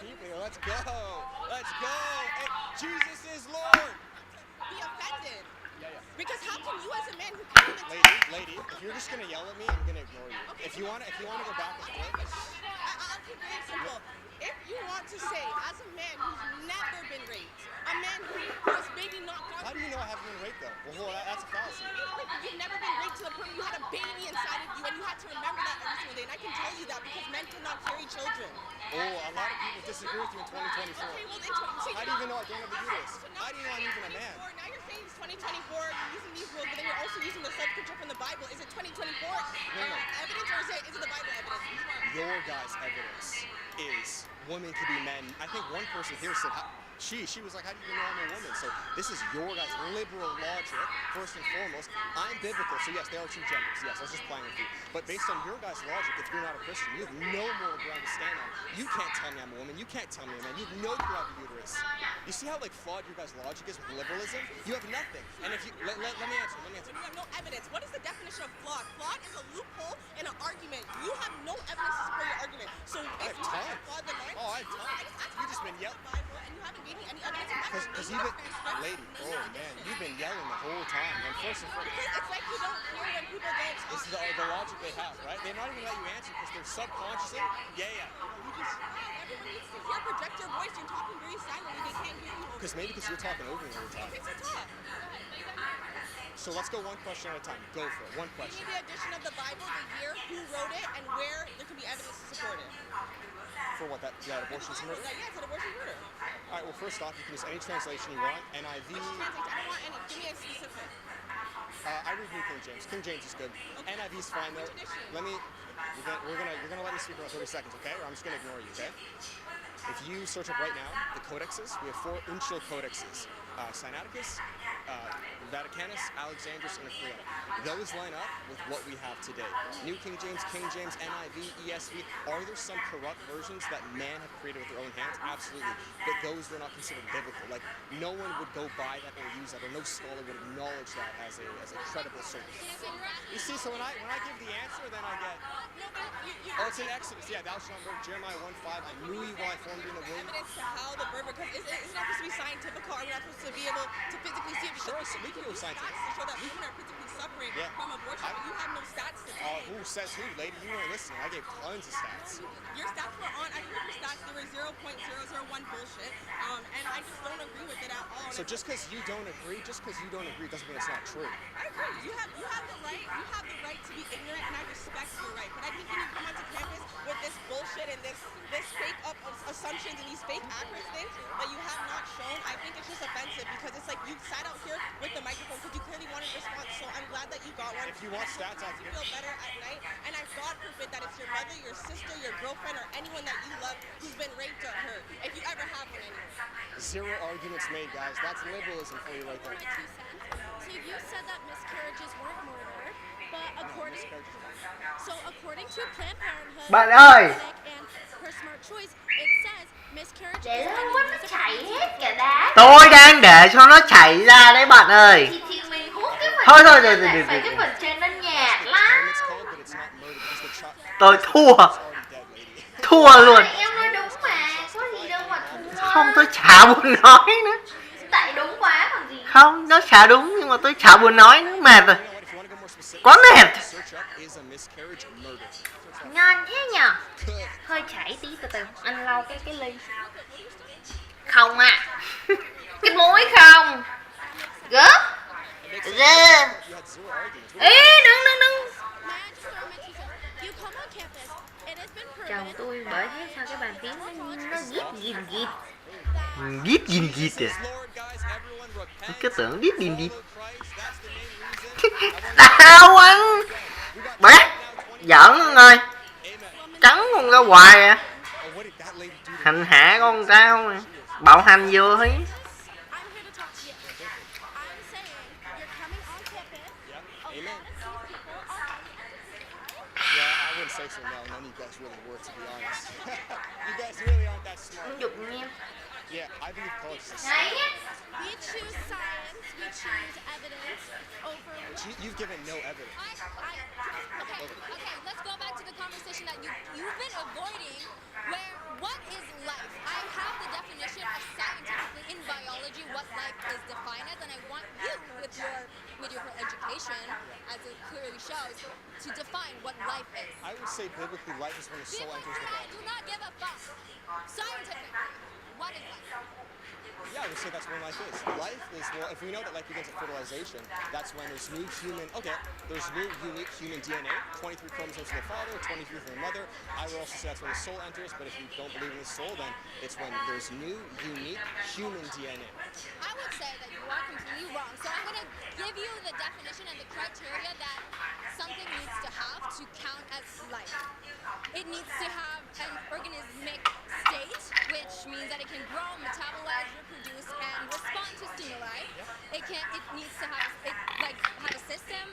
keeping it. Let's go. Let's go. And Jesus is Lord. Be offended. Yeah. Because how can you as a man who came into Lady, if you're just gonna yell at me, I'm gonna ignore you. Okay, If you wanna go back and forth. I'll keep it simple. If you want to say, as a man who's never been raped, a man who was maybe not gone. How do you know I haven't been raped though? Well, that's a fallacy. You've never been raped to the point you had a baby inside of you and you had to remember that every single day. And I can tell you that because men cannot carry children. Oh, a lot of people disagree with you in 2024. Okay, well, How do you even know I don't have a uterus? How do you know I'm even a man? Now you're saying it's 2024, you're using these rules, but then you're also using the self-control from the Bible. Is it 2024 evidence or is it the Bible evidence? Your guys' evidence is women can be men. I think one person here said, she was like, how do you even know I'm a woman? So this is your guys' liberal logic, first and foremost. I'm biblical, so yes, there are two genders. Yes, I was just playing with you. But based on your guys' logic, if you're not a Christian, you have no moral ground to stand on. You can't tell me I'm a woman. You can't tell me I'm a man. You know you have a uterus. You see how flawed your guys' logic is with liberalism? You have nothing. And if you let me answer. When you have no evidence, what is the definition of flawed? Flawed is a loophole in an argument. You have no evidence to support your argument. So if you have flawed the line, I have time. You've just been yelling. And you haven't gave me any evidence. Because you've been, lady, oh man, you've been yelling the whole time. And first and foremost, because it's like you don't hear when people don't talk. This is the logic they have, right? They're not even let you answer because they're subconsciously, You just, everyone needs to hear, project your voice. You're talking very silently. They can't hear you. Because you're talking over me all the time. Okay, so talk. So let's go one question at a time. Go for it. One question. Give me the edition of the Bible, the year, who wrote it, and where there can be evidence to support it. For what, that abortion's murder? Yeah, it's an abortion murder. All right, well, first off, you can use any translation you want. NIV. I don't want any. Give me a specific. I read New King James. King James is good. Okay. NIV's fine though. You're gonna let me speak for about 30 seconds, okay? Or I'm just gonna ignore you, okay? If you search up right now the codexes, we have 4 uncial codexes: Sinaiticus, Vaticanus, Alexandrus, and Ecclesia. Those line up with what we have today. New King James, NIV, ESV. Are there some corrupt versions that man have created with their own hands? Absolutely. But those were not considered biblical. No one would go buy that or use that, or no scholar would acknowledge that as a credible source. You see, so when I give the answer, then I get, it's in Exodus. Yeah, thou shalt murder, Jeremiah 1:5. I knew you while I formed you in the womb. Evidence to how the bird, because it's not supposed to be scientific, or we're not supposed to be able to physically see it. Sure, so we can do scientific. To show that women are physically suffering from abortion, but you have no stats to say. Who says who, lady? You weren't listening. I gave tons of stats. Your stats were on. I heard your stats. They were 0.001 bullshit, and I just don't agree with it at all. So just because you don't agree doesn't mean it's not true. I agree. You have the right. You have the right to be ignorant, and I respect your right. But I think when you come onto campus with this bullshit and this fake up of assumptions and these fake accurate things that you have not shown, I think it's just offensive because it's like you sat out here with the microphone because you clearly wanted a response. So I'm glad that you got one. If you want stats, I feel better at night. And I God forbid that it's your mother, your sister, your girlfriend, or anyone that you love who's been raped or hurt. If you ever have one anyway. Zero arguments made, guys. That's liberalism for you right there. So you said that miscarriages weren't murder, but according to Planned Parenthood Bạn ơi, and her smart choice, it says miscarriage Để is nó when quên you nó use a chảy pregnancy hết to cả avoid đá. tôi đang để cho nó chảy ra đấy bạn ơi. Thì mình hút cái phần Thôi, trên lại phải cái phần trên nó nhạt lắm. Tôi thua luôn. Em nói đúng mà, có gì đâu mà thua. Không, tôi chả buồn nói nữa. Tại đúng quá còn gì. Không, nó chả đúng nhưng mà tôi chả buồn nói nữa, mệt rồi. Quá mệt. Ngon thế nhở. Hơi chảy tí từ từ, anh lau cái ly. Không à. Cái muối không. Gớp. Dơ. Ê, đừng. Chồng tôi bởi thế sao cái bàn phím nó gít. Gít à. Cái tưởng gít. Đau anh. Bác, giỡn ông ơi. Cắn con ra hoài à. Hành hạ con ta không à. Bạo hành vô thấy. Say so now, none of you guys really were, to be honest. You guys really aren't that smart. Dụng em. Yeah, I believe college is a We choose science, we choose evidence over... You've given no evidence. Okay, let's go back to the conversation that you've been avoiding, where what is life? I what life is defined as, and I want you, with your mediocre education, as it clearly shows, to define what life is. I would say biblically, life is when the soul enters the I body. do not give a fuck. Scientifically, what is life? Yeah, I would say that's when life is. Life is, well, if we know that life begins at fertilization, that's when there's new human, there's new unique human DNA, 23 chromosomes from the father, 23 from the mother. I would also say that's when the soul enters, but if you don't believe in the soul, then it's when there's new unique human DNA. I would say that you are completely wrong. So I'm going to give you the definition and the criteria that something needs to have to count as life. It needs to have an organismic state, which means that it can grow, metabolize, reproduce, and respond to stimuli. It needs to have have a system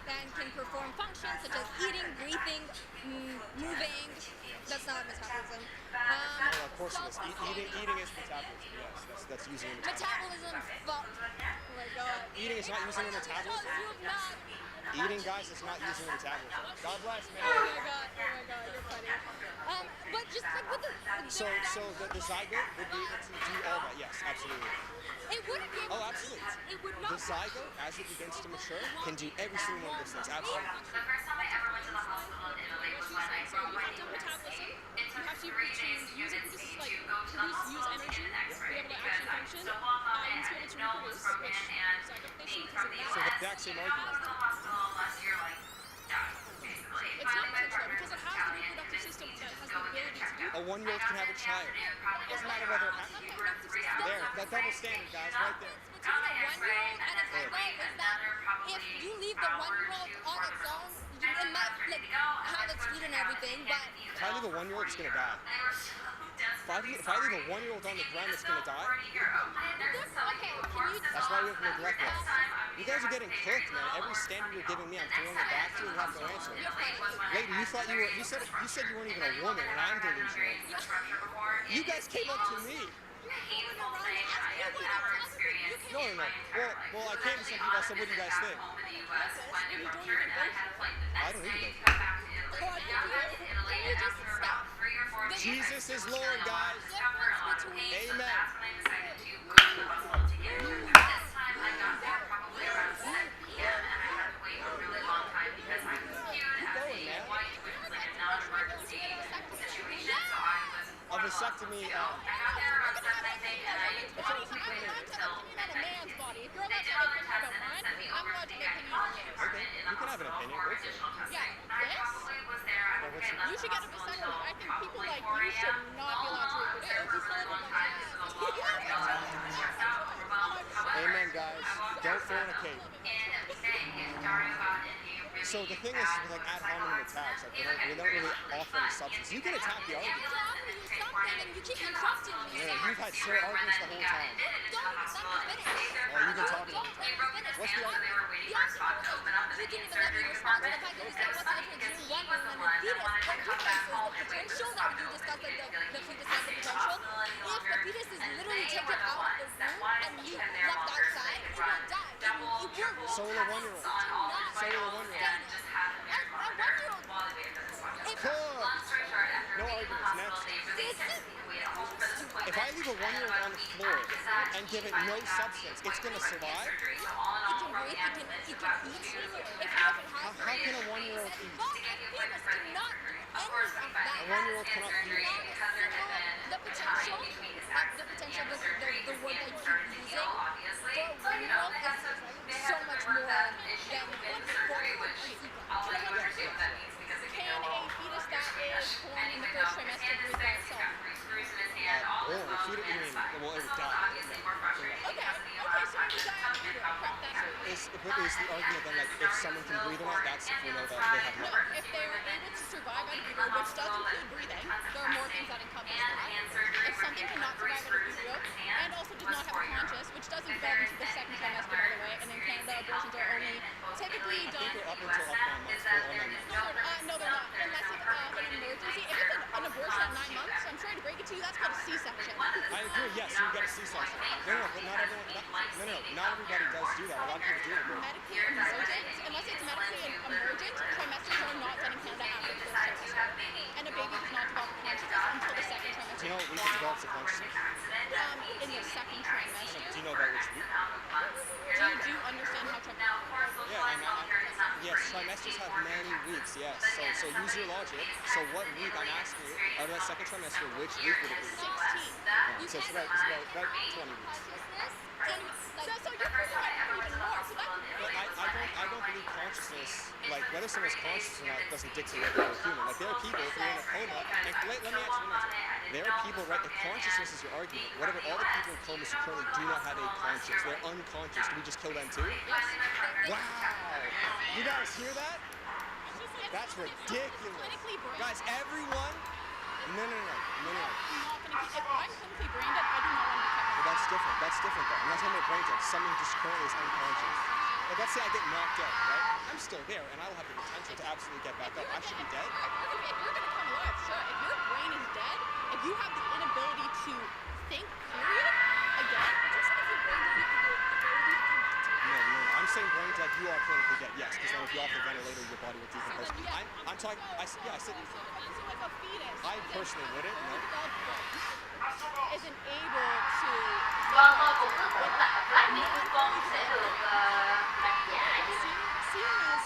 that can perform functions such as eating, breathing, moving. That's not metabolism. Well, of course it is. Eating is metabolism, yes. That's using your metabolism. Metabolism, fuck. Oh my god. Eating is not using your metabolism. You've not. Eating, guys, is not using your metabolism. God bless, man. Oh my god, you're funny. But just like with the So the zygote would be able to do all that, yes, absolutely. it wouldn't be able Oh, absolutely. It would The not. zygote, as it begins to mature, can do every single one of those things, absolutely. The first time I ever went to the hospital in Italy was when I broke my You have to ankle. metabolism. It You took have to 3 to days use it to to like go to the use hospital energy and get an to be x-ray able to because actually I function. was so off on it And to be and able to the nose was reproduce, broken which and so I could being think from of the that. So the US. exact same I argument. was in the hospital unless you're like done, basically. It's not Finally, my potential partner because was it has the Italian reproductive and system that has go the get ability to do checked A 1-year-old can have a child. Doesn't matter whether it happens. There, that double standard, guys, right there. Between a 1-year-old and a zygote is that if you leave the 1-year-old on its own, it might have its feet and everything, but If I leave a 1-year-old, it's gonna die. If I leave a 1-year-old on the ground, it's gonna die. That's why we have neglect laws. You guys are getting cooked, man. Every standard you're giving me, I'm throwing it back to you and you have no answer. Lady, you thought you said you weren't even a woman, and I'm delusional. You guys came up to me. No. Well, I came to some people. I said, what do you guys think? I don't need to go. can you just stop? Jesus is Lord, guys. Difference between Amen. A vasectomy. Okay, you can have an opinion. Go for it. You should get a vasectomy. I think people like you should not be allowed to reproduce. Amen, guys. Don't fornicate. So the thing is, with like ad hominem attacks, like we don't really offer any substance. You can attack the argument. you keep interrupting me. Yeah, you've had zero arguments the whole time. Well, you've been talking the whole time. What's the argument? You didn't even let me respond to the fact that you said what's the difference between one woman and a fetus. The difference is the potential that you discussed, like the fetus has the potential. If the fetus is literally taken out of the womb and you left outside, it will die. It will So will a 1-year-old. So will a 1-year-old. Cool. No arguments. Next. If I leave a 1-year-old on the floor and give it no substance, it's gonna survive. How can a 1-year-old eat? A 1-year-old cannot feed. The potential, the word that you keep using for a 1-year-old is so much more than for a Can a fetus that is born in the first trimester breathe by itself? Oh, if you didn't mean, well, it would die. Okay, so maybe that Is the argument then like if someone can breathe or not? That's if we know that they have No, life. if they're able to survive out of utero, which does include breathing, there are more things that encompass that. If something cannot survive out of utero and also does not have a conscious, which doesn't develop into the second trimester, by the way, and in Canada, abortions are only typically I done. think we're up until up 9 months. Or 9 months. No, they're not. Unless it's an emergency. If it's an abortion at 9 months, I'm sorry to break it to you, that's called a C-section. I agree. Yes, you get a C-section. No, but not everyone. Not everybody does do that. A lot of people do it. Medically emergent, unless it's medically emergent, trimesters are not done in Canada after the first trimester. And a baby does not develop consciousness until the second trimester. Do you know what week it develops a consciousness? In the second trimester. Do you know about which week? Do you understand how trimester? Yeah, yes, trimesters have many weeks, yes. So use your logic. So what week, I'm asking you, out of that second trimester, which week would it be? 16. So it's about 20 weeks. So you're freaking out even more. So that's But I don't believe consciousness, like whether someone's conscious or not, doesn't dictate whether they're human. Like there are people who are in a coma, and let me answer. There are people, right, if consciousness is your argument, what about all the people in comas who currently do not have a conscience? They're unconscious. Do we just kill them too? Wow! You guys hear that? That's ridiculous. Guys, everyone, no. I'm not gonna keep. If I'm clinically brain dead, I do not want to be kept. Well, that's different. That's different though. I'm not talking about brain dead. Someone just currently is unconscious. Like let's say I get knocked out, right? I'm still there, and I will have the potential to absolutely get back up. I should be dead. If you're gonna come alive, sure. If your brain is dead, if you have the inability to think, period, again, just like your brain doesn't have the ability to connect. No. I'm saying brain dead. You are clinically dead, yes, because then if you're off the ventilator, your body will decompose. I'm talking. I said. So like a fetus. I personally wouldn't. No. Isn't able to. Vâng, tôi cũng cứ tưởng là lát nữa con sẽ được đặt giải. Seeing as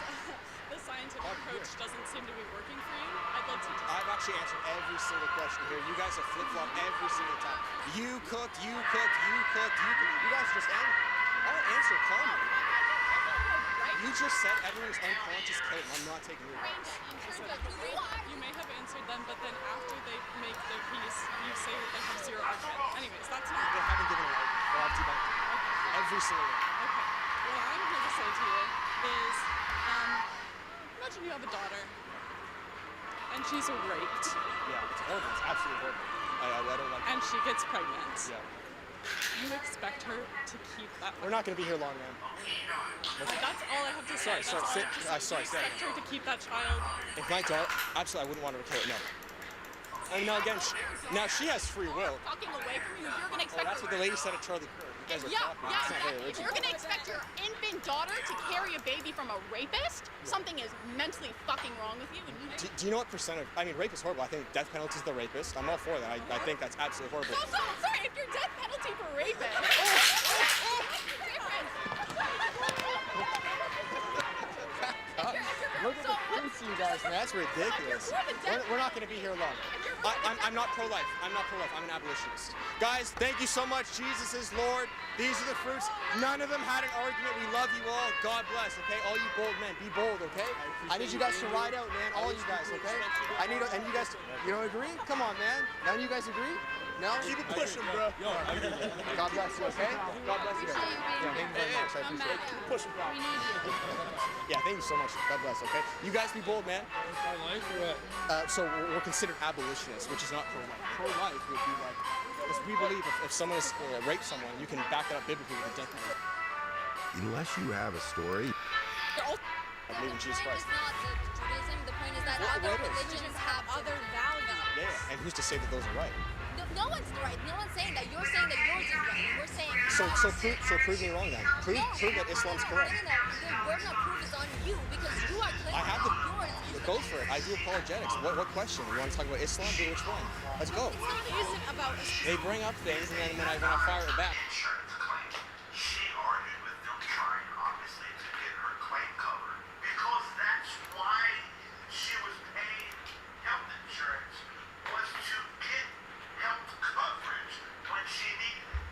the scientific approach doesn't seem to be working for you, I'd like to. I've actually answered every single question here. You guys have flip-flopped every single time. You cooked. You guys just I'll answer calmly. You just said everyone's unconscious killing. I'm not taking your words. You may have answered them, but then after they make their piece, you say that they have zero argument. Anyways, that's not. They haven't given an argument. Or I've debunked it. Every single one. Okay. What I'm here to say to you is, imagine you have a daughter, and she's raped, Yeah, it's horrible. It's absolutely horrible. I don't like and she gets pregnant. Yeah. You expect her to keep that? We're not going to be here long, man. That's all I have to say. Sorry, You expect her to keep that child? If my daughter, absolutely, I wouldn't want her to kill it, no. And now again, now she has free will. Fucking away from you. You're gonna Oh, expect. that's what the lady said at Charlie Kirk. You guys are talking. It's not very If original. you're gonna expect your infant daughter to carry a baby from a rapist, something is mentally fucking wrong with you. And you Do you know what percent of, I mean, rape is horrible. I think death penalty is the rapist. I'm all for that. I think that's absolutely horrible. So, sorry, if your death penalty for rapist. Look at the fruits, you guys, man. That's ridiculous. We're not going to be here long. I'm not pro-life. I'm not pro-life. I'm an abolitionist. Guys, thank you so much. Jesus is Lord. These are the fruits. None of them had an argument. We love you all. God bless, okay? All you bold men, be bold, okay? I need you guys to ride out, man. All you guys, okay? I need, and you guys, you don't agree? Come on, man. None of you guys agree? No? Keep it pushing, bro. God bless you, okay? God bless you. Yeah, thank you very much. I appreciate it. Push it, bro. Yeah, thank you so much. God bless, okay? You guys be bold, man. Pro-life or what? So we're considered abolitionists, which is not pro-life. Pro-life would be like, because we believe if someone has raped someone, you can back that up biblically with a death penalty. Unless you have a story. I believe in Jesus Christ. It's not the Judaism. The point is that What other is? religions have other values. Yeah, and who's to say that those are right? No one's right. No one's saying that. You're saying that yours is right. And we're saying. So prove me wrong then. Prove that Islam's correct. No. The burden of proof is on you because you are claiming I have that the. yours is Go for it. I do apologetics. What question? You want to talk about Islam? Do which one? Let's go. It isn't about. They bring up things, and then when I fire it back. She argued with them trying, obviously, to get her claim covered because that's why she was paid health insurance was to get health coverage when she needed it.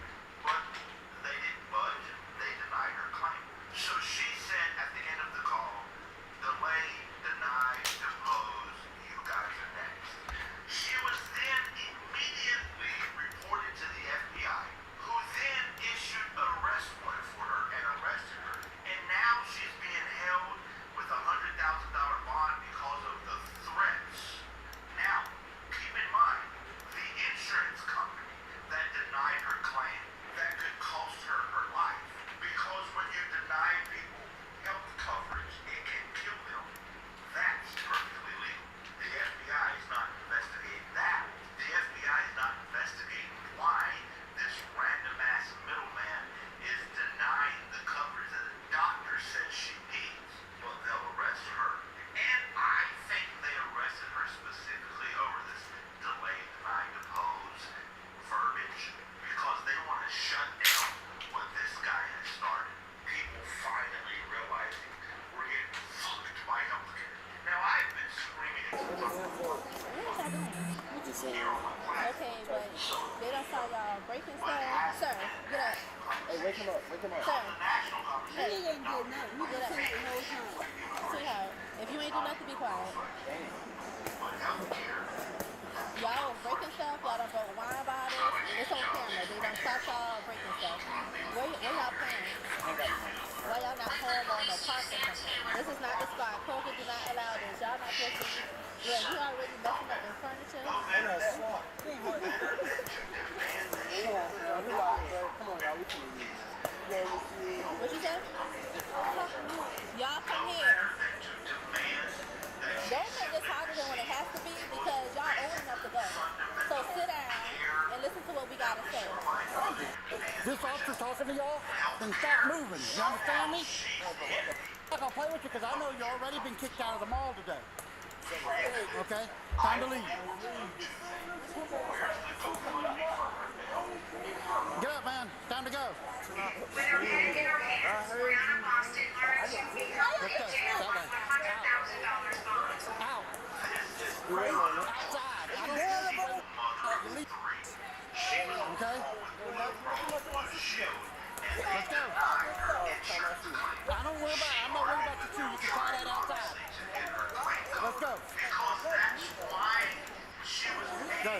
But they didn't budge. They denied her claim. So she said at the end of the call, delay, deny, depose, you guys are next. She was then immediately reported to the FBI, who then but they don't saw y'all breaking stuff. Sir, get up. Hey, wake him up. Wake him up. Sir. Hey, he ain't did nothing. He just sitting the whole time. Sweetheart, if you ain't do nothing, be quiet. Y'all was breaking stuff. Y'all done broke wine bottles. It's on camera. They done caught y'all breaking stuff. Where y'all playing? Why y'all not home on no park or something? This is not the spot. Kroger do not allow this. Y'all not supposed to. Yeah, you already messing up the furniture. Come on, y'all. We can leave. What you say? Y'all come here. Don't make this harder than what it has to be because y'all old enough to go. So sit down and listen to what we gotta say. This officer talking to y'all, then stop moving. You understand me? I'm not gonna play with you because I know you already been kicked out of the mall today. Okay? Time to leave. Get up, man. Time to go. Let's go. That way. Out. Outside. I don't care about you leave. Okay? Let's go. I don't worry about it. I'm not worried about you two. You can try that outside. Let's go. Go.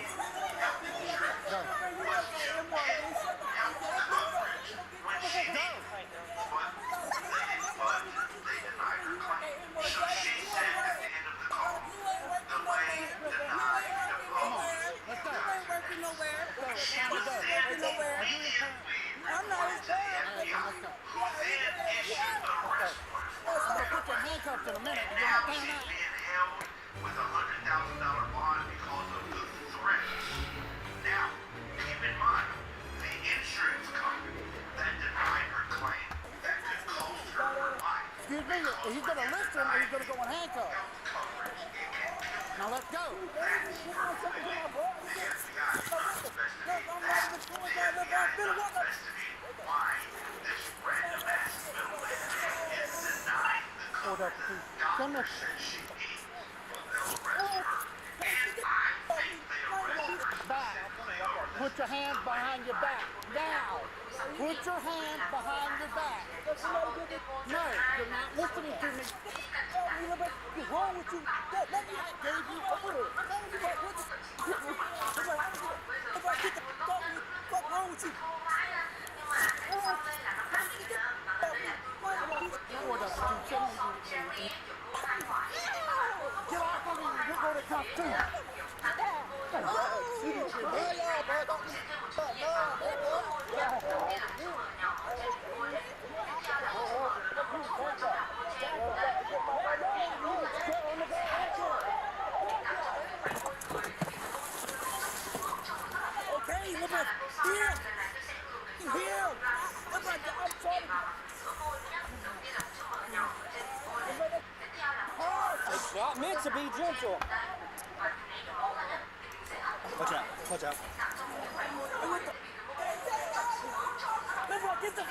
Go. Go. I'm not his dad. I'm gonna put your handcuffs in a minute. You understand that? With a $100,000 bond because of the threat. Now, keep in mind, the insurance company that denied her claim that could cost her her life. Excuse me, he's gonna listen or he's gonna go in handcuffs. Now let's go. Hold up, come here. Back. Put your hands behind your back. Now. Put your hands behind your back. No, you're not listening to me. What's wrong with you? I gave you order. What's wrong with you? Get off of me. You're going to come too. Okay, look at here. Here. Look at the outside. It's not meant to be gentle. Watch out. Watch out. Get the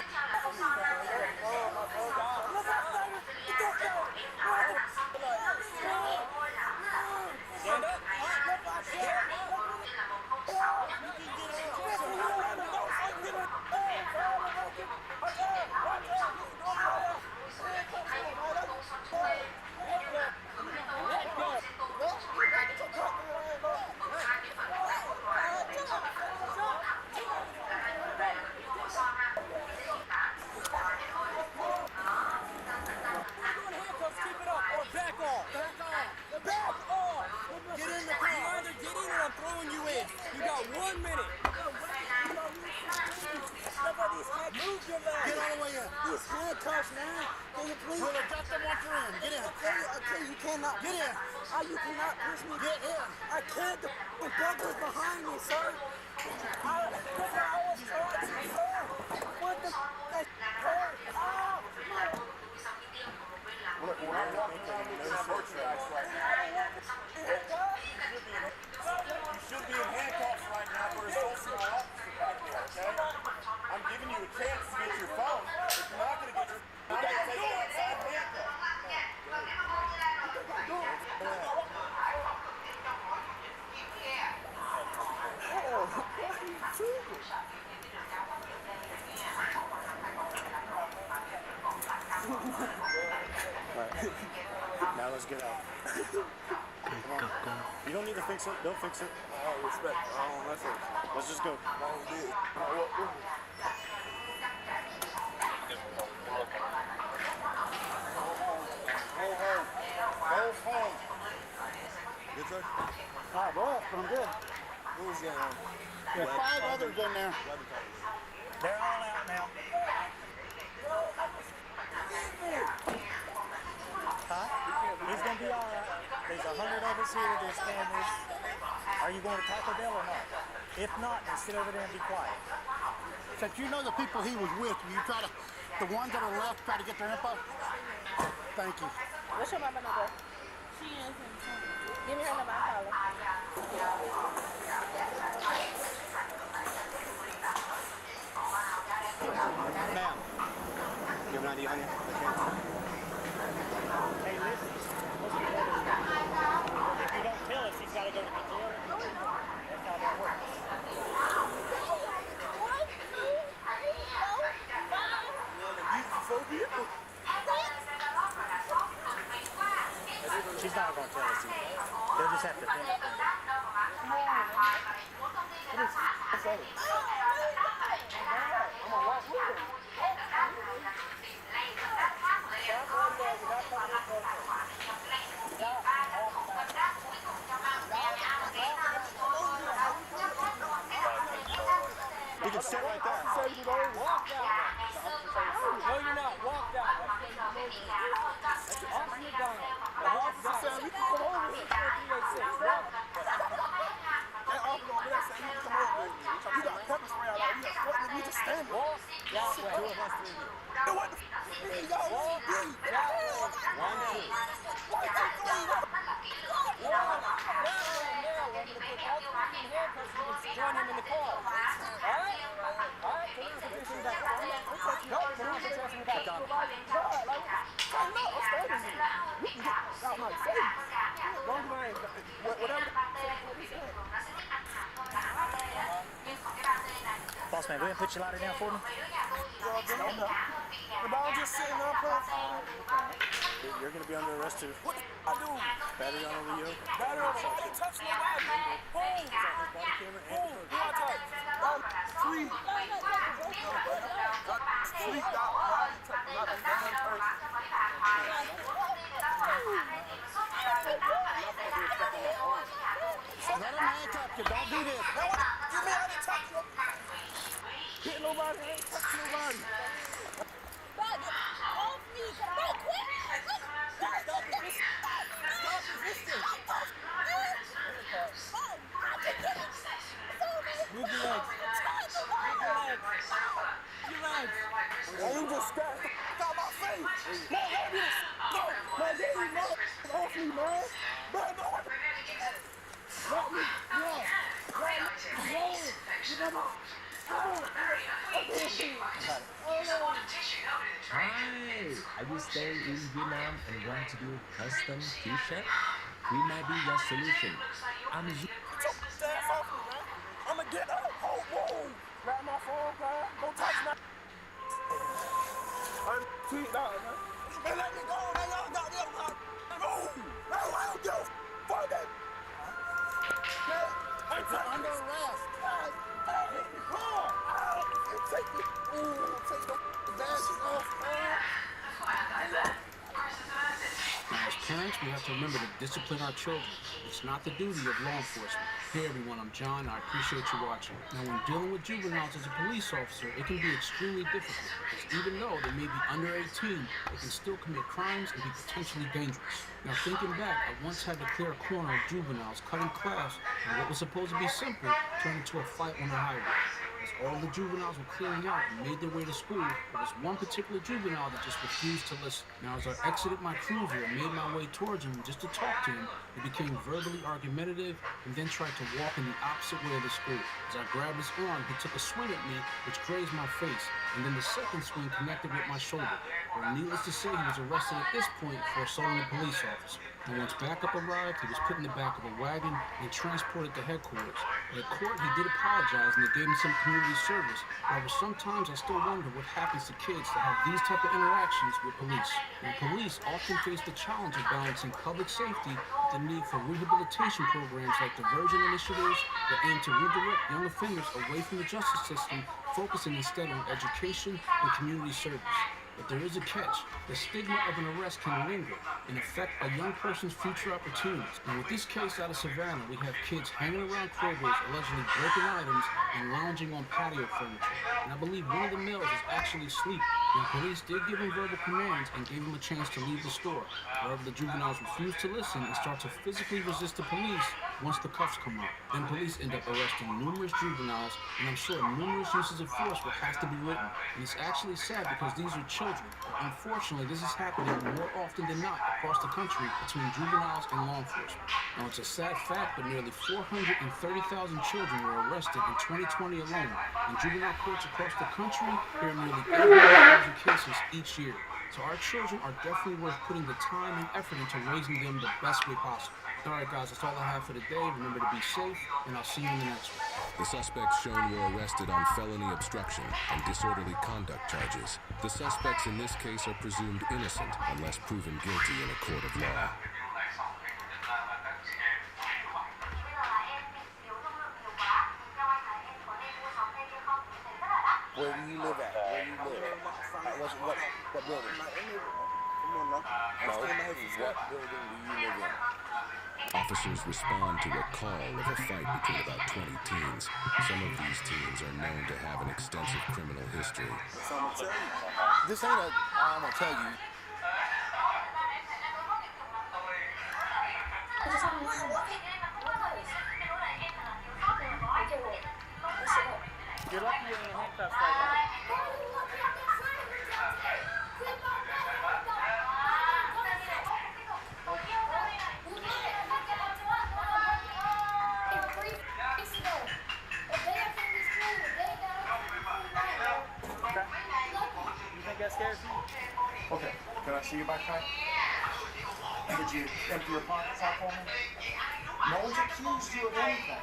Stand up. Get all the way in. These handcuffs, man. Can you please? We'll adjust them once you're in. Get in. Okay, you cannot. Get in. You cannot push me. Get in. I can't. The brother's behind me, sir. I was trying to, sir. What the Look, we're not making no search tracks right now. You should be in handcuffs right now for assaulting our officer back there, okay? I'm giving you a chance to get your phone. If you're not going to get your phone, I'm going to take you outside and handcuff. Alright. Now let's get out. Come on. You don't need to fix it. They'll fix it. I don't respect. I don't mess with it. Let's just go. Go home. Good, sir? Ah, bro, I'm good. Who was going on? There's 5 others in there. They're all out now. Huh? He's gonna be all right. There's 100 of us here. There's families. Are you going to Taco Bell or not? If not, then sit over there and be quiet. Since you know the people he was with, will you try to, the ones that are left, try to get their info? Thank you. What's your mama number? She is. Give me her number. I'll call her. Ma'am, you have an ID on you? Hey, listen. If you don't tell us, he's got to go to the jail. That's how that works. She's not going to tell us either. They'll just have to think about it. You can sit right there. Walk that way. No, you're not. Walk that way. Off your gun. Walk that way. You can come over here. 4386. Walk. You got pepper spray out there. You just stand there. Walk that way. What the f*** is y'all Walk that way. 1, 2. Join him in the car. All right? All right? Put on the position back. No, put on the position back. Boss man, go ahead and put your lighter down for me. Stand up. But I'm just sitting up here. You're going to be under arrest too. What the f*** I do? Battery on over you. Battery on over. I didn't touch nobody. Who? It's on his body camera and the Who I touch? Sweet. Sweet, dog. Let him handcuff you. Don't do this. Now what the you mean I didn't touch you? Hit nobody. I ain't touch nobody. Off me! No, quit! Stop resisting. Stop resisting. Move your legs. Move your legs. Your legs. Man, you just scratched the f*** out my face. Man, let me no. Man, get these motherfuckers off me, man. Man, no. Let me go. Hi, are you staying in Vietnam and want to do custom t-shirt? We might be your solution. I'm Get your ass off me, man. I'ma get up. Oh, whoa. Grab my phone, man. Don't touch my I'm tweeting out, man. Man, let me go, man. Y'all got me up, man. Go. No, I don't give a fuck that. Man, I'm under arrest. Take the badges off, man. Now, as parents, we have to remember to discipline our children. It's not the duty of law enforcement. Hey everyone, I'm John. I appreciate you watching. Now, when dealing with juveniles as a police officer, it can be extremely difficult, because even though they may be under 18, they can still commit crimes and be potentially dangerous. Now, thinking back, I once had to clear a corner of juveniles cutting class, and what was supposed to be simple turned into a fight on the highway. As all the juveniles were clearing out and made their way to school, there was one particular juvenile that just refused to listen. Now, as I exited my cruiser and made my way towards him just to talk to him, he became verbally argumentative and then tried to walk in the opposite way of the school. As I grabbed his arm, he took a swing at me, which grazed my face, and then the second swing connected with my shoulder. Well, needless to say, he was arrested at this point for assaulting a police officer. And once backup arrived, he was put in the back of a wagon and transported to headquarters. At court, he did apologize and they gave him some community service. However, sometimes I still wonder what happens to kids that have these type of interactions with police. And police often face the challenge of balancing public safety with the need for rehabilitation programs like diversion initiatives that aim to redirect young offenders away from the justice system, focusing instead on education and community service. But there is a catch. The stigma of an arrest can linger and affect a young person's future opportunities. And with this case out of Savannah, we have kids hanging around Kroger's allegedly breaking items and lounging on patio furniture. And I believe one of the males is actually asleep. Now, police did give him verbal commands and gave him a chance to leave the store. However, the juveniles refused to listen and start to physically resist the police once the cuffs come up. Then police end up arresting numerous juveniles, and I'm sure numerous uses of force will have to be written. And it's actually sad because these are children. But unfortunately, this is happening more often than not across the country between juveniles and law enforcement. Now, it's a sad fact, but nearly 430,000 children were arrested in 2020 alone, and juvenile courts across the country hear nearly 800,000 cases each year. So our children are definitely worth putting the time and effort into raising them the best way possible. All right, guys, that's all I have for today. Remember to be safe, and I'll see you in the next one. The suspects shown were arrested on felony obstruction and disorderly conduct charges. The suspects in this case are presumed innocent unless proven guilty in a court of law. Where do you live at? Where do you live? What building? No. What building do you live in? Officers respond to a call of a fight between about 20 teens. Some of these teens are known to have an extensive criminal history. So I'm gonna tell you. This ain't I'm gonna tell you. You're lucky you're in the handcuffs right now. Okay, can I see your backpack? Did you empty your pockets out for me? No one's accused you of anything.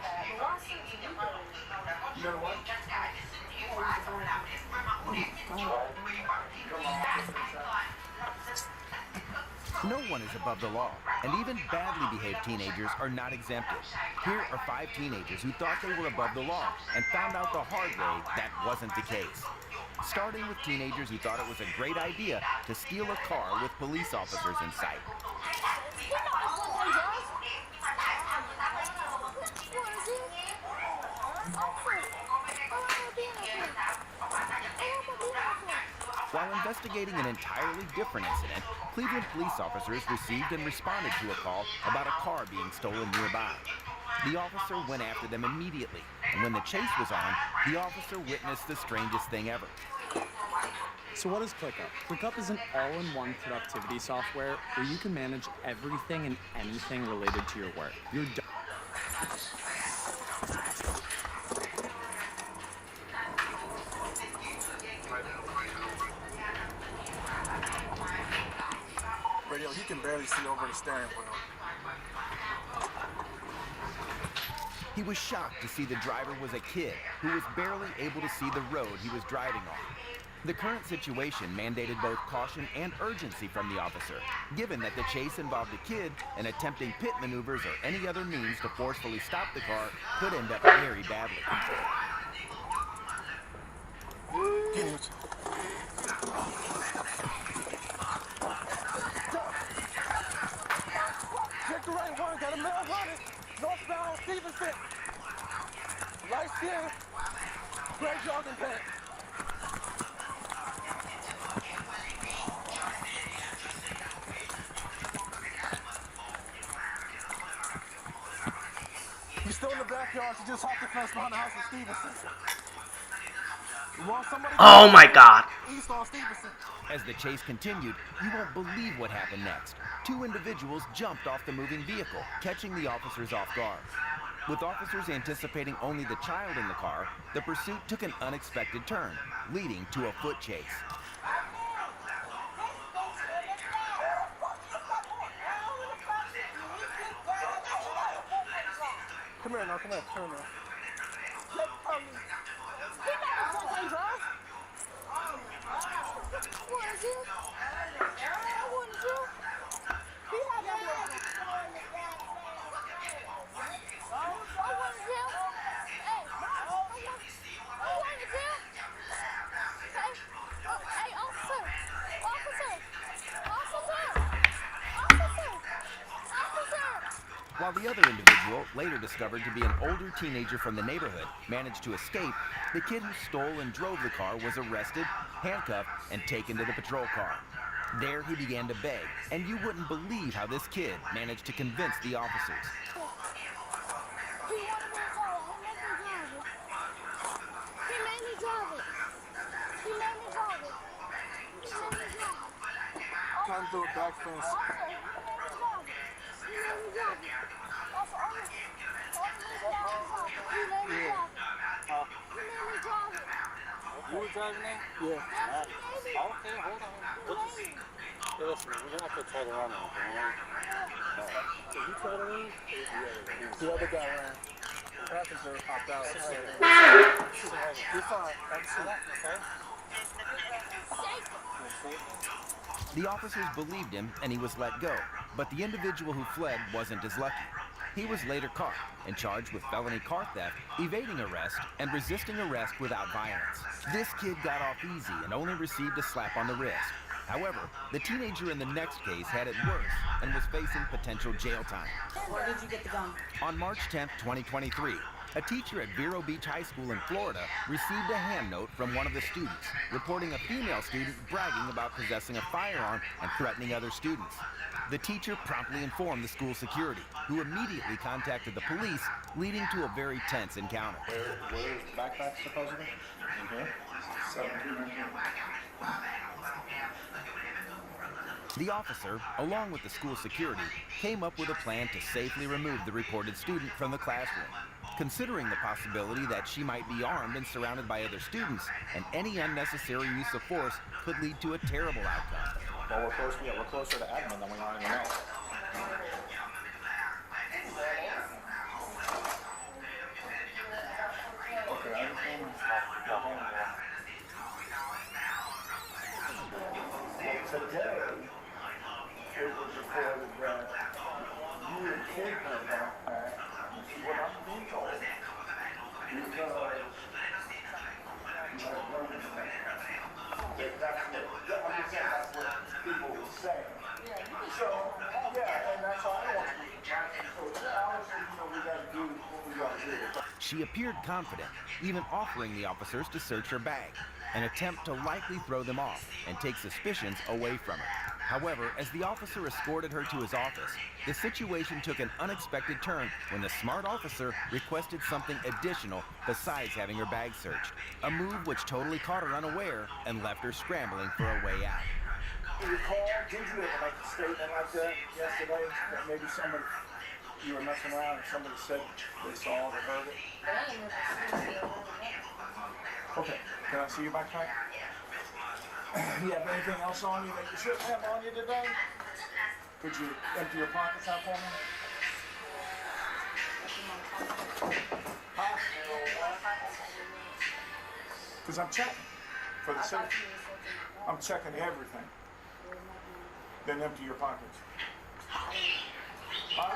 You know what? No one is above the law, and even badly behaved teenagers are not exempted. Here are 5 teenagers who thought they were above the law and found out the hard way that wasn't the case. Starting with teenagers who thought it was a great idea to steal a car with police officers in sight. While investigating an entirely different incident, Cleveland police officers received and responded to a call about a car being stolen nearby. The officer went after them immediately, and when the chase was on, the officer witnessed the strangest thing ever. So what is ClickUp? ClickUp is an all-in-one productivity software where you can manage everything and anything related to your work. Radio, he can barely see over the steering wheel. He was shocked to see the driver was a kid who was barely able to see the road he was driving on. The current situation mandated both caution and urgency from the officer, given that the chase involved a kid and attempting pit maneuvers or any other means to forcefully stop the car could end up very badly. Check the right one, got a male running. Northbound Stevenson. Light skin, gray jogging pants. He's still in the backyard. She just hopped the fence behind the house of Stevenson. Oh my God. East on Stevenson. As the chase continued, you won't believe what happened next. 2 individuals jumped off the moving vehicle, catching the officers off guard. With officers anticipating only the child in the car, the pursuit took an unexpected turn, leading to a foot chase. here now. Come here. Come here now. While the other individual, later discovered to be an older teenager from the neighborhood, managed to escape, the kid who stole and drove the car was arrested, handcuffed, and taken to the patrol car. There he began to beg, and you wouldn't believe how this kid managed to convince the officers. Time to do a back fence. You were driving that? Yeah. Okay, hold on. Hey, listen, we're gonna have to try to run now. Did you try to run? The other guy ran. The passenger hopped out. You're fine. Okay? The officers believed him and he was let go, but the individual who fled wasn't as lucky. He was later caught and charged with felony car theft, evading arrest, and resisting arrest without violence. This kid got off easy and only received a slap on the wrist. However, the teenager in the next case had it worse and was facing potential jail time. Where did you get the gun? On March 10, 2023, a teacher at Vero Beach High School in Florida received a hand note from one of the students, reporting a female student bragging about possessing a firearm and threatening other students. The teacher promptly informed the school security, who immediately contacted the police, leading to a very tense encounter. Where's the backpack supposedly? In here? 17. The officer, along with the school security, came up with a plan to safely remove the reported student from the classroom, considering the possibility that she might be armed and surrounded by other students, and any unnecessary use of force could lead to a terrible outcome. Well, we're closer to admin than we are anyone else. Okay, I understand. Today, it was reported that you and Kid had a backpack. This is what I'm being told. Because you had learned that. That's what people were saying. So, yeah, and that's all I want to do. So, obviously, we got to do what we got to do. She appeared confident, even offering the officers to search her bag, an attempt to likely throw them off and take suspicions away from her. However, as the officer escorted her to his office, the situation took an unexpected turn when the smart officer requested something additional besides having her bag searched, a move which totally caught her unaware and left her scrambling for a way out. You recall, did you ever make a statement like that yesterday? That maybe somebody, you were messing around and somebody said they saw or heard it? Okay, can I see your backpack? You have anything else on you that you shouldn't have on you today? Could you empty your pockets out for me? Huh? Because I'm checking for the safety. I'm checking everything. Then empty your pockets. Huh?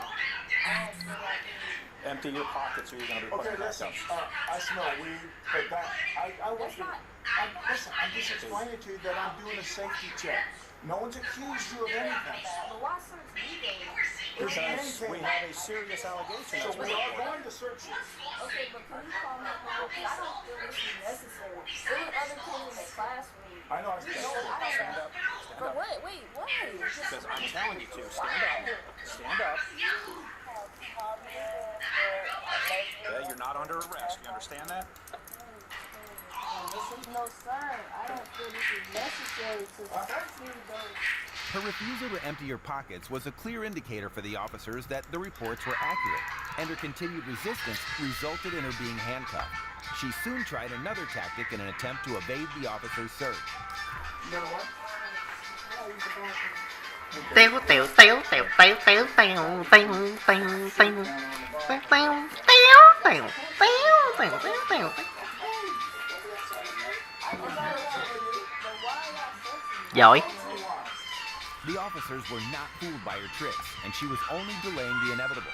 Empty your pockets or you're going to be putting back up. I smell weed, but that, I want you, listen, I'm just explaining to you that I'm doing a safety check. No one's accused you of anything. Because we have a serious allegation. So we are going to search you. Okay, but can you call me now? I don't feel this is necessary. There were other kids in the class with me. I know. Stand up. But wait, why? Because I'm telling you to. Stand up. Stand up. Okay, you're not under arrest. You understand that? No, sir. I don't feel this is necessary to search me, though. Her refusal to empty her pockets was a clear indicator for the officers that the reports were accurate, and her continued resistance resulted in her being handcuffed. She soon tried another tactic in an attempt to evade the officer's search. You know what? Teo, teo, teo, teo, teo, teo, teo, teo, teo, teo, teo, teo. Tèo téo tèo téo tèo. Giỏi. The officers were not fooled by her tricks, and she was only delaying the inevitable.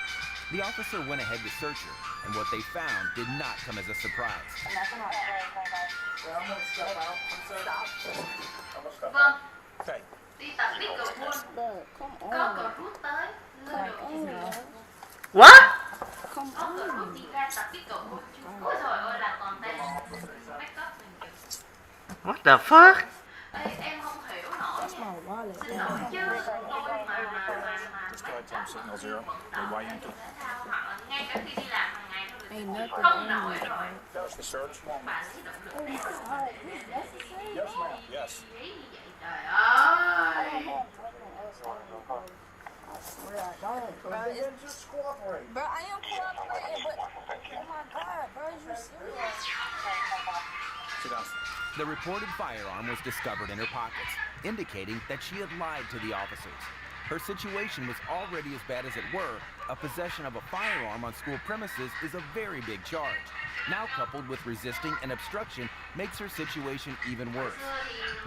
The officer went ahead to search her, and what they found did not come as a surprise. Vâng. Okay. Đi tập biết cờ vua. Có cờ rút tới. What? Có cờ rút đi ra tập biết cờ vua. Ôi trời ơi là còn tay make up mình. What the fuck? Ê, em không hiểu nổi. Xin lỗi chứ tôi mà Just go ahead, tell them signal 0. Why Yankee? hoặc là ngay cả khi đi làm hàng ngày thôi không nổi rồi. That was the search. Bà lý động được. Yes, ma'am. Yes. Trời ơi. Just cooperate. Bro, I am cooperating, but oh my god, bro, is you serious? Sit down. The reported firearm was discovered in her pockets, indicating that she had lied to the officers. Her situation was already as bad as it were. A possession of a firearm on school premises is a very big charge. Now coupled with resisting and obstruction makes her situation even worse.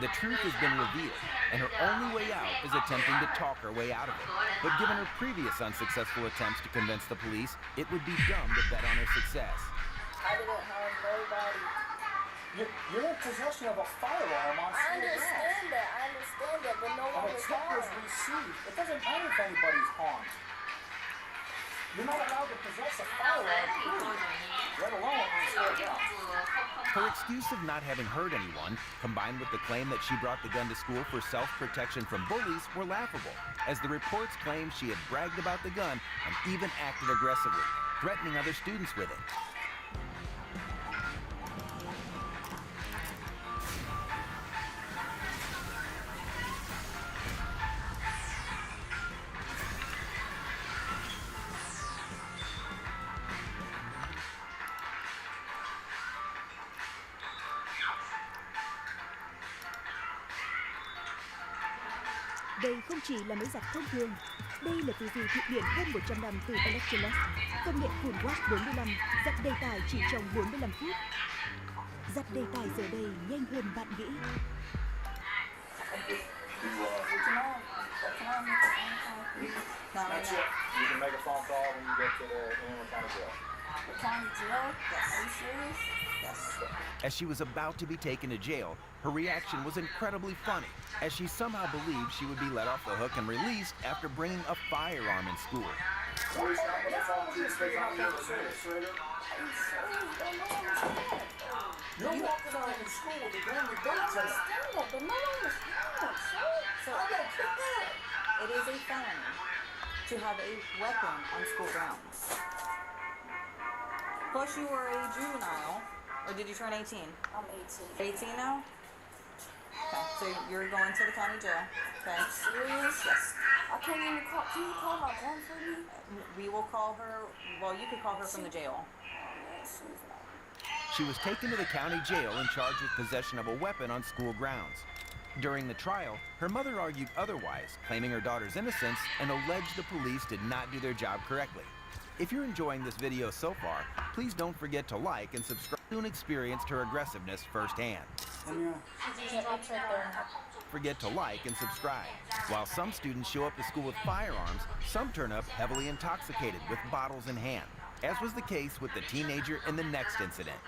The truth has been revealed, and her only way out is attempting to talk her way out of it. But given her previous unsuccessful attempts to convince the police, it would be dumb to bet on her success. I didn't harm nobody. You're in possession of a firearm on I school grounds. understand that, but no And one a was tip was harmed. received. It doesn't matter if anybody's harmed. You're not allowed to possess a firearm, let alone on school grounds. Her excuse of not having hurt anyone, combined with the claim that she brought the gun to school for self-protection from bullies, were laughable, as the reports claimed she had bragged about the gun and even acted aggressively, threatening other students with it. Đây không chỉ là máy giặt thông thường, đây là TV thụy điển hơn 100 năm từ Electrolux. Công nghệ Cool Wash 45 giặt đầy tải chỉ trong 45 phút. Giặt đầy tải giờ đây nhanh hơn bạn nghĩ. That's it. You can make a phone call when you get to the Illinois County Jail. The county jail? Are you serious? Yes. As she was about to be taken to jail, her reaction was incredibly funny, as she somehow believed she would be let off the hook and released after bringing a firearm in school. You're walking around in school with a gun, you don't test. But no one was harmed, so I gotta kick that. It is a felony to have a weapon on school grounds. Plus, you were a juvenile, or did you turn 18? I'm 18. 18 now? Okay, so you're going to the county jail. Okay. Serious? Yes. I can't even call. Can you call my mom for me? We will call her. Well, you could call her from the jail. She was taken to the county jail and charged with possession of a weapon on school grounds. During the trial, her mother argued otherwise, claiming her daughter's innocence and alleged the police did not do their job correctly. If you're enjoying this video so far, please don't forget to like and subscribe. Soon experienced her aggressiveness firsthand. Forget to like and subscribe. While some students show up to school with firearms, some turn up heavily intoxicated with bottles in hand, as was the case with the teenager in the next incident.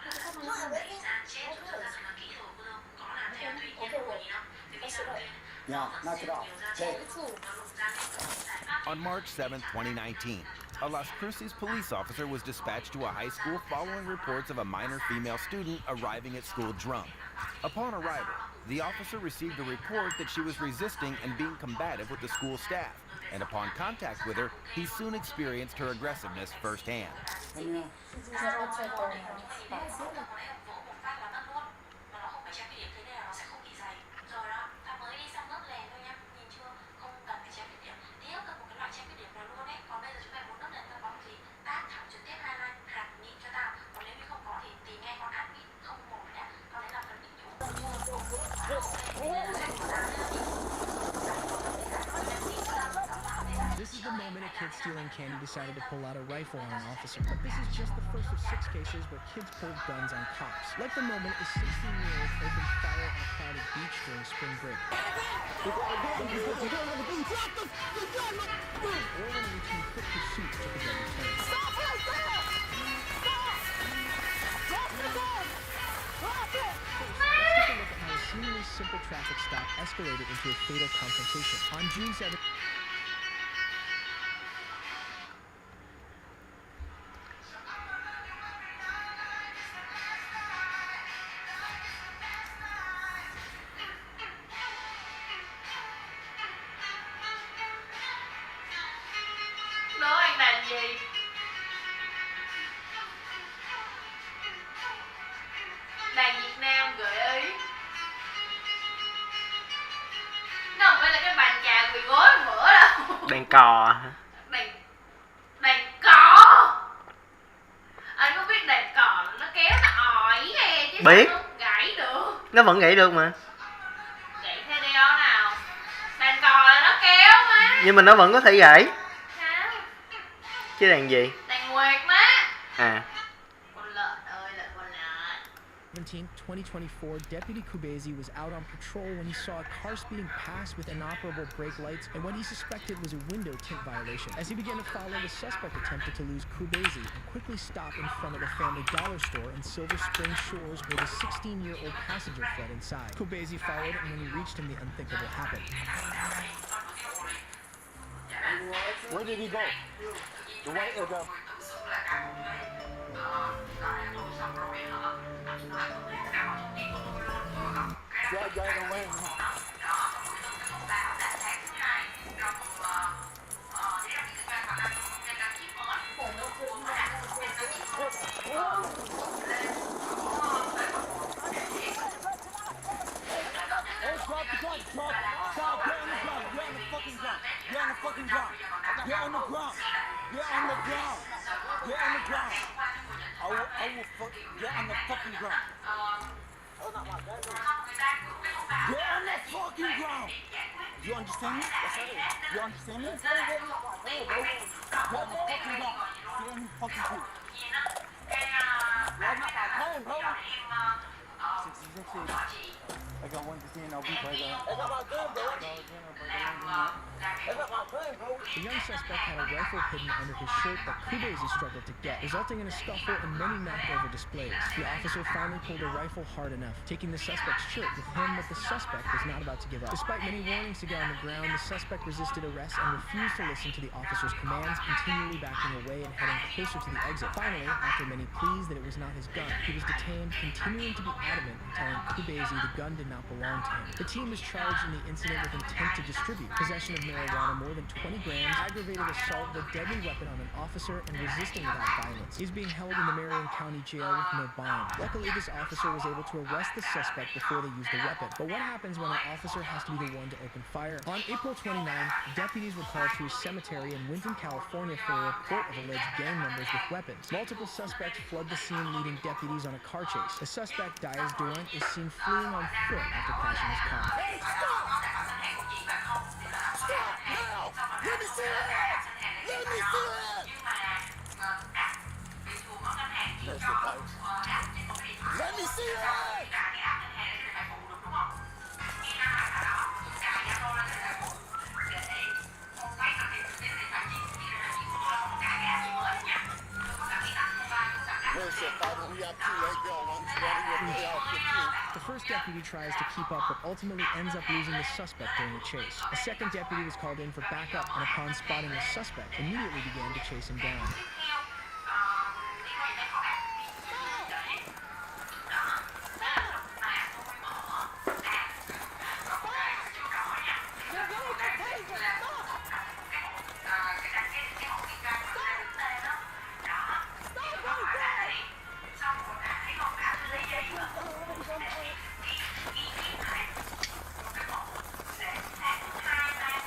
Yeah, knock it off. Hey. On March 7, 2019, a Las Cruces police officer was dispatched to a high school following reports of a minor female student arriving at school drunk. Upon arrival, the officer received a report that she was resisting and being combative with the school staff, and upon contact with her, he soon experienced her aggressiveness firsthand. This is the moment a kid stealing candy decided to pull out a rifle on an officer. But this is just the first of 6 cases where kids pulled guns on cops. Like the moment a 16-year-old opened fire on a crowded beach during spring break. Or when a routine quick pursuit took a deadly turn. Stop right there! Stop! Drop the gun! Drop it! Let's take a look at how a seemingly simple traffic stop escalated into a fatal confrontation. On June 7th, Đố anh đàn gì? Đàn Việt Nam gợi ý. Nó không phải là cái bàn trà quỳ gối hôm bữa đâu. Đàn cò hả? Đàn cò. Anh có biết đàn cò nó kéo nó ỏi nghe chứ biết. Nó gãy được. Nó vẫn gãy được mà. Gãy theo đeo nào? Đàn cò là nó kéo mà. Nhưng mà nó vẫn có thể gãy. Chứ đàn gì? Đàn nguyệt má. À. Con lợn ơi là con lợn. 17, 2024, Deputy Kubezi was out on patrol when he saw a car speeding past with inoperable brake lights and what he suspected was a window tint violation. As he began to follow, the suspect attempted to lose Kubezi and quickly stop in front of the Family Dollar store in Silver Spring Shores where the 16-year-old passenger fled inside. Kubezi followed, and when he reached him, the unthinkable happened. Where did he go? The white or the... That guy in the lane. Drop the gun, drop. Stop, get on the ground, get on the fucking ground. Get on the fucking ground. Get on the ground. Get on the ground. Get on the ground. I will fuck. Get on the fucking ground. Get on the fucking ground. You understand me? You understand me? Get on the fucking ground. Stay on your fucking feet. That's not my phone, bro. 66. I got one to see and I'll be right there. I got my gun, bro. The young suspect had a rifle hidden under his shirt that Kubezi struggled to get, resulting in a scuffle and many knocked-over displays. The officer finally pulled a rifle hard enough, taking the suspect's shirt with him, but the suspect was not about to give up. Despite many warnings to get on the ground, the suspect resisted arrest and refused to listen to the officer's commands, continually backing away and heading closer to the exit. Finally, after many pleas that it was not his gun, he was detained, continuing to be adamant and telling Kubezi the gun did not belong to him. The team was charged in the incident with intent to distribute, possession of marijuana more than 20 grams, aggravated assault with a deadly weapon on an officer, and resisting without violence. He's being held in the Marion County Jail with no bond. Luckily, this officer was able to arrest the suspect before they used the weapon. But what happens when an officer has to be the one to open fire? On April 29, deputies were called to a cemetery in Winton, California for a report of alleged gang members with weapons. Multiple suspects flood the scene, leading deputies on a car chase. The suspect, Diaz Durant, is seen fleeing on foot after crashing his car. Hey, stop! Stop now! Let me see it! Let me see it! Let me see it! The first deputy tries to keep up, but ultimately ends up losing the suspect during the chase. A second deputy was called in for backup, and upon spotting the suspect, immediately began to chase him down.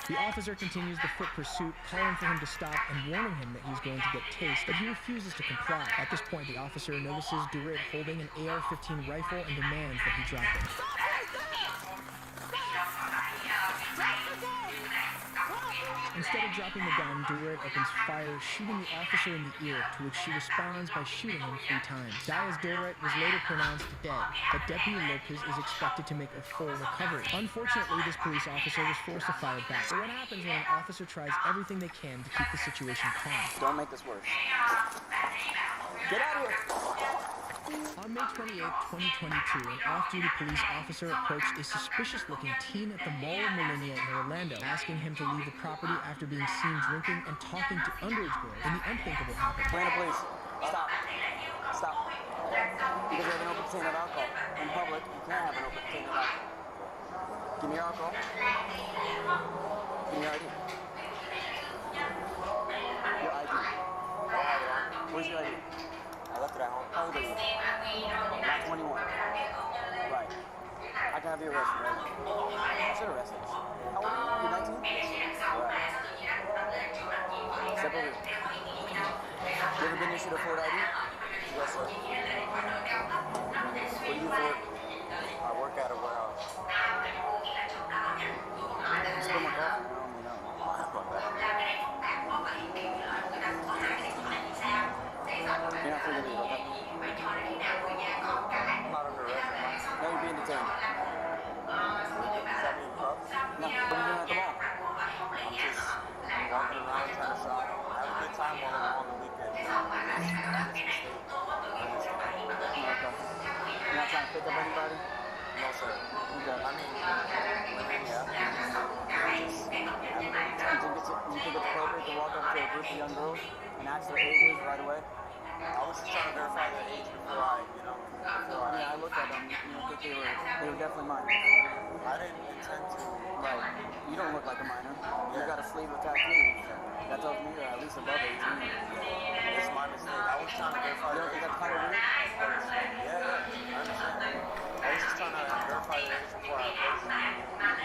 The officer continues the foot pursuit, calling for him to stop and warning him that he's going to get tased, but he refuses to comply. At this point, the officer notices Durant holding an AR-15 rifle and demands that he drop it. Instead of dropping the gun, Durrett opens fire, shooting the officer in the ear, to which she responds by shooting him 3 times. Diaz Durrett was later pronounced dead, but Deputy Lopez is expected to make a full recovery. Unfortunately, this police officer was forced to fire back. But what happens when an officer tries everything they can to keep the situation calm? Don't make this worse. Get out of here! On May 28, 2022, an off-duty police officer approached a suspicious-looking teen at the Mall of Millennia in Orlando, asking him to leave the property after being seen drinking and talking to underage girls in the unthinkable habit. Atlanta police, stop. Stop. Because you have an open container of alcohol. In public, you can't have an open container of alcohol. Give me your alcohol. Give me your ID. Your ID. Where's your ID? I left it at home. How old are you? Not 21. Right. I can have you arrested right now. Should arrest us. How old are you? You're 19? Right. Step over here. You ever been issued a Florida ID? Yes, sir. What do you do for work? I work at a warehouse. You spill my coffee? No. You're not free to leave, okay? I'm not under arrest. No, you're being detained. Does that mean cuffs? No, what are you doing at the mall? I'm just walking around trying to shop. I have a good time on the weekend. You're not trying to pick up anybody? No, sir. Okay. I mean, yeah. You think it's appropriate to walk up to a group of young girls and ask their ages right away? I was just trying to verify their age before I looked at them. I think they were definitely minors. I didn't intend to. Right. You don't look like a minor. You got a sleeve of tattoos. That tells me you're at least above 18. It's my mistake. I was trying to verify. You don't think that's kind of weird? Yeah, I understand. I was just trying to verify their age before I approached them.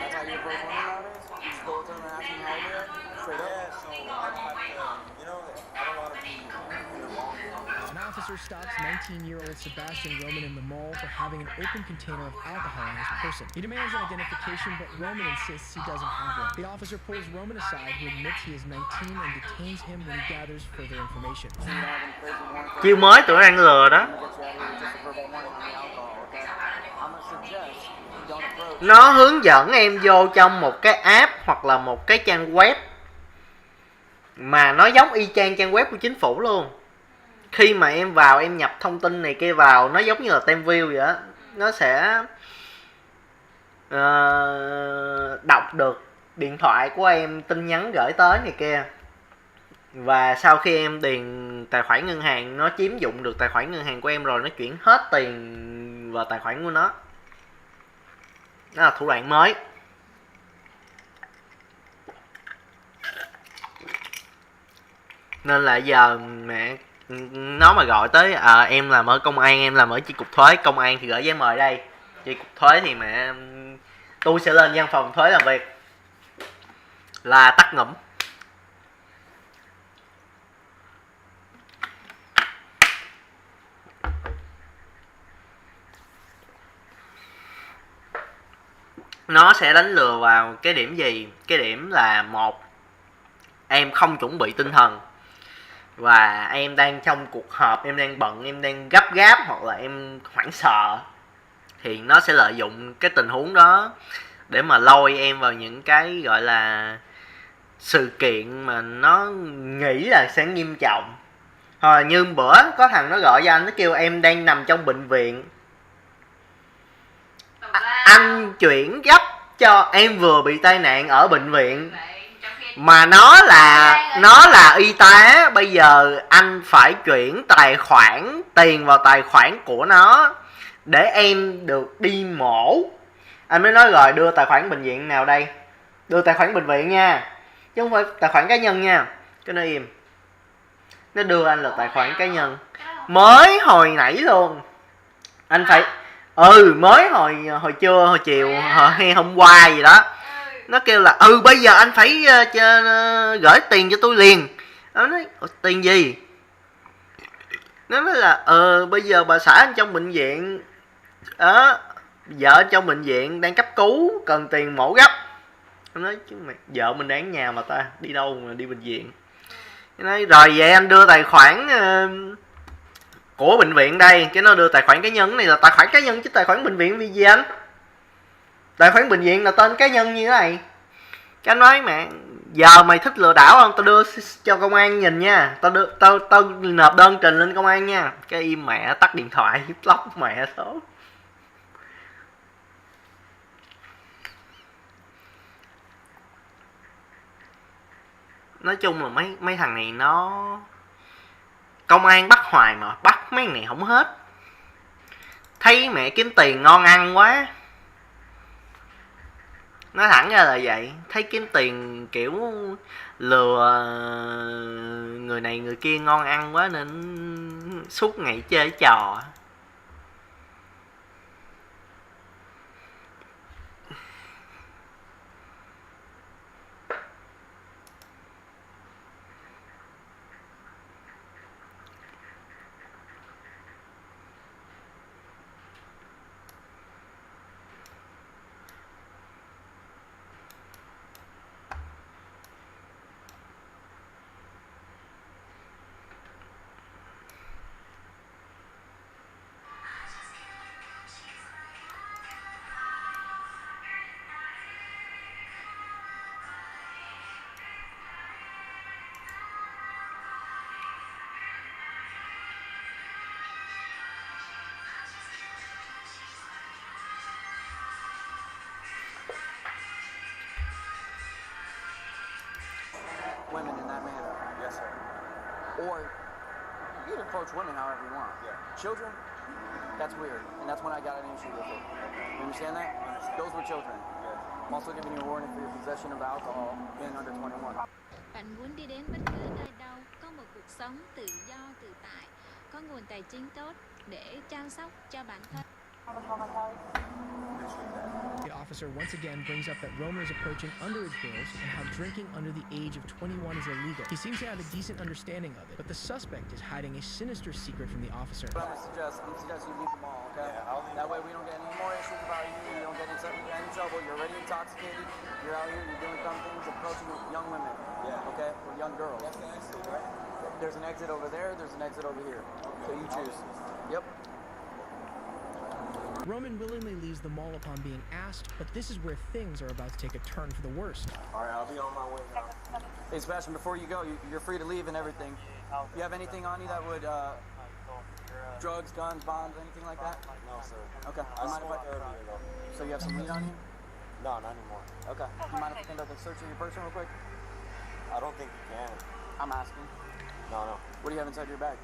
That's how you approach women nowadays? You just go up to them and ask them how old they are? Straight up? Yeah, so I have to, I don't want to be wrong. An officer stops 19-year-old Sebastian Roman in the mall for having an open container of alcohol on his person. He demands an identification, but Roman insists he doesn't have one. The officer pulls Roman aside, who admits he is 19, and detains him when he gathers further information. Chiêu mới tụi nó đang lừa đó. Nó hướng dẫn em vô trong một cái app hoặc là một cái trang web mà nó giống y chang trang web của chính phủ luôn. Khi mà em vào em nhập thông tin này kia vào, nó giống như là tem view vậy đó. Nó sẽ đọc được điện thoại của em, tin nhắn gửi tới này kia. Và sau khi em điền tài khoản ngân hàng, nó chiếm dụng được tài khoản ngân hàng của em rồi, nó chuyển hết tiền vào tài khoản của nó. Đó là thủ đoạn mới. Nên là giờ mẹ nó mà gọi tới em làm ở công an, em làm ở chi cục thuế, công an thì gửi giấy mời đây, chi cục thuế thì mẹ tôi sẽ lên văn phòng thuế làm việc, là tắt ngủm. Nó sẽ đánh lừa vào cái điểm gì? Cái điểm là một, em không chuẩn bị tinh thần và em đang trong cuộc họp, em đang bận, em đang gấp gáp hoặc là em hoảng sợ, thì nó sẽ lợi dụng cái tình huống đó để mà lôi em vào những cái gọi là sự kiện mà nó nghĩ là sẽ nghiêm trọng. Hoặc như bữa có thằng nó gọi cho anh, nó kêu em đang nằm trong bệnh viện, anh chuyển gấp cho em vừa bị tai nạn ở bệnh viện, mà nó là y tá, bây giờ anh phải chuyển tiền vào tài khoản của nó để em được đi mổ. Anh mới nói rồi, đưa tài khoản bệnh viện nào đây, đưa tài khoản bệnh viện nha, chứ không phải tài khoản cá nhân nha. Cái nó im, nó đưa anh là tài khoản cá nhân mới hồi nãy luôn. Anh phải mới hồi trưa, hồi chiều, hay hôm qua gì đó, nó kêu là bây giờ anh phải gửi tiền cho tôi liền. Nó nói tiền gì? Nó nói là bây giờ bà xã anh trong bệnh viện, vợ trong bệnh viện đang cấp cứu, cần tiền mổ gấp. Nó nói chứ mày, vợ mình đang ở nhà mà ta đi đâu mà đi bệnh viện. Nó nói rồi vậy anh đưa tài khoản của bệnh viện đây. Cái nó đưa tài khoản cá nhân, này là tài khoản cá nhân chứ tài khoản bệnh viện vì gì anh? Tài khoản bệnh viện là tên cá nhân như thế này. Cái anh nói mẹ, giờ mày thích lừa đảo không? Tao đưa cho công an nhìn nha. Tao nộp đơn trình lên công an nha. Cái im mẹ, tắt điện thoại, block mẹ số. Nói chung là mấy thằng này nó công an bắt hoài mà bắt mấy này không hết. Thấy mẹ kiếm tiền ngon ăn quá. Nói thẳng ra là vậy. Thấy kiếm tiền kiểu lừa người này người kia ngon ăn quá nên suốt ngày chơi trò. Women in that manner. Yes, sir. Or you can approach women however you want. Yeah. Children, that's weird. And that's when I got an issue with it. You understand that? Those were children. I'm also giving you a warning for your possession of alcohol being under 21. Bạn muốn đi đến bất cứ nơi đâu, có một cuộc sống tự do tự tại, có nguồn tài chính tốt để chăm sóc cho bản thân. The officer once again brings up that Romer is approaching underage girls and how drinking under the age of 21 is illegal. He seems to have a decent understanding of it, but the suspect is hiding a sinister secret from the officer. I'm gonna suggest you leave them all, okay? Yeah, that way we don't get any more issues about you, you don't get into any trouble, you're already intoxicated, you're out here, you're doing dumb things, approaching young women, okay? Or young girls. That's the exit, right? There's an exit over there, there's an exit over here. So you choose. Yep. Roman willingly leaves the mall upon being asked, but this is where things are about to take a turn for the worst. All right, I'll be on my way now. Hey, Sebastian, before you go, you're free to leave and everything. You have anything on you that would, drugs, guns, bombs, anything like that? No, sir. Okay. I smoked earlier, though. So you have some weed on you? No, not anymore. Okay. Do you mind if I conduct a search of your person real quick? I don't think you can. I'm asking. No. What do you have inside your bag?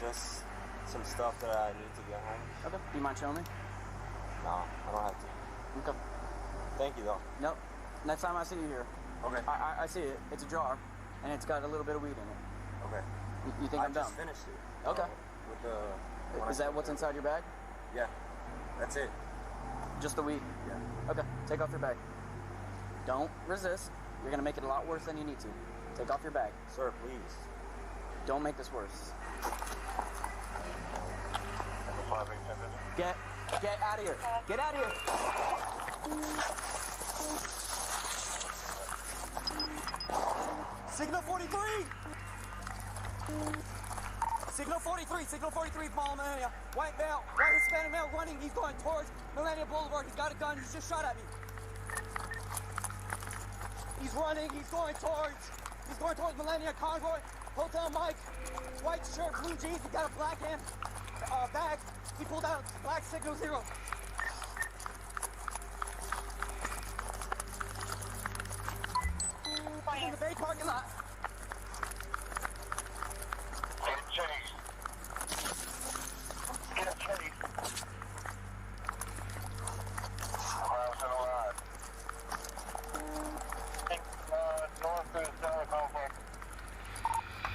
Just some stuff that I need to get home. Okay. Do you mind showing me? No, I don't have to. Okay. Thank you, though. Nope. Next time I see you here. Okay. I see it. It's a jar, and it's got a little bit of weed in it. Okay. You think I'm just dumb? finished it. Okay. With the... Is that what's inside your bag? Yeah. That's it. Just the weed? Yeah. Okay. Take off your bag. Don't resist. You're gonna make it a lot worse than you need to. Take off your bag. Sir, please. Don't make this worse. Get out of here. Get out of here. Signal 43. Signal 43. Signal 43. Paul Millennia. White male. White Hispanic male running. He's going towards Millennia Boulevard. He's got a gun. He's just shot at me. He's running. He's going towards Millennia Convoy. Hotel Mike. White shirt, blue jeans. He's got a black hand bag. He pulled out black Signal 0. In the Bay parking lot.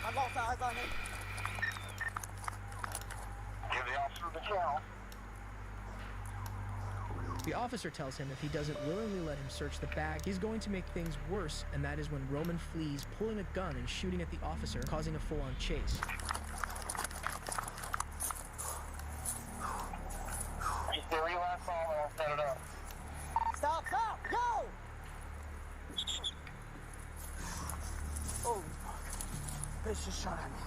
I've lost eyes on him. Give the officer the channel. The officer tells him if he doesn't willingly let him search the bag, he's going to make things worse, and that is when Roman flees, pulling a gun and shooting at the officer, causing a full-on chase. Stop, go! Somebody's just shot at me.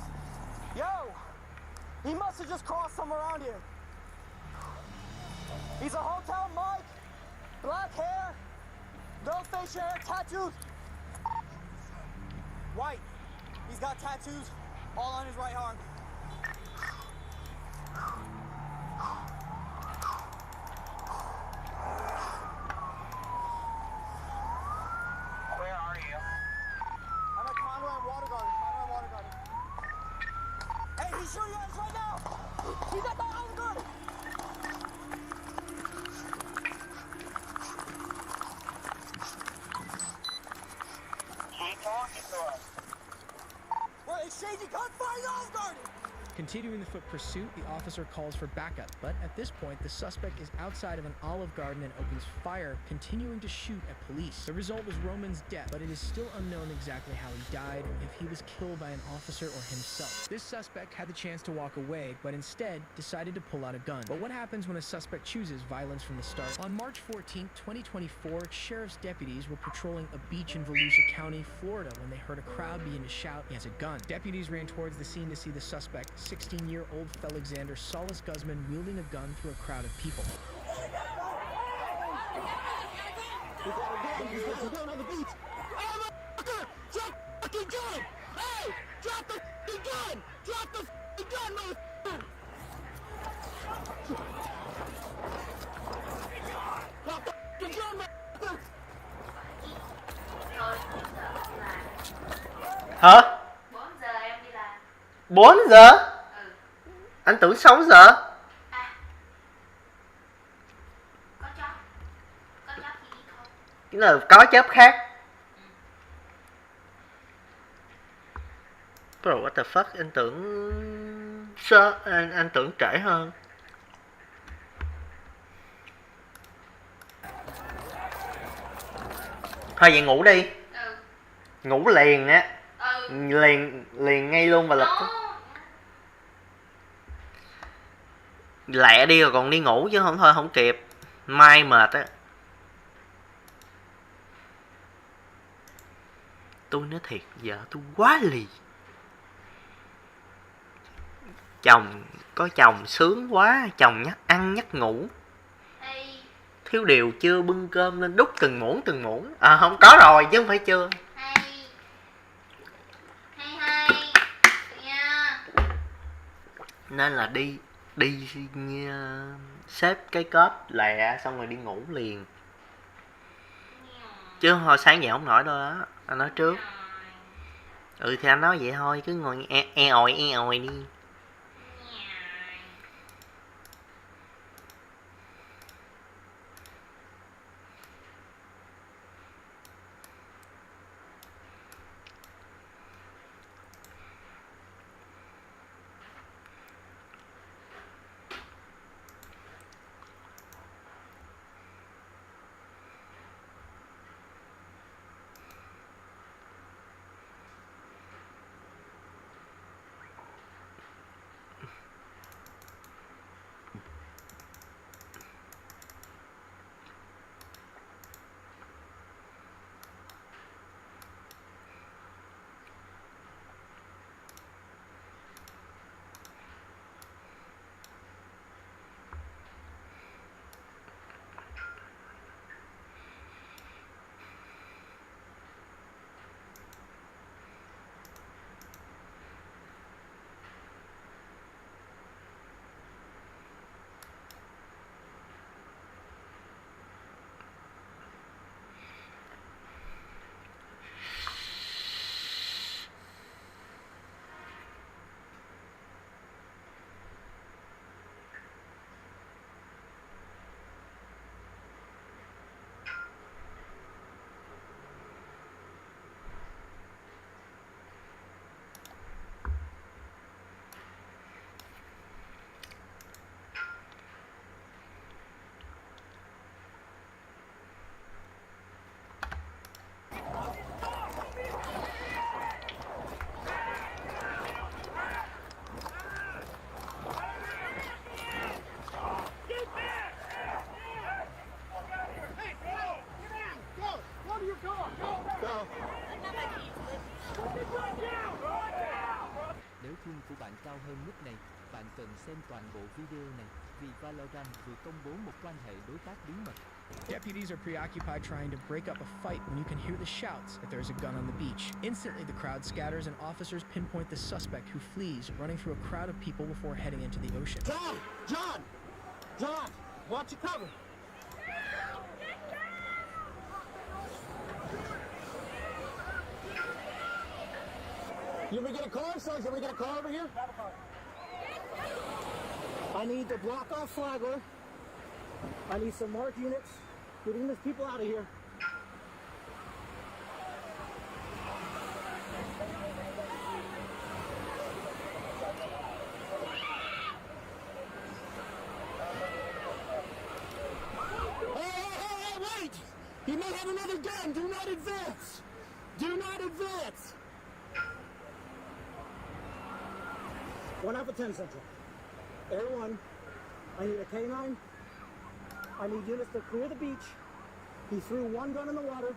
Yo! He must have just crossed somewhere around here. He's a hotel Mike. Black hair. No facial hair. Tattoos. White. He's got tattoos all on his right arm. Where are you? I'm at Conroy and Water Garden. Hey, he's shooting at us right now! He's at the Olive Garden! Keep talking to us. We're exchanging gunfire in the Olive Garden! Continuing the foot pursuit, the officer calls for backup, but at this point, the suspect is outside of an Olive Garden and opens fire, continuing to shoot at police. The result was Roman's death, but it is still unknown exactly how he died, or if he was killed by an officer or himself. This suspect had the chance to walk away, but instead decided to pull out a gun. But what happens when a suspect chooses violence from the start? On March 14, 2024, sheriff's deputies were patrolling a beach in Volusia County, Florida, when they heard a crowd begin to shout, "He has a gun." Deputies ran towards the scene to see the suspect, 16-year-old Felixander Solis Guzman, wielding a gun through a crowd of people. He's got a gun on the beach. Oh, motherfucker! Drop the fucking gun! Hey! Drop the fucking gun! Drop the fucking gun, motherfucker! Drop the fucking gun, motherfucker! Hả? 4 giờ? Anh tưởng 6 giờ. Cái là có chớp khác. Bro, what the fuck? Anh tưởng anh tưởng trễ hơn. Thôi vậy ngủ đi. Ngủ liền á. Liền ngay luôn và lập tức. Lẹ đi rồi còn đi ngủ chứ không thôi không kịp. Mai mệt á. Tôi nói thiệt, vợ tôi quá lì. Chồng, có chồng sướng quá. Chồng nhắc ăn nhắc ngủ. Thiếu điều chưa bưng cơm lên đút từng muỗng. À không, có rồi chứ không phải chưa. Nên là đi xếp cái cốp lẹ xong rồi đi ngủ liền. Chứ hồi sáng dậy không nổi đâu đó. Anh nói trước. Ừ thì anh nói vậy thôi, cứ ngồi e oi đi. IQ của bạn cao hơn mức này, bạn cần xem toàn bộ video này, vì Valorant vừa công bố một quan hệ đối tác bí mật. Deputies are preoccupied trying to break up a fight when you can hear the shouts that there's a gun on the beach. Instantly, the crowd scatters and officers pinpoint the suspect who flees, running through a crowd of people before heading into the ocean. John, watch your cover. You ever get a car, Sarge? You ever get a car over here? I need to block off Flagler. I need some marked units getting these people out of here. Hey, wait! He may have another gun. Do not advance. Do not advance. 1 out of 10 Central. Air 1, I need a K9. I need units to clear the beach. He threw one gun in the water.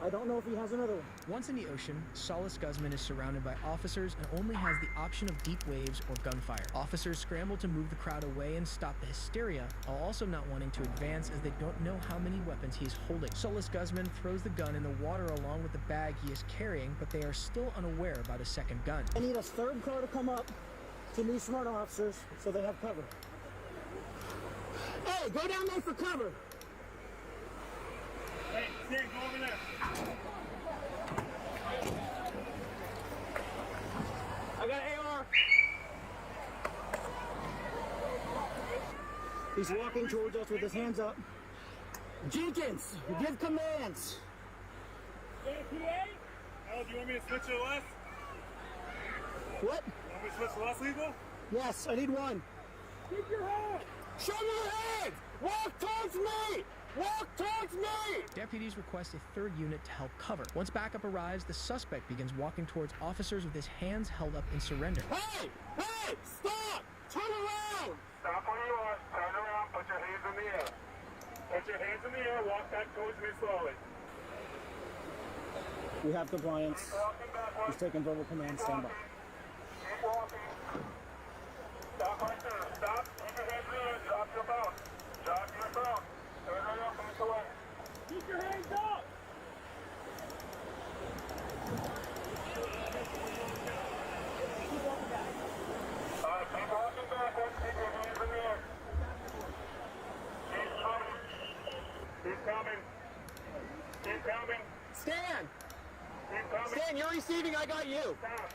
I don't know if he has another one. Once in the ocean, Solis Guzman is surrounded by officers and only has the option of deep waves or gunfire. Officers scramble to move the crowd away and stop the hysteria, while also not wanting to advance as they don't know how many weapons he is holding. Solis Guzman throws the gun in the water along with the bag he is carrying, but they are still unaware about a second gun. I need a third car to come up to New Smyrna officers so they have cover. Hey, go down there for cover. Hey, Stan, go over there. I got AR. He's walking towards us with his hands up. Jenkins, give commands. PA? Oh, do you want me to switch to the left? What? You want me to switch to less lethal? Yes, I need one. Keep your hand! Show me your hands! Walk towards me! Walk towards me! Deputies request a third unit to help cover. Once backup arrives, the suspect begins walking towards officers with his hands held up in surrender. Hey! Hey! Stop! Turn around! Stop where you are. Turn around. Put your hands in the air. Put your hands in the air. Walk back towards me slowly. We have compliance. He's taking verbal command. Stand by. Keep walking. Stop right there. Stop. Keep your hands in the air. Drop your phone. Drop your phone. Turn around. Face away. Keep your hands up. Alright, keep walking backwards. Keep your hands in the air. Keep coming. Keep coming. Keep coming. Stan! Keep coming. Stan, you're receiving. I got you. Stop.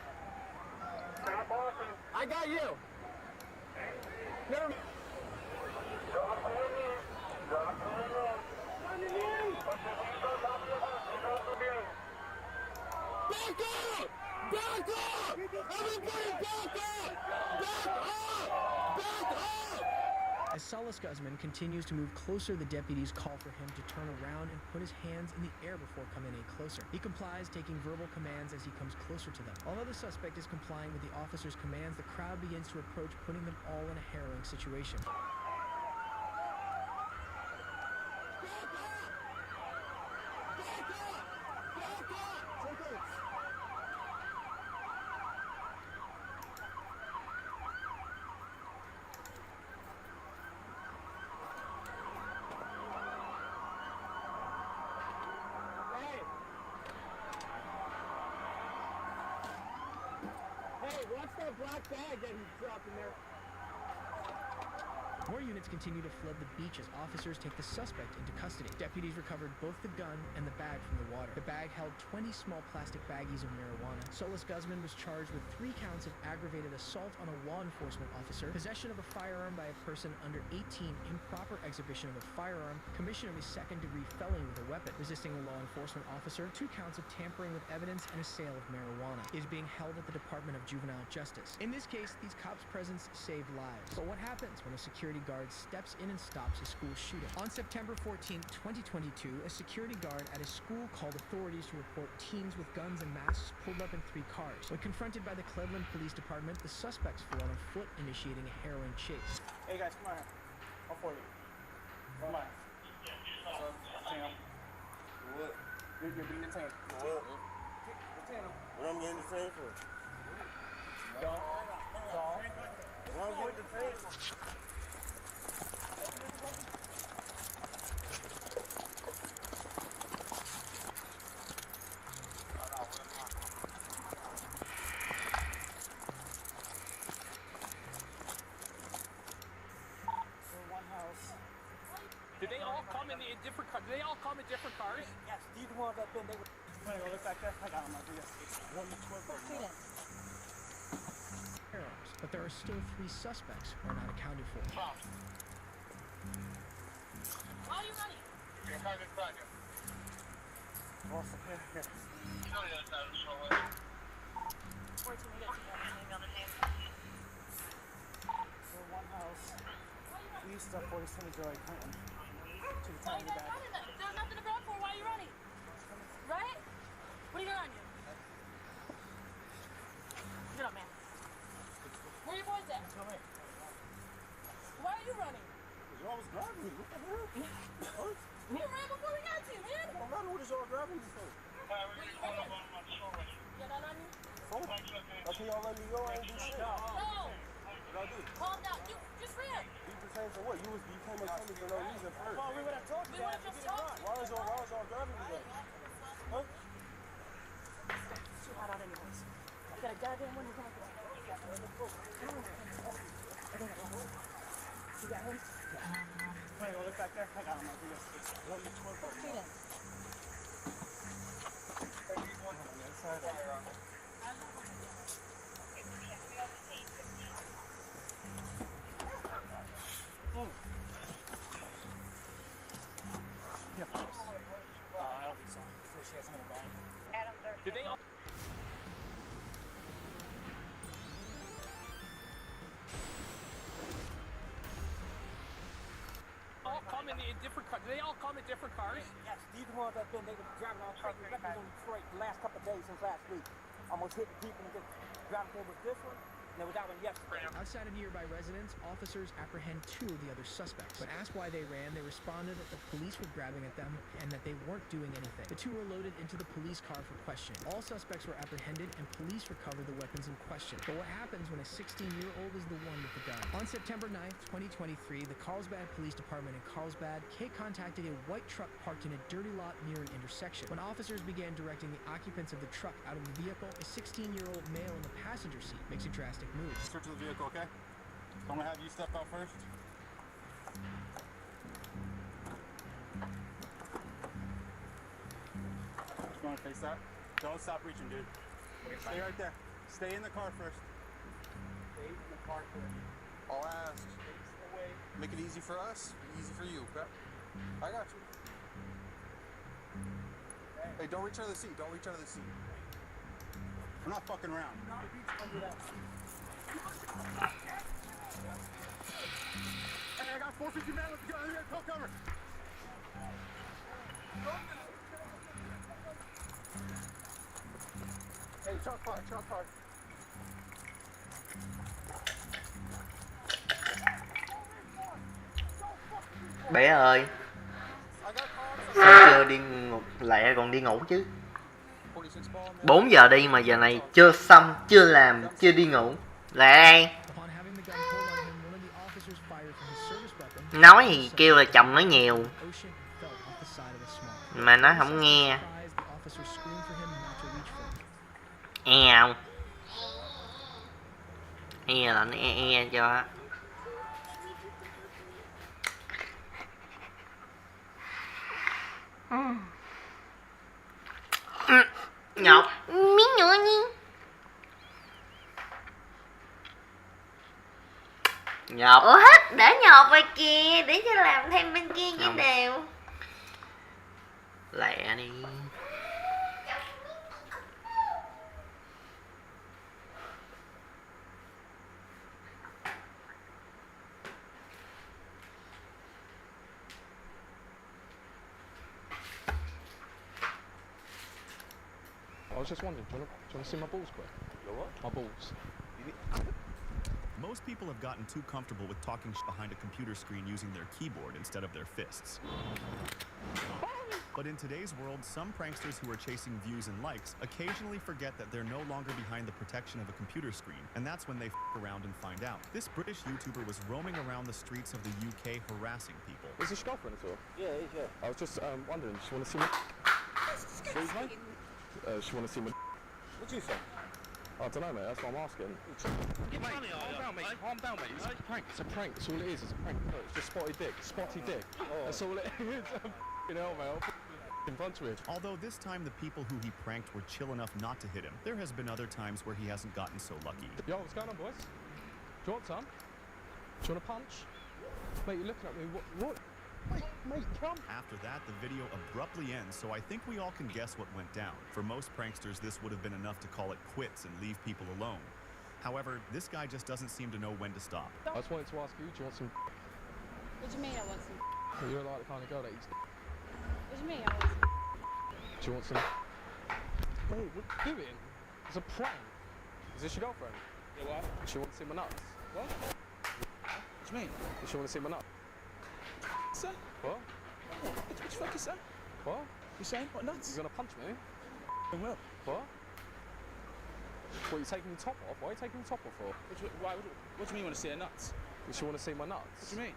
Stop walking. I got you. Never mind. Drop to your knees. Drop to your knees. On your knees. Put your hands on top of your head. Drop to your knees. Back up! Back up! Everybody back up! Back up! Back up! As Solis Guzman continues to move closer, the deputies call for him to turn around and put his hands in the air before coming any closer. He complies, taking verbal commands as he comes closer to them. Although the suspect is complying with the officer's commands, the crowd begins to approach, putting them all in a harrowing situation. Hey, watch that black bag that he's dropping there. More units continue to flood the beach as officers take the suspect into custody. Deputies recovered both the gun and the bag from the water. The bag held 20 small plastic baggies of marijuana. Solis Guzman was charged with 3 counts of aggravated assault on a law enforcement officer, possession of a firearm by a person under 18, improper exhibition of a firearm, commission of a second-degree felony with a weapon, resisting a law enforcement officer, 2 counts of tampering with evidence, and a sale of marijuana. It is being held at the Department of Juvenile Justice. In this case, these cops' presence saved lives. But what happens when a security guard steps in and stops a school shooting? On September 14, 2022, a security guard at a school called authorities to report teens with guns and masks pulled up in 3 cars. When confronted by the Cleveland Police Department, the suspects flew on foot, initiating a harrowing chase. Hey guys, come on here. I'll for you. Come on. Tam. What? You're being detained. What? Detain him. What I'm getting detained for? Did they all come in different cars? Did they all come in different cars? Yes, these ones that been, they were. Wanna go look back there? I got them right here. Firearms, but there are still 3 suspects who are not accounted for. Why are you running? You're trying to find you. Awesome. Here. Show you that show it. 14 minutes. So one house. East of 47 Joy Clinton. To the time of the back. There's nothing to run for. Why are you running? Right? What are you doing? Get up, man. Where are your boys at? Come here. Why are you running? Y'all was driving me. What the hell? You ran before we got to you, man. No matter what is y'all driving me for? You're not on you? Okay, y'all let me go. I ain't do shit. No. What I do? Calm down. You just ran. You just saying for what? You came up to me for no reason first. Well, we would have told you We that. would have just told you. Why was y'all driving me then? Huh? It's too hot out anyways. I got a goddamn window back there. You got him? Wanna go look back there? I got them right here. I don't think so. Before she has him in the bag. Did they all? All come in different cars. Did they all come in different cars? Yes, these ones that been, they were driving all crazy records on Detroit the last couple of days since last week. Almost hitting people and just driving through with this one. And there was that one yesterday. Outside of nearby residents, officers apprehend 2 of the other suspects. When asked why they ran, they responded that the police were grabbing at them and that they weren't doing anything. The 2 were loaded into the police car for questioning. All suspects were apprehended and police recovered the weapons in question. But what happens when a 16-year-old is the one with the gun? On September 9th, 2023, the Carlsbad Police Department in Carlsbad contacted a white truck parked in a dirty lot near an intersection. When officers began directing the occupants of the truck out of the vehicle, a 16-year-old male in the passenger seat makes a drastic move. Search of the vehicle, okay? So I'm gonna have you step out first. Just gonna face that. Don't stop reaching, dude. Stay right there. Stay in the car first. Stay in the car first. I'll ask. Make it easy for us, easy for you, okay? I got you. Hey, don't reach under the seat. Don't reach under the seat. I'm not fucking around. Not reach under that seat. Hey, I got 450 man. Let's go. Here, go cover. Hey, chop hard, chop hard. Bé ơi, sao chưa đi ngủ, lại còn đi ngủ chứ? 4 giờ đi mà giờ này chưa xong, chưa làm, chưa đi ngủ. Lại đây. Nói thì kêu là chồng nói nhiều, mà nó không nghe. Không? Là nó cho. Nhột. Miếng nữa đi. Nhột. Ủa hết, để nhột rồi kìa, để cho làm thêm bên kia chứ đều. Lẹ đi. I was just wondering, do you want to see my balls quick? Your what? My balls. Most people have gotten too comfortable with talking behind a computer screen using their keyboard instead of their fists. But in today's world, some pranksters who are chasing views and likes occasionally forget that they're no longer behind the protection of a computer screen, and that's when they around and find out. This British YouTuber was roaming around the streets of the UK harassing people. Is this your girlfriend at all? Yeah, it is, yeah. I was just wondering, do you want to see my... Excuse me? She want to see my... What do you think? I don't know, mate, that's what I'm asking. Mate, calm down, mate, calm down, mate. It's a prank, it's a prank, that's all it is, it's a prank. Look, it's just spotty dick. That's all it is. You know, mate, I'll put in front of him. Although this time the people who he pranked were chill enough not to hit him, there has been other times where he hasn't gotten so lucky. Yo, what's going on, boys? Do you want some? Do you want a punch? Mate, you're looking at me, what? Mate, come! After that, the video abruptly ends, so I think we all can guess what went down. For most pranksters, this would have been enough to call it quits and leave people alone. However, this guy just doesn't seem to know when to stop. I just wanted to ask you, do you want some... What do you mean I want some? You're like the kind of girl that eats... What do you mean I want some? Do you want some... Mate, what are you doing? It's a prank. Is this your girlfriend? Yeah, what? Does she want to see my nuts? What? What do you mean? Does she want to see my nuts? Sir? What? What the fuck is that? What? You saying? What nuts? You gonna punch me? I will. What? What, you taking the top off? Why are you taking the top off for? What do you mean you want to see her nuts? Does she want to see my nuts? What do you mean?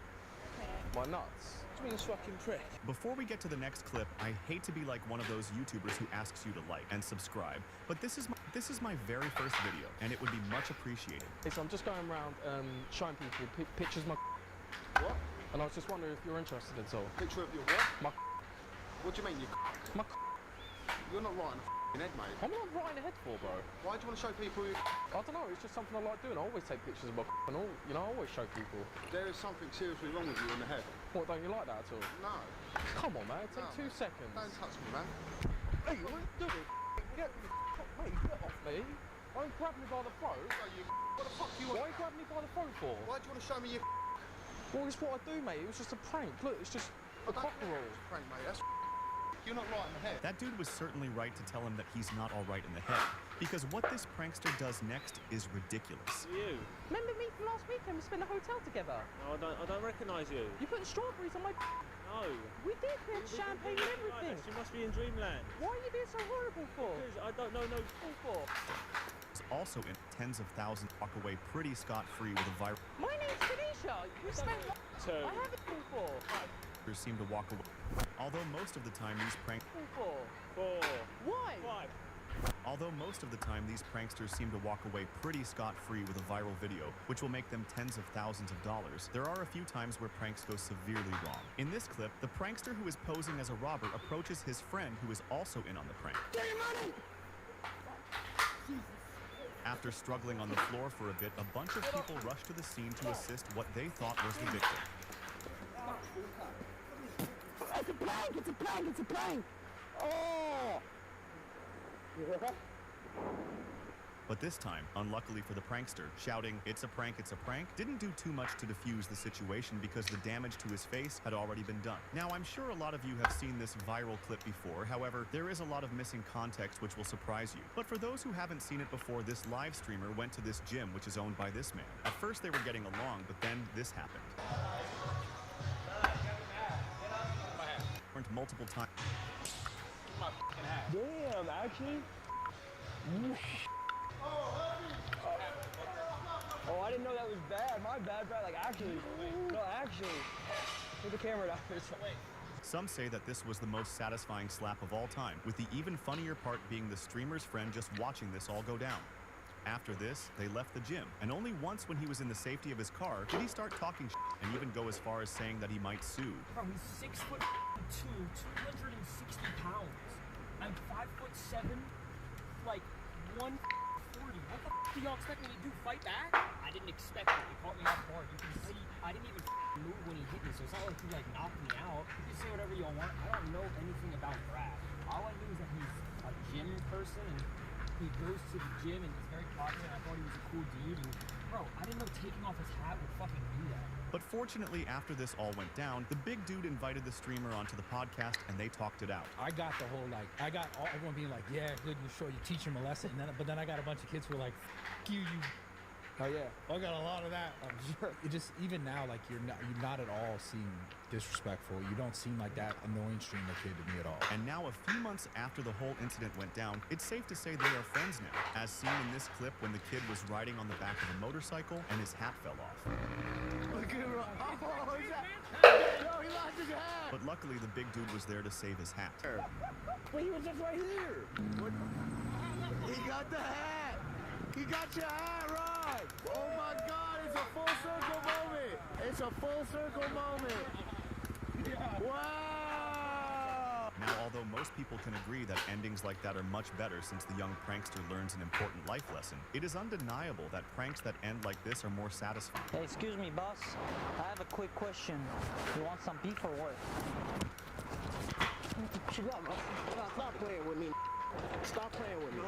My nuts? What do you mean this fucking prick? Before we get to the next clip, I hate to be like one of those YouTubers who asks you to like and subscribe, but this is my very first video, and it would be much appreciated. Okay, so I'm just going around showing people pictures of my... What? And I was just wondering if you're interested at all. Picture of your what? My... What do you mean, you... My... You're not right in the f***ing head, mate. I'm not right in the head for, bro. Why do you want to show people you... I don't know, it's just something I like doing. I always take pictures of my and all, you know, I always show people. There is something seriously wrong with you in the head. What, don't you like that at all? No. Come on, man, take 2 seconds. Don't touch me, man. Hey, what are you doing? Get me, mate, get off me. Why you grab me by the throat? What the fuck do you want? Why you grab me by the throat for? Why do you want to show me your... Well, it's what I do, mate. It was just a prank. Look, it's just a cockerel. Prank, mate. That's... You're not right in the head. That dude was certainly right to tell him that he's not all right in the head, because what this prankster does next is ridiculous. You? Remember me from last weekend? We spent a hotel together. No, I don't recognise you. You put strawberries on my... No. We did. We had champagne and everything. You must be in dreamland. Why are you being so horrible for? Because I don't know no for. It's also in tens of thousands walk away pretty scot-free with a viral... My name's Tanisha. We spent... I haven't before. seem to walk away. Although most of the time these Why? Although most of the time these pranksters seem to walk away pretty scot-free with a viral video, which will make them tens of thousands of dollars, there are a few times where pranks go severely wrong. In this clip, the prankster who is posing as a robber approaches his friend who is also in on the prank. Get your money! After struggling on the floor for a bit, a bunch of people rushed to the scene to assist what they thought was the victim. It's a prank! It's a prank! It's a prank! Oh! But this time, unluckily for the prankster, shouting, it's a prank, didn't do too much to defuse the situation because the damage to his face had already been done. Now, I'm sure a lot of you have seen this viral clip before, however, there is a lot of missing context which will surprise you. But for those who haven't seen it before, this live streamer went to this gym which is owned by this man. At first they were getting along, but then this happened. Multiple times. Damn, actually? Oh, I didn't know that was bad. My bad, bro. Like, actually. No, actually. Put the camera down. Some say that this was the most satisfying slap of all time, with the even funnier part being the streamer's friend just watching this all go down. After this, they left the gym, and only once when he was in the safety of his car did he start talking and even go as far as saying that he might sue. Bro, he's 6'2", 260 pounds. I'm 5'7", like 140. What the do y'all expect me to do? Fight back? I didn't expect it. It caught me off guard. You can see I didn't even move when he hit me, so it's not like he like knocked me out. You can say whatever y'all want. I don't know anything about Brad. All I knew is that he's a gym person and he goes to the gym and he's very popular, and I thought he was a cool dude, and bro, I didn't know taking off his hat would fucking do that. But fortunately, after this all went down, the big dude invited the streamer onto the podcast and they talked it out. I got the whole, like, I got everyone being like, yeah, good, you show you teach him a lesson, but then I got a bunch of kids who were like, f*** you Oh yeah, I got a lot of that. I'm sure. It just even now, like you're not at all seem disrespectful. You don't seem like that annoying streamer kid to me at all. And now, a few months after the whole incident went down, it's safe to say they are friends now, as seen in this clip when the kid was riding on the back of a motorcycle and his hat fell off. Look at him. Oh, he's at... No, he lost his hat. But luckily, the big dude was there to save his hat. But he was just right here. He got the hat. He got your hat, Rod. Oh my God, it's a full circle moment. It's a full circle moment. Wow. Now, although most people can agree that endings like that are much better since the young prankster learns an important life lesson, it is undeniable that pranks that end like this are more satisfying. Hey, excuse me, boss. I have a quick question. You want some beef or what? Stop playing with me. Stop playing with me.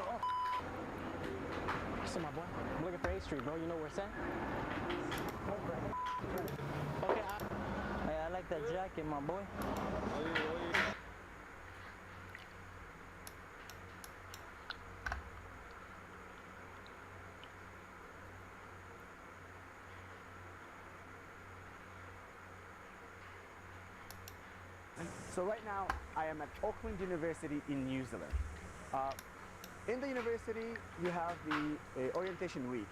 So, my boy, I'm looking for A Street, bro. You know where it's at? Okay, hey, I like that jacket, my boy. So right now, I am at Auckland University in New Zealand. In the university, you have the orientation week,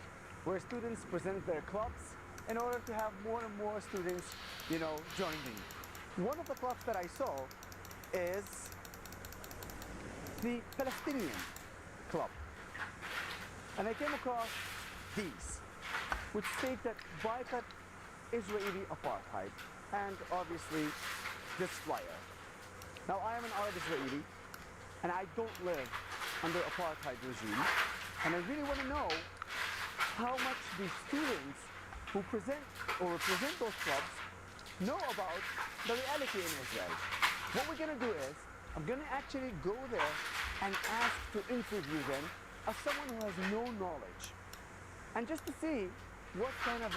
where students present their clubs in order to have more and more students, joining. One of the clubs that I saw is the Palestinian club. And I came across these, which state that boycott Israeli apartheid, and obviously this flyer. Now, I am an Arab Israeli, and I don't live under apartheid regime, and I really want to know how much the students who present or represent those clubs know about the reality in Israel. What we're going to do is, I'm going to actually go there and ask to interview them as someone who has no knowledge, and just to see what kind of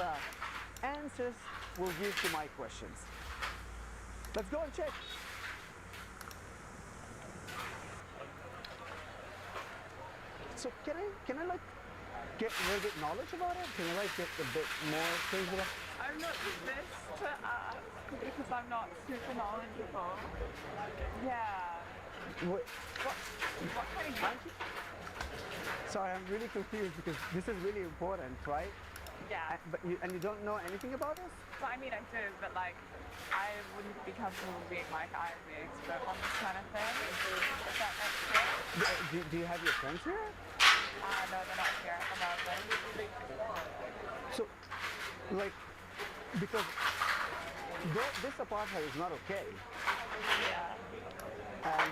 answers we'll give to my questions. Let's go and check. So can I like get a little bit knowledge about it? Can I like get a bit more things about it? I'm not the best to ask because I'm not super knowledgeable. Yeah. What kind of country? Sorry, I'm really confused because this is really important, right? Yeah. But you don't know anything about this? Well, I mean, I do, but like, I wouldn't be comfortable being like I'm the expert on this kind of thing. If that makes sense. Do you have your friends here? No, they're not here at the moment. So, like, because this apartheid is not okay. Yeah. And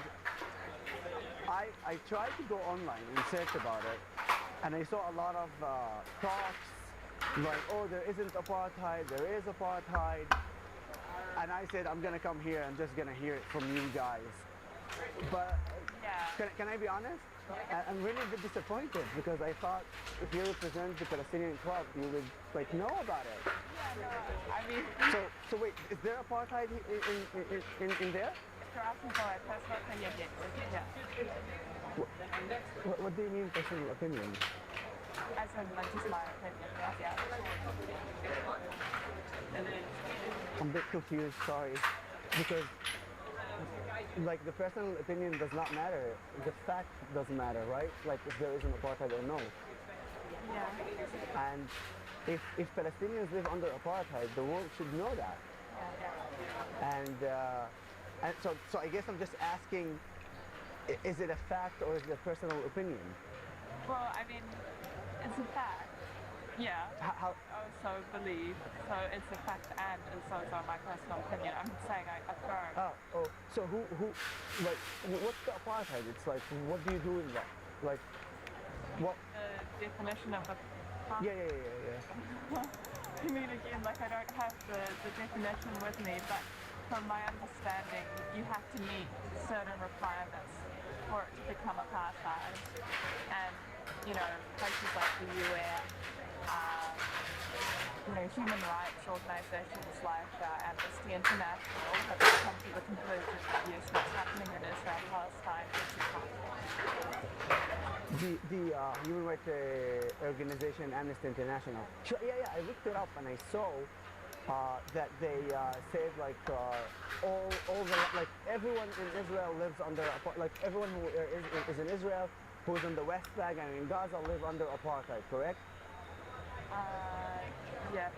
I tried to go online and search about it, and I saw a lot of talks like, oh, there isn't apartheid, there is apartheid. And I said, I'm gonna come here, I'm just gonna hear it from you guys. But can I be honest? I'm really a bit disappointed because I thought if you represent the Palestinian club, you would like know about it. Yeah, no, I mean. So wait, is there apartheid in there? If you're asking for my personal opinion, yeah. What do you mean personal opinion? As in, like, just my opinion, yeah. I'm a bit confused, sorry, because like the personal opinion does not matter. The fact doesn't matter, right? Like if there is an apartheid or no. Yeah. And if Palestinians live under apartheid, the world should know that. And so I guess I'm just asking, is it a fact or is it a personal opinion? Well, I mean, it's a fact. Yeah. How? I also believe, so it's a fact and it's also my personal opinion. I'm saying I affirm. So who, like, what's the apartheid? It's like, what do you do in that? Like, what? The definition of apartheid. Yeah. I mean, again, like, I don't have the definition with me, but from my understanding, you have to meet certain requirements for it to become apartheid. And, places like the UN, human rights organizations like Amnesty International have come to the conclusion that yes, what's happening in Israel, Palestine is apartheid. The human rights organization Amnesty International. Sure, yeah, I looked it up and I saw that they said like all the like everyone in Israel lives under like everyone who is in Israel who's in the West Bank and in Gaza live under apartheid, correct? Yeah.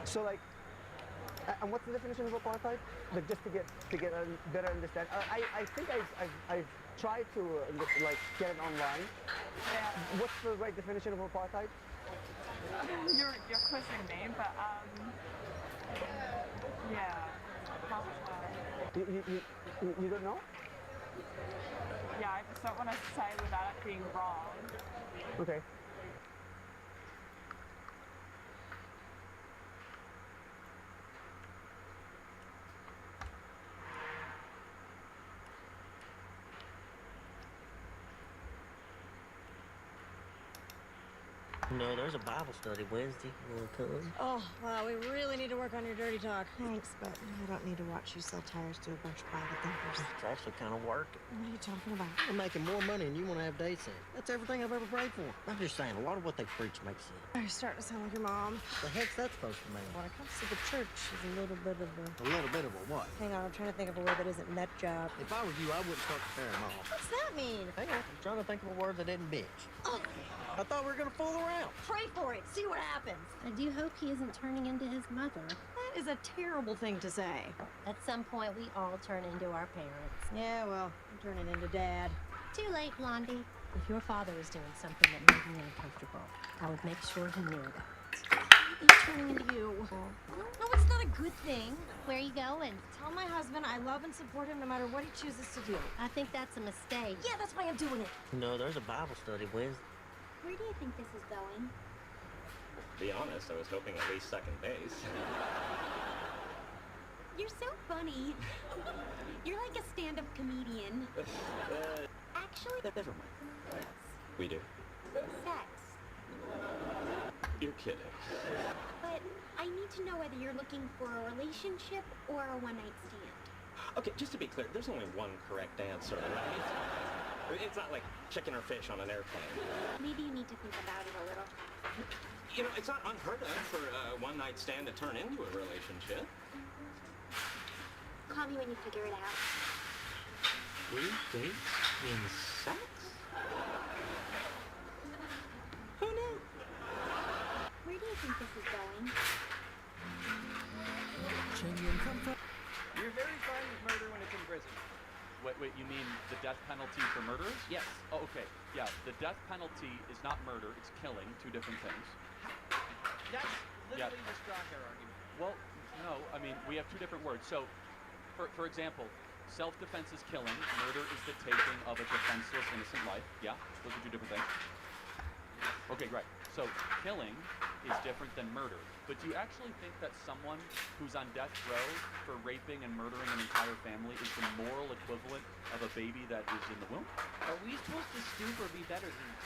So like, and what's the definition of apartheid? Like just to get a better understand. I think I've tried to like get it online. Yeah. What's the right definition of apartheid? You're quizzing me, but yeah. You don't know? Yeah, I just don't want to say without it being wrong. Okay. No, there's a Bible study Wednesday. You want to come? Oh, wow, we really need to work on your dirty talk. Thanks, but I don't need to watch you sell tires to a bunch of private thinkers. It's actually kind of working. What are you talking about? We're making more money than you want to have dates in. That's everything I've ever prayed for. I'm just saying, a lot of what they preach makes sense. You're starting to sound like your mom. The heck's that supposed to mean? When it comes to the church, she's a little bit of a... A little bit of a what? Hang on, I'm trying to think of a word that isn't nut job. If I was you, I wouldn't start comparing them all. What's that mean? Hang on, I'm trying to think of a word that didn't bitch. Oh. I thought we were going to fool around. Pray for it. See what happens. I do hope he isn't turning into his mother. That is a terrible thing to say. At some point, we all turn into our parents. Yeah, well, I'm turning into Dad. Too late, Blondie. If your father was doing something that made me uncomfortable, I would make sure he knew that. He's turning into you. No, it's not a good thing. Where are you going? Tell my husband I love and support him no matter what he chooses to do. I think that's a mistake. Yeah, that's why I'm doing it. No, there's a Bible study Wednesday. Where do you think this is going? To be honest, I was hoping at least second base. You're so funny. You're like a stand-up comedian. Actually, Never mind. We do. Sex. You're kidding. But I need to know whether you're looking for a relationship or a one-night stand. Okay, just to be clear, there's only one correct answer, right? It's not like chicken or fish on an airplane. Maybe you need to think about it a little. You know, it's not unheard of for a one-night stand to turn into a relationship. Call me when you figure it out. 3 dates in sex? Who knew? Where do you think this is going? You're very fine with murder when it's in prison. Wait, you mean the death penalty for murderers? Yes. Oh, okay. Yeah, the death penalty is not murder, it's killing, two different things. That's literally the straw hair argument. Well, no, I mean, we have two different words. So, for example, self-defense is killing, murder is the taking of a defenseless, innocent life. Yeah, those are two different things. Okay, great. So, killing is different than murder. But do you actually think that someone who's on death row for raping and murdering an entire family is the moral equivalent of a baby that is in the womb? Are we supposed to stoop or be better than that?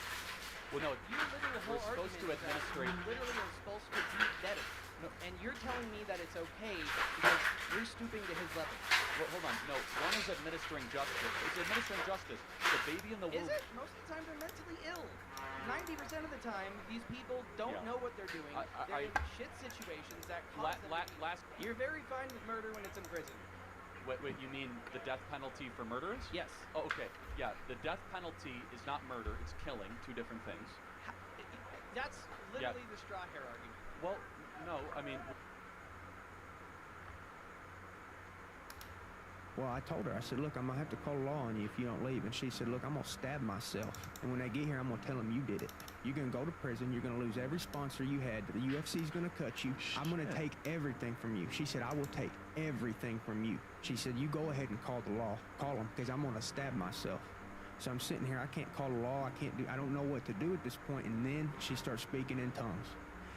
Well, no, You literally the whole we're supposed to argument is that administrate... we literally are supposed to be better. No. And you're telling me that it's okay because you're stooping to his level. Well, hold on. No, one is administering justice. It's administering justice. The baby in the womb... Is it? Most of the time they're mentally ill. 90% of the time, these people don't know what they're doing. They're in shit situations that cause them You're very fine with murder when it's in prison. Wait, you mean the death penalty for murderers? Yes. Oh, okay. Yeah, the death penalty is not murder, it's killing, two different things. That's literally the straw hair argument. Well, no, I mean... Well, I told her, I said, look, I'm going to have to call the law on you if you don't leave. And she said, look, I'm going to stab myself. And when they get here, I'm going to tell them you did it. You're going to go to prison. You're going to lose every sponsor you had. The UFC's going to cut you. I'm going to take everything from you. She said, I will take everything from you. She said, you go ahead and call the law. Call them, because I'm going to stab myself. So I'm sitting here. I can't call the law. I don't know what to do at this point. And then she starts speaking in tongues.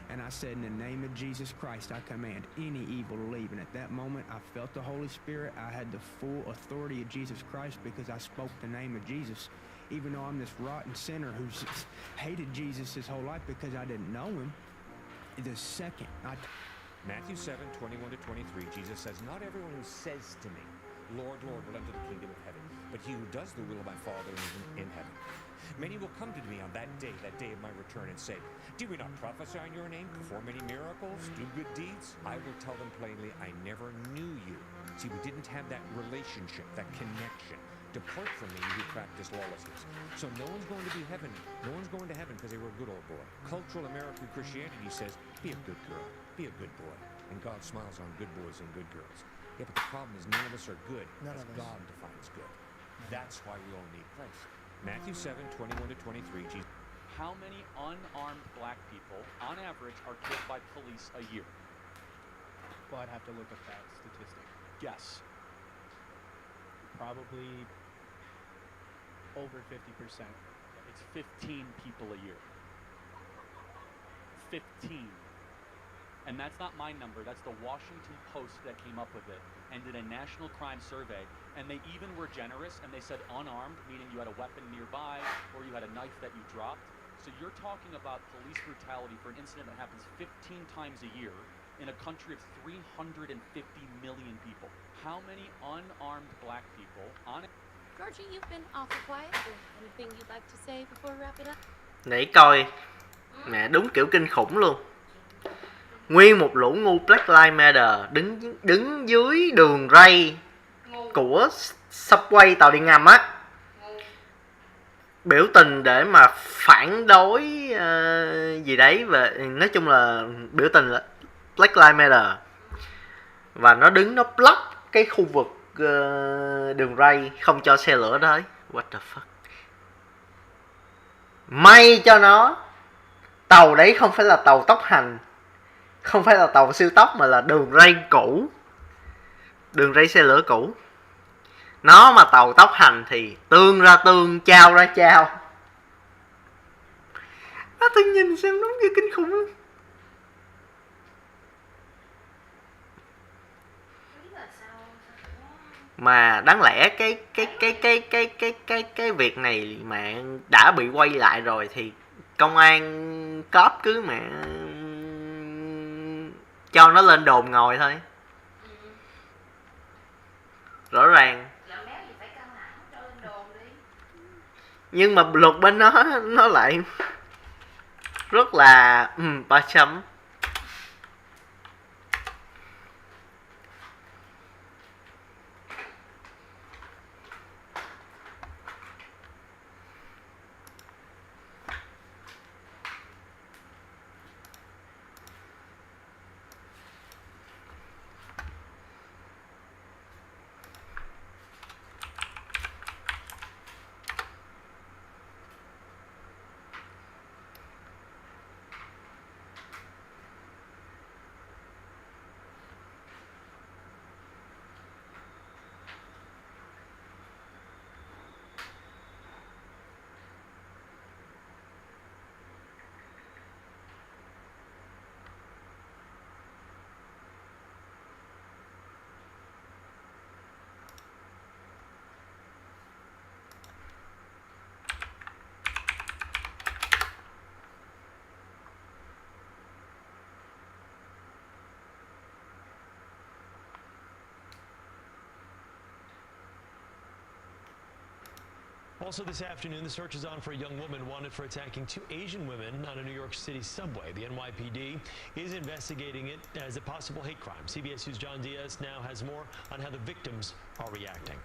And I said, in the name of Jesus Christ, I command any evil to leave. And at that moment, I felt the Holy Spirit. I had the full authority of Jesus Christ because I spoke the name of Jesus. Even though I'm this rotten sinner who's hated Jesus his whole life because I didn't know him, the second I... Matthew 7:21-23, Jesus says, not everyone who says to me, Lord, Lord will enter the kingdom of heaven, but he who does the will of my Father is in heaven. Many will come to me on that day of my return, and say, did we not prophesy in your name, perform many miracles, do good deeds? I will tell them plainly, I never knew you. See, we didn't have that relationship, that connection. Depart from me, you who practice lawlessness. So no one's going to be heaven. No one's going to heaven because they were a good old boy. Cultural American Christianity says, be a good girl, be a good boy. And God smiles on good boys and good girls. Yeah, but the problem is none of us are good, as God defines good. That's why we all need Christ. Matthew 7, 21 to 23, Jesus. How many unarmed black people, on average, are killed by police a year? Well, I'd have to look at that statistic. Guess. Probably over 50%. It's 15 people a year. 15. And that's not my number, that's the Washington Post that came up with it and did a national crime survey, and they even were generous, and they said unarmed, meaning you had a weapon nearby or you had a knife that you dropped. So you're talking about police brutality for an incident that happens 15 times a year in a country of 350 million people. How many unarmed black people on it? Georgie, you've been awful quiet. Anything you'd like to say before we wrap it up? Để coi. Mẹ đúng kiểu kinh khủng luôn. Nguyên một lũ ngu Black Lives Matter đứng dưới đường ray của subway tàu điện ngầm á, biểu tình để mà phản đối gì đấy, và nói chung là biểu tình là Black Lives Matter, và nó đứng nó block cái khu vực đường ray không cho xe lửa tới. What the fuck. May cho nó tàu đấy không phải là tàu tốc hành, không phải là tàu siêu tốc, mà là đường ray cũ, đường ray xe lửa cũ. Nó mà tàu tốc hành thì tương ra tương, chao ra chao. Tôi nhìn xem đúng như kinh khủng lắm. Mà đáng lẽ cái việc này mà đã bị quay lại rồi thì công an cóp cứ mà cho nó lên đồn ngồi thôi. Rõ ràng. Nhưng mà luật bên nó lại rất là 3 chấm. Also this afternoon, the search is on for a young woman wanted for attacking 2 Asian women on a New York City subway. The NYPD is investigating it as a possible hate crime. CBS News' John Diaz now has more on how the victims are reacting.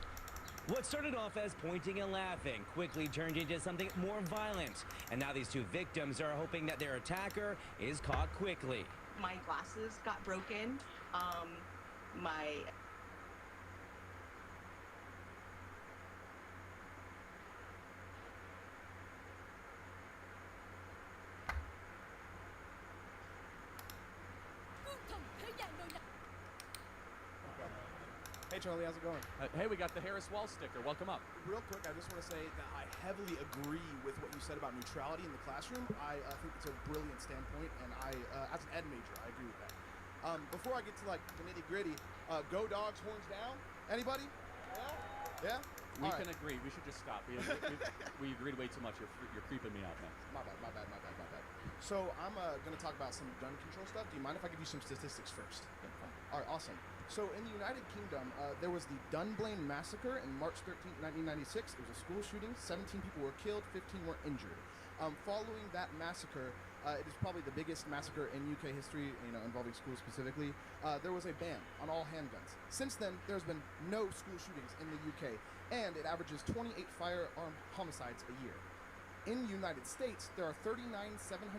What started off as pointing and laughing quickly turned into something more violent. And now these 2 victims are hoping that their attacker is caught quickly. My glasses got broken. My Hey Charlie, how's it going? Hey, we got the Harris Wall sticker. Welcome up. Real quick, I just want to say that I heavily agree with what you said about neutrality in the classroom. I think it's a brilliant standpoint, and as an ed major, I agree with that. Before I get to like the nitty gritty, go dogs, horns down. Anybody? Yeah? We can agree. We should just stop. We agreed way too much. You're creeping me out, man. My bad. So I'm going to talk about some gun control stuff. Do you mind if I give you some statistics first? All right, awesome. So in the United Kingdom, there was the Dunblane Massacre in March 13, 1996. It was a school shooting. 17 people were killed, 15 were injured. Following that massacre, it is probably the biggest massacre in UK history, involving schools specifically. There was a ban on all handguns. Since then, there's been no school shootings in the UK, and it averages 28 firearm homicides a year. In the United States, there are 39,707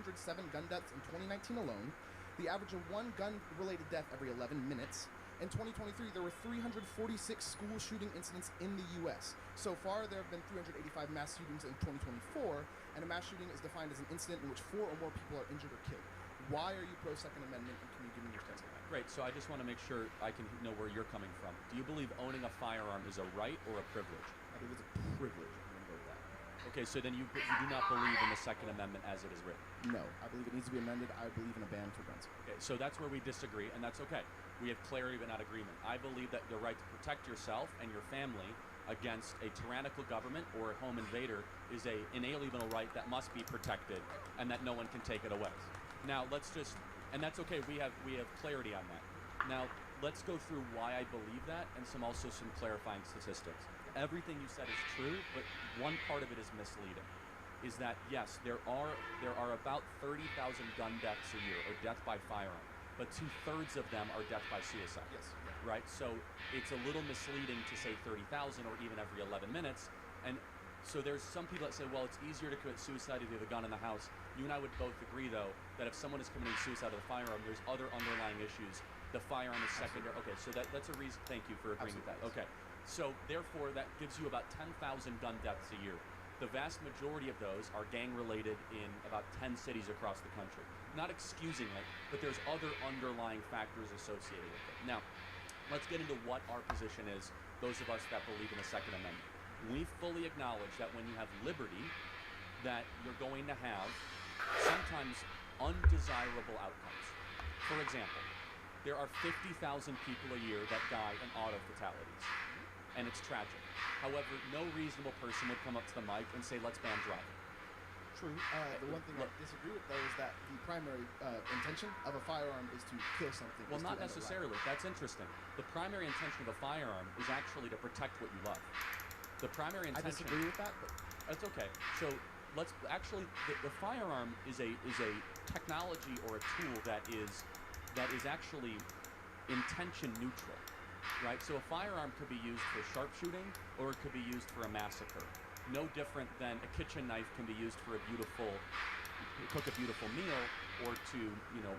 gun deaths in 2019 alone. The average of one gun-related death every 11 minutes. In 2023, there were 346 school shooting incidents in the U.S. So far, there have been 385 mass shootings in 2024, and a mass shooting is defined as an incident in which 4 or more people are injured or killed. Why are you pro-Second Amendment, and can you give me your stance on that? Great, so I just want to make sure I can know where you're coming from. Do you believe owning a firearm is a right or a privilege? I believe it's a privilege. I'm going to go with that. Okay, so then you do not believe in the Second Amendment as it is written? No, I believe it needs to be amended. I believe in a ban for guns. Okay, so that's where we disagree, and that's okay. We have clarity but not agreement. I believe that the right to protect yourself and your family against a tyrannical government or a home invader is an inalienable right that must be protected and that no one can take it away. Now, and that's okay, we have clarity on that. Now, let's go through why I believe that and some clarifying statistics. Everything you said is true, but one part of it is misleading. Is that, yes, there are about 30,000 gun deaths a year, or death by firearm, but 2/3 of them are death by suicide. Yes. Right? So it's a little misleading to say 30,000 or even every 11 minutes. And so there's some people that say, well, it's easier to commit suicide if you have a gun in the house. You and I would both agree, though, that if someone is committing suicide with a firearm, there's other underlying issues. The firearm is secondary. Okay, so that's a reason. Thank you for agreeing with that. Okay. So therefore, that gives you about 10,000 gun deaths a year. The vast majority of those are gang-related in about 10 cities across the country. Not excusing it, but there's other underlying factors associated with it. Now, let's get into what our position is, those of us that believe in the Second Amendment. We fully acknowledge that when you have liberty, that you're going to have sometimes undesirable outcomes. For example, there are 50,000 people a year that die in auto fatalities, and it's tragic. However, no reasonable person would come up to the mic and say, let's ban driving. True. The one thing I disagree with, though, is that the primary intention of a firearm is to kill something. Well, not necessarily. That's interesting. The primary intention of a firearm is actually to protect what you love. The primary intention... I disagree with that, but... That's okay. So let's actually... The firearm is a technology or a tool that is actually intention neutral. Right? So a firearm could be used for sharpshooting, or it could be used for a massacre. No different than a kitchen knife can be used for cook a beautiful meal, or to,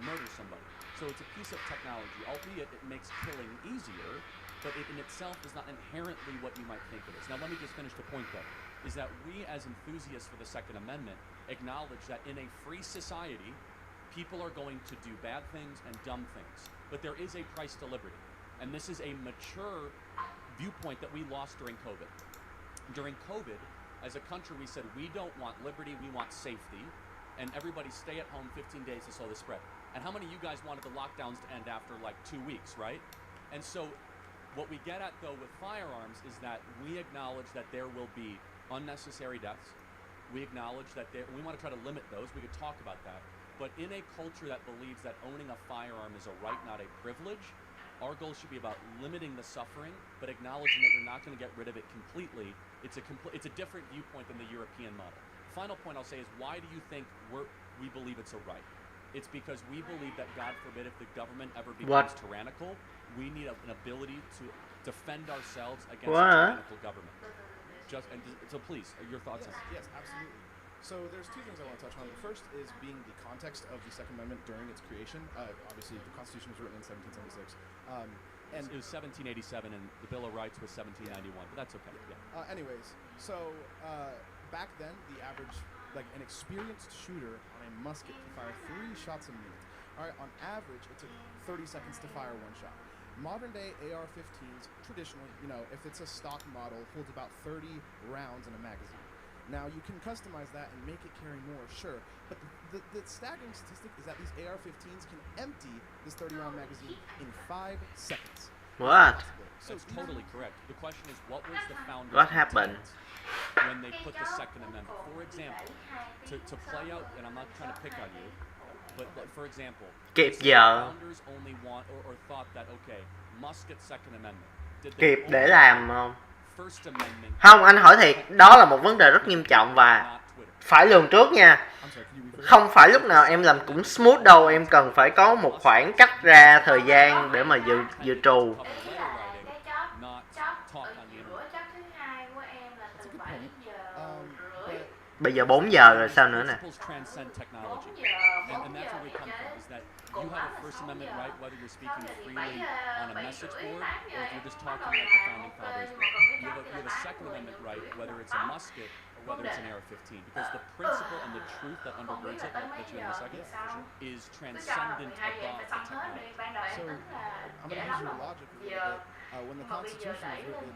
murder somebody. So it's a piece of technology, albeit it makes killing easier, but it in itself is not inherently what you might think it is. Now let me just finish the point though, is that we as enthusiasts for the Second Amendment acknowledge that in a free society, people are going to do bad things and dumb things, but there is a price to liberty. And this is a mature viewpoint that we lost during COVID. During COVID, as a country, we said, we don't want liberty, we want safety, and everybody stay at home 15 days to slow the spread. And how many of you guys wanted the lockdowns to end after like 2 weeks, right? And so what we get at, though, with firearms is that we acknowledge that there will be unnecessary deaths. We acknowledge that we want to try to limit those. We could talk about that. But in a culture that believes that owning a firearm is a right, not a privilege, our goal should be about limiting the suffering, but acknowledging that you're not going to get rid of it completely. It's a different viewpoint than the European model. Final point I'll say is, why do you think we believe it's a right? It's because we believe that, God forbid, if the government ever becomes tyrannical, we need an ability to defend ourselves against a tyrannical government. So please, your thoughts on it. Yes, absolutely. So there's two things I want to touch on. The first is being the context of the Second Amendment during its creation. Obviously, the Constitution was written in 1776. And it was 1787, and the Bill of Rights was 1791, but that's okay. Yeah. Anyways, so back then, the average, an experienced shooter on a musket can fire 3 shots a minute. All right, on average, it took 30 seconds to fire 1 shot. Modern day AR-15s, traditionally, if it's a stock model, holds about 30 rounds in a magazine. Now, you can customize that and make it carry more, sure, but the staggering statistic is that these AR-15s can empty this 30-round magazine in 5 seconds. What? That's totally correct. The question is, what was the founder's What happened? intent when they put the Second Amendment? For example, to play out, and I'm not trying to pick on you, but for example, Kịp the giờ. founders only want or thought that okay, must get Second Amendment. Did they Kịp để only làm không? First Amendment? Không, anh hỏi thiệt, đó là một vấn đề rất nghiêm trọng và phải lường trước nha. Không phải lúc nào em làm cũng smooth đâu, em cần phải có một khoảng cách ra thời gian để mà dự trù. Bây giờ 4 giờ rồi sao nữa nè. You have a First Amendment right whether you're speaking freely on a message board or if you're just talking like the founding fathers. You have a Second Amendment right whether it's a musket or whether it's an AR-15, because the principle and the truth that undergirds it, that you in a second, is transcendent above the technology. So I'm going to use your logic a little bit. When the Constitution was written,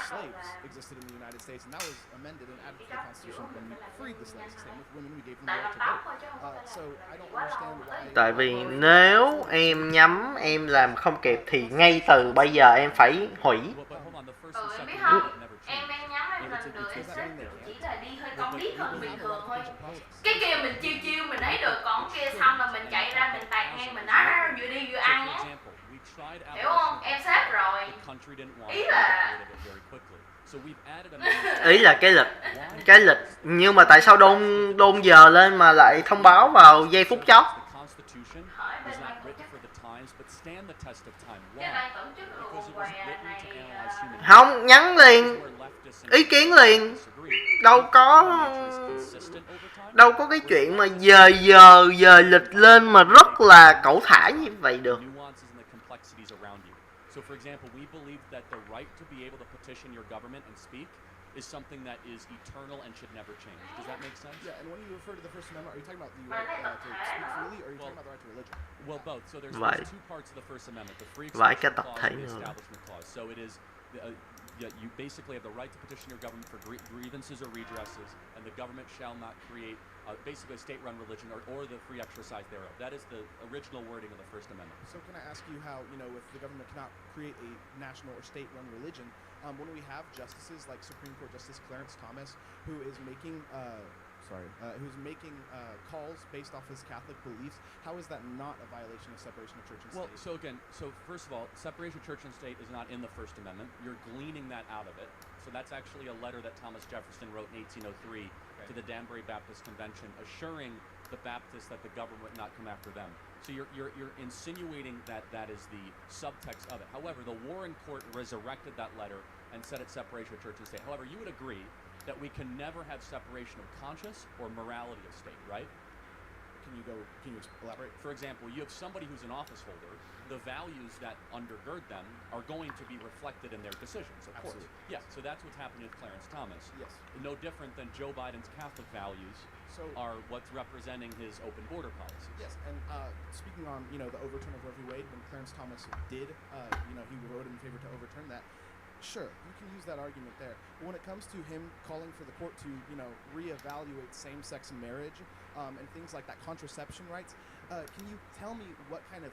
slaves existed in the United States, and that was amended and added to the Constitution when we freed the slaves. Same with women, we gave them the right to vote. So I don't understand why. Tại vì nếu em nhắm em làm không kịp thì ngay từ bây giờ em phải hủy. Em nhắm em làm được, em sẽ chỉ là đi hơi cong đít hơn bình thường thôi. Cái kia mình chiêu mình ấy được, còn kia xong là mình chạy ra mình tạt ngang mình nói vừa đi vừa ăn á. Hiểu không? Em xếp rồi. Ý là cái lịch nhưng mà tại sao đôn giờ lên mà lại thông báo vào giây phút chót? Không, nhắn liền, ý kiến liền, đâu có cái chuyện mà giờ lịch lên mà rất là cẩu thả như vậy được. So, for example, we believe that the right to be able to petition your government and speak is something that is eternal and should never change. Does that make sense? Yeah, and when you refer to the First Amendment, are you talking about the right to speak freely, or are you talking about the right to religion? Well, both. So there's two parts of the First Amendment: the free expression clause and the establishment clause. So it is, you basically have the right to petition your government for grievances or redresses, and the government shall not create basically a state-run religion or the free exercise thereof. That is the original wording of the First Amendment. So can I ask you how, if the government cannot create a national or state-run religion, when we have justices like Supreme Court Justice Clarence Thomas, who is making calls based off his Catholic beliefs, how is that not a violation of separation of church and state? Well, so first of all, separation of church and state is not in the First Amendment. You're gleaning that out of it. So that's actually a letter that Thomas Jefferson wrote in 1803 to the Danbury Baptist Convention, assuring the Baptists that the government would not come after them. So you're insinuating that is the subtext of it. However, the Warren Court resurrected that letter and said it's separation of church and state. However, you would agree that we can never have separation of conscience or morality of state, right? Can you elaborate? For example, you have somebody who's an office holder. The values that undergird them are going to be reflected in their decisions, of course. Yeah, so that's what's happening with Clarence Thomas. Yes. No different than Joe Biden's Catholic values are what's representing his open border policies. Yes, and speaking on, the overturn of Roe v. Wade, when Clarence Thomas did, he wrote in favor to overturn that. Sure, you can use that argument there. But when it comes to him calling for the court to, reevaluate same-sex marriage and things like that, contraception rights, can you tell me what kind of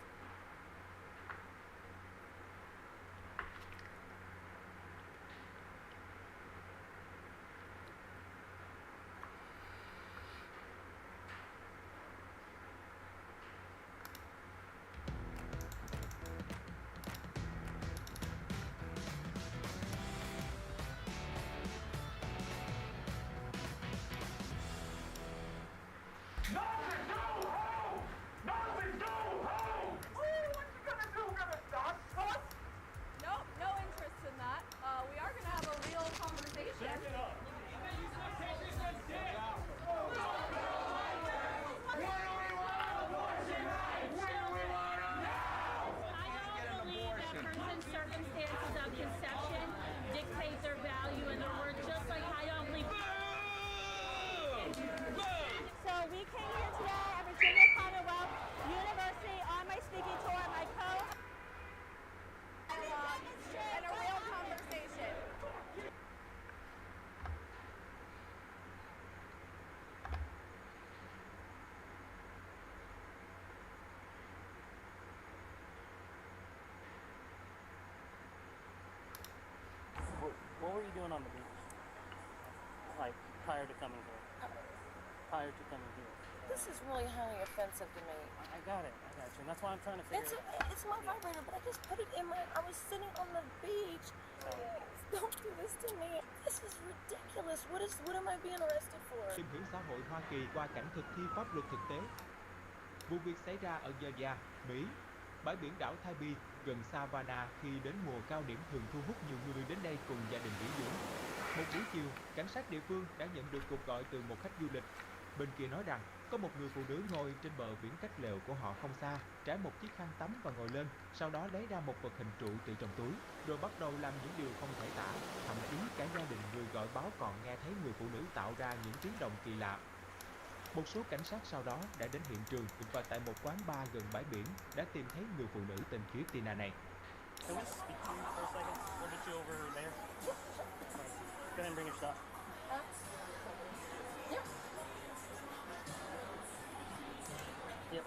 were you doing on the beach? Like, prior to coming here? Prior to coming here. This is really highly offensive to me. I got you. And that's why I'm trying to figure It's my vibrator, but I just put it in I was sitting on the beach. Don't do this to me. This is ridiculous. What am I being arrested for? Tìm hiểu xã hội Hoa Kỳ qua cảnh thực thi pháp luật thực tế. Vụ việc xảy ra ở Georgia, Mỹ. Bãi biển đảo Tybee gần Savannah khi đến mùa cao điểm thường thu hút nhiều người đến đây cùng gia đình nghỉ dưỡng. Một buổi chiều, cảnh sát địa phương đã nhận được cuộc gọi từ một khách du lịch. Bên kia nói rằng có một người phụ nữ ngồi trên bờ biển cách lều của họ không xa, trải một chiếc khăn tắm và ngồi lên, sau đó lấy ra một vật hình trụ từ trong túi, rồi bắt đầu làm những điều không thể tả. Thậm chí cả gia đình người gọi báo còn nghe thấy người phụ nữ tạo ra những tiếng động kỳ lạ. Một số cảnh sát sau đó đã đến hiện trường và tại một quán bar gần bãi biển đã tìm thấy người phụ nữ tên Christina này. Can we speak to you for a second? We'll get you over there. Go ahead and bring your stuff. Yep. Yep.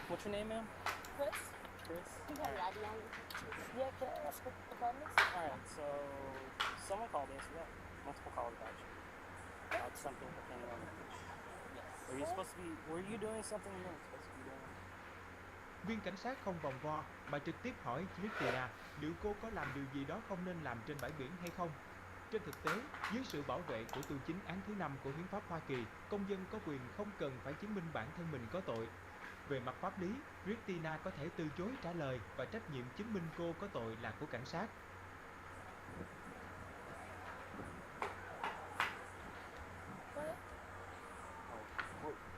What's your name, ma'am? Chris? Chris? You got your ID on you? Yeah, can I ask what the problem is? Alright, so someone called us, yeah. Multiple calls about you. About something pertaining on the beach. Yes. Were you doing something you weren't supposed to be doing? Viên cảnh sát không vòng vo mà trực tiếp hỏi Christina liệu cô có làm điều gì đó không nên làm trên bãi biển hay không. Trên thực tế, dưới sự bảo vệ của tu chính án thứ 5 của hiến pháp Hoa Kỳ, công dân có quyền không cần phải chứng minh bản thân mình có tội. Về mặt pháp lý, Christina có thể từ chối trả lời và trách nhiệm chứng minh cô có tội là của cảnh sát.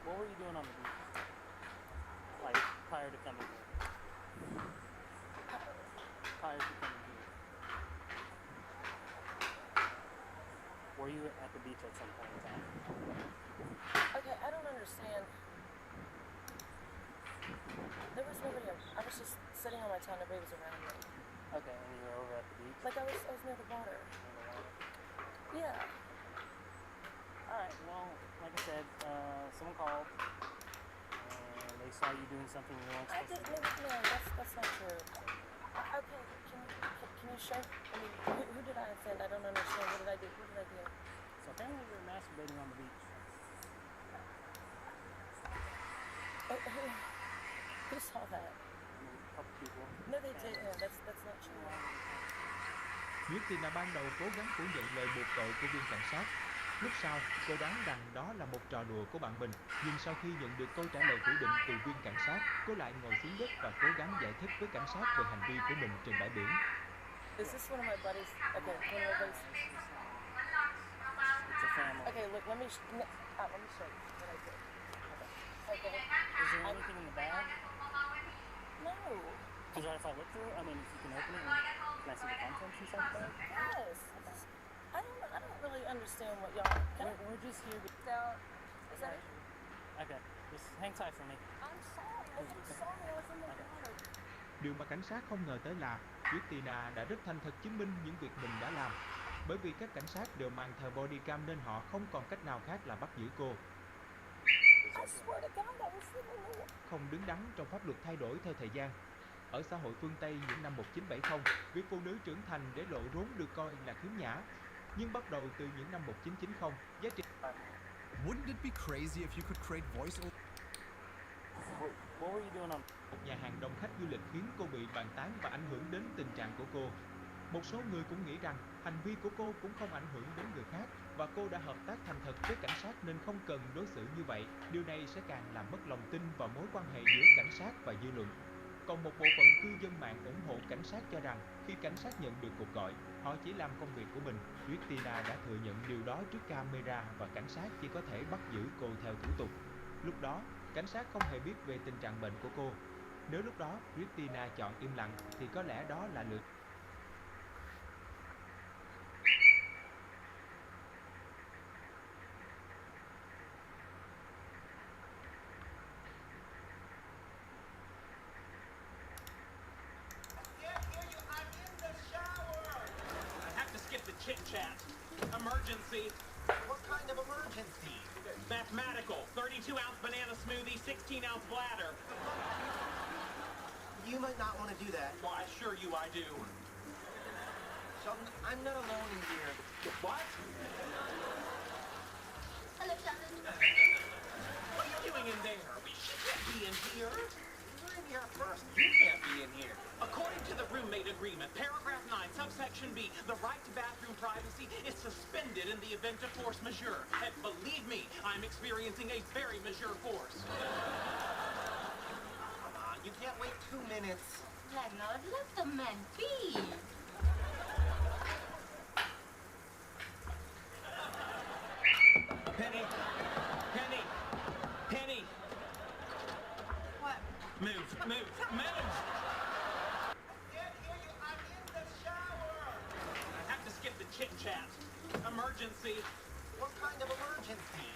What were you doing on the beach? Like, prior to coming here? Prior to coming here. Were you at the beach at some point in time? Okay, I don't understand. There was nobody else. I was just sitting on my tongue, nobody was around me. Okay, and you were over at the beach? Like I was near the water. Yeah. Alright, well, like I said, someone called and they saw you doing something you weren't I supposed didn't. to do. No, that's not true. Okay, can you show? I mean, who did I offend? I don't understand. What did I do? What did I do? So apparently you were masturbating on the beach. Who saw that? A couple people. No, they didn't. That's not true. Christina ban đầu cố gắng phủ nhận lời buộc tội của viên cảnh sát. Lúc sau, cô đoán rằng đó là một trò đùa của bạn mình, nhưng sau khi nhận được câu trả lời phủ định từ viên cảnh sát, cô lại ngồi xuống đất và cố gắng giải thích với cảnh sát về hành vi của mình trên bãi biển. Is this one of my buddies? Okay, one of my buddies. It's a family. Okay, look, let me show you what I did. Okay. Is there anything in the bag? No. Is that if I look through it? I mean, if you can open it, can I see the contents inside the bag? Yes. I don't really understand what y'all. We're just here. So, is that it? Okay, just hang tight for me. I'm sorry. I was in the water. Điều mà cảnh sát không ngờ tới là Christina đã rất thành thật chứng minh những việc mình đã làm. Bởi vì các cảnh sát đều mang theo bodycam nên họ không còn cách nào khác là bắt giữ cô. Không đứng đắn trong pháp luật thay đổi theo thời gian. Ở xã hội phương Tây những năm 1970, việc phụ nữ trưởng thành để lộ rốn được coi là khiếm nhã. Nhưng bắt đầu từ những năm 1990, giá trị... Wouldn't it be crazy if you could create voice? What were you doing on? Một nhà hàng đông khách du lịch khiến cô bị bàn tán và ảnh hưởng đến tình trạng của cô. Một số người cũng nghĩ rằng hành vi của cô cũng không ảnh hưởng đến người khác và cô đã hợp tác thành thật với cảnh sát nên không cần đối xử như vậy. Điều này sẽ càng làm mất lòng tin vào mối quan hệ giữa cảnh sát và dư luận. Còn một bộ phận cư dân mạng ủng hộ cảnh sát cho rằng khi cảnh sát nhận được cuộc gọi, họ chỉ làm công việc của mình. Christina đã thừa nhận điều đó trước camera và cảnh sát chỉ có thể bắt giữ cô theo thủ tục. Lúc đó, cảnh sát không hề biết về tình trạng bệnh của cô. Nếu lúc đó Christina chọn im lặng thì có lẽ đó là lựa chọn. chit-chat. Emergency. What kind of emergency? Mathematical. 32-ounce banana smoothie, 16-ounce bladder. You might not want to do that. Well, I assure you I do. Sheldon, I'm not alone in here. What? Hello, Sheldon. What are you doing in there? She can't be in here. You're in here first. You can't be in here. According to the roommate agreement, paragraph 9, subsection B, the right to bathroom privacy is suspended in the event of force majeure. And believe me, I'm experiencing a very majeure force. Come on, you can't wait 2 minutes. Leonard, let the man be. Penny! Penny! Penny! What? Move! Move! Move! I have to skip the chit-chat. Emergency. What kind of emergency?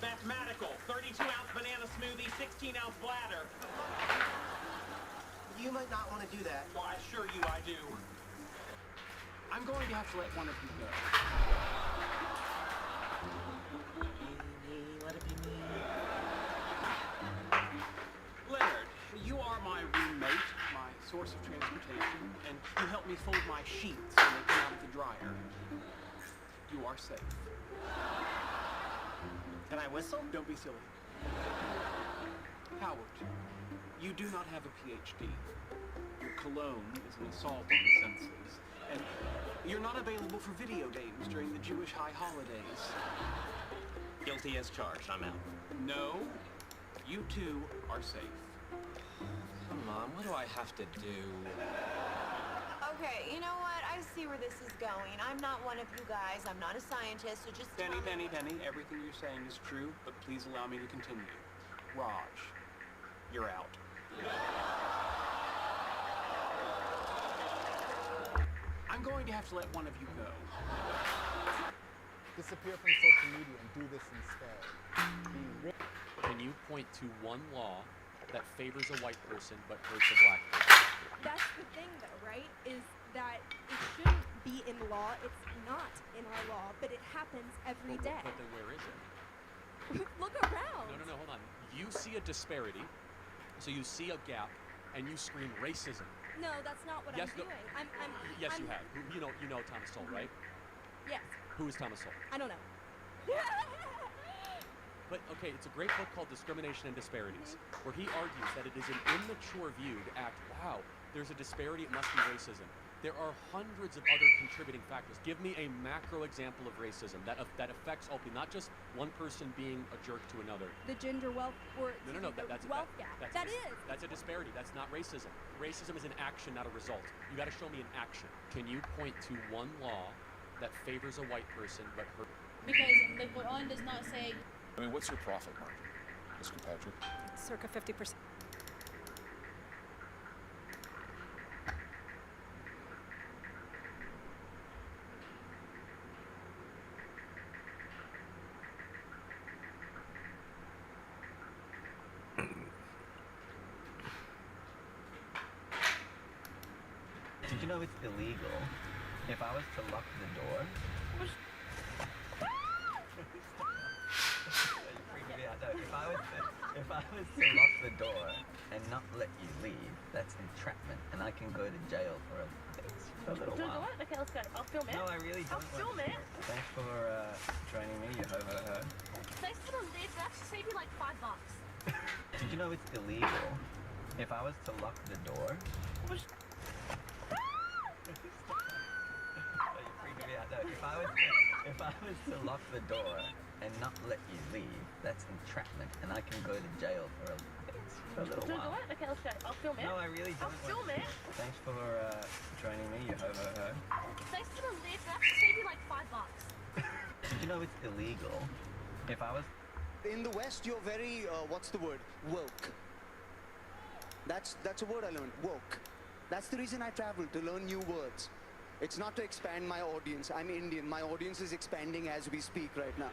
Mathematical. 32-ounce banana smoothie, 16-ounce bladder. You might not want to do that. Well, I assure you I do. I'm going to have to let one of you go. Let it be me. Leonard, you are my roommate, my source of transportation, and you help me fold my sheets when they come out of the dryer. You are safe. Can I whistle? Don't be silly. Howard, you do not have a PhD. Your cologne is an assault on the senses. And you're not available for video games during the Jewish high holidays. Guilty as charged. I'm out. No, you two are safe. Come on, what do I have to do? Okay, you know what? I see where this is going. I'm not one of you guys. I'm not a scientist, so just Penny, Penny, Penny, everything you're saying is true, but please allow me to continue. Raj, you're out. I'm going to have to let one of you go. Disappear from social media and do this instead. Can you point to one law that favors a white person but hurts a black person? That's the thing, though, right? Is that it shouldn't be in law. It's not in our law, but it happens every day. But then where is it? Look around. No, hold on. You see a disparity, so you see a gap, and you scream racism. No, that's not what I'm doing. Yes, you have. You know Thomas Sowell, right? Yes. Who is Thomas Sowell? I don't know. But, okay, it's a great book called Discrimination and Disparities, where he argues that it is an immature view to act, wow, there's a disparity, it must be racism. There are hundreds of other contributing factors. Give me a macro example of racism that affects all people, not just one person being a jerk to another. The gender wealth or No, that's wealth gap. That's a disparity. That's not racism. Racism is an action, not a result. You got to show me an action. Can you point to one law that favors a white person but hurts? Because the Quran does not say. I mean, what's your profit margin, Mr. Patrick? It's circa 50%. Did you know it's illegal if I was to lock the door? If I was to lock the door and not let you leave, that's entrapment, and I can go to jail for a little while. What? Okay, let's go. I'll film it. No, I really don't. I'll film it. Thanks for joining me, you ho-ho-ho. Thanks for the lead. That should save you like $5. Did you know it's illegal if I was to lock the door? If I was to lock the door and not let you leave, that's entrapment, and I can go to jail for a little while. What? Okay, let's go. I'll film it. No, I really don't. I'll film it. Thanks for joining me, you ho-ho-ho. Thanks for the lead. That should save you like $5. Did you know it's illegal if I was... In the West, you're very, what's the word? Woke. That's a word I learned, woke. That's the reason I travel, to learn new words. It's not to expand my audience. I'm Indian. My audience is expanding as we speak right now.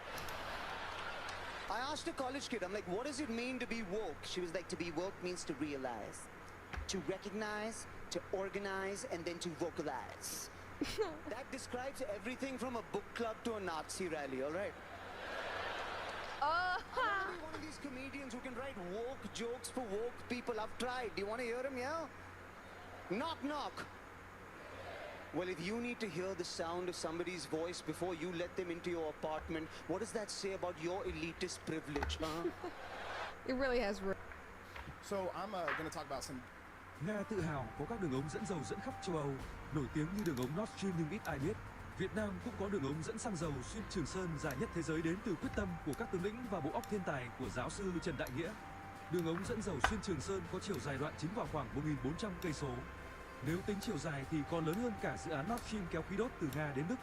I asked a college kid, I'm like, what does it mean to be woke? She was like, to be woke means to realize, to recognize, to organize, and then to vocalize. That describes everything from a book club to a Nazi rally, all right? I want to be one of these comedians who can write woke jokes for woke people. I've tried. Do you want to hear them, yeah? Knock, knock. Well, if you need to hear the sound of somebody's voice before you let them into your apartment, what does that say about your elitist privilege, huh? It really has. So I'm going to talk about some. Nga tự hào có các đường ống dẫn dầu dẫn khắp châu Âu, nổi tiếng như đường ống Nord Stream nhưng ít ai biết. Việt Nam cũng có đường ống dẫn xăng dầu xuyên Trường Sơn dài nhất thế giới đến từ quyết tâm của các tướng lĩnh và bộ óc thiên tài của giáo sư Trần Đại Nghĩa. Đường ống dẫn dầu xuyên Trường Sơn có chiều dài đoạn chính vào khoảng 1.400 cây số. Nếu tính chiều dài thì còn lớn hơn cả dự án Nord Stream kéo khí đốt từ Nga đến Đức.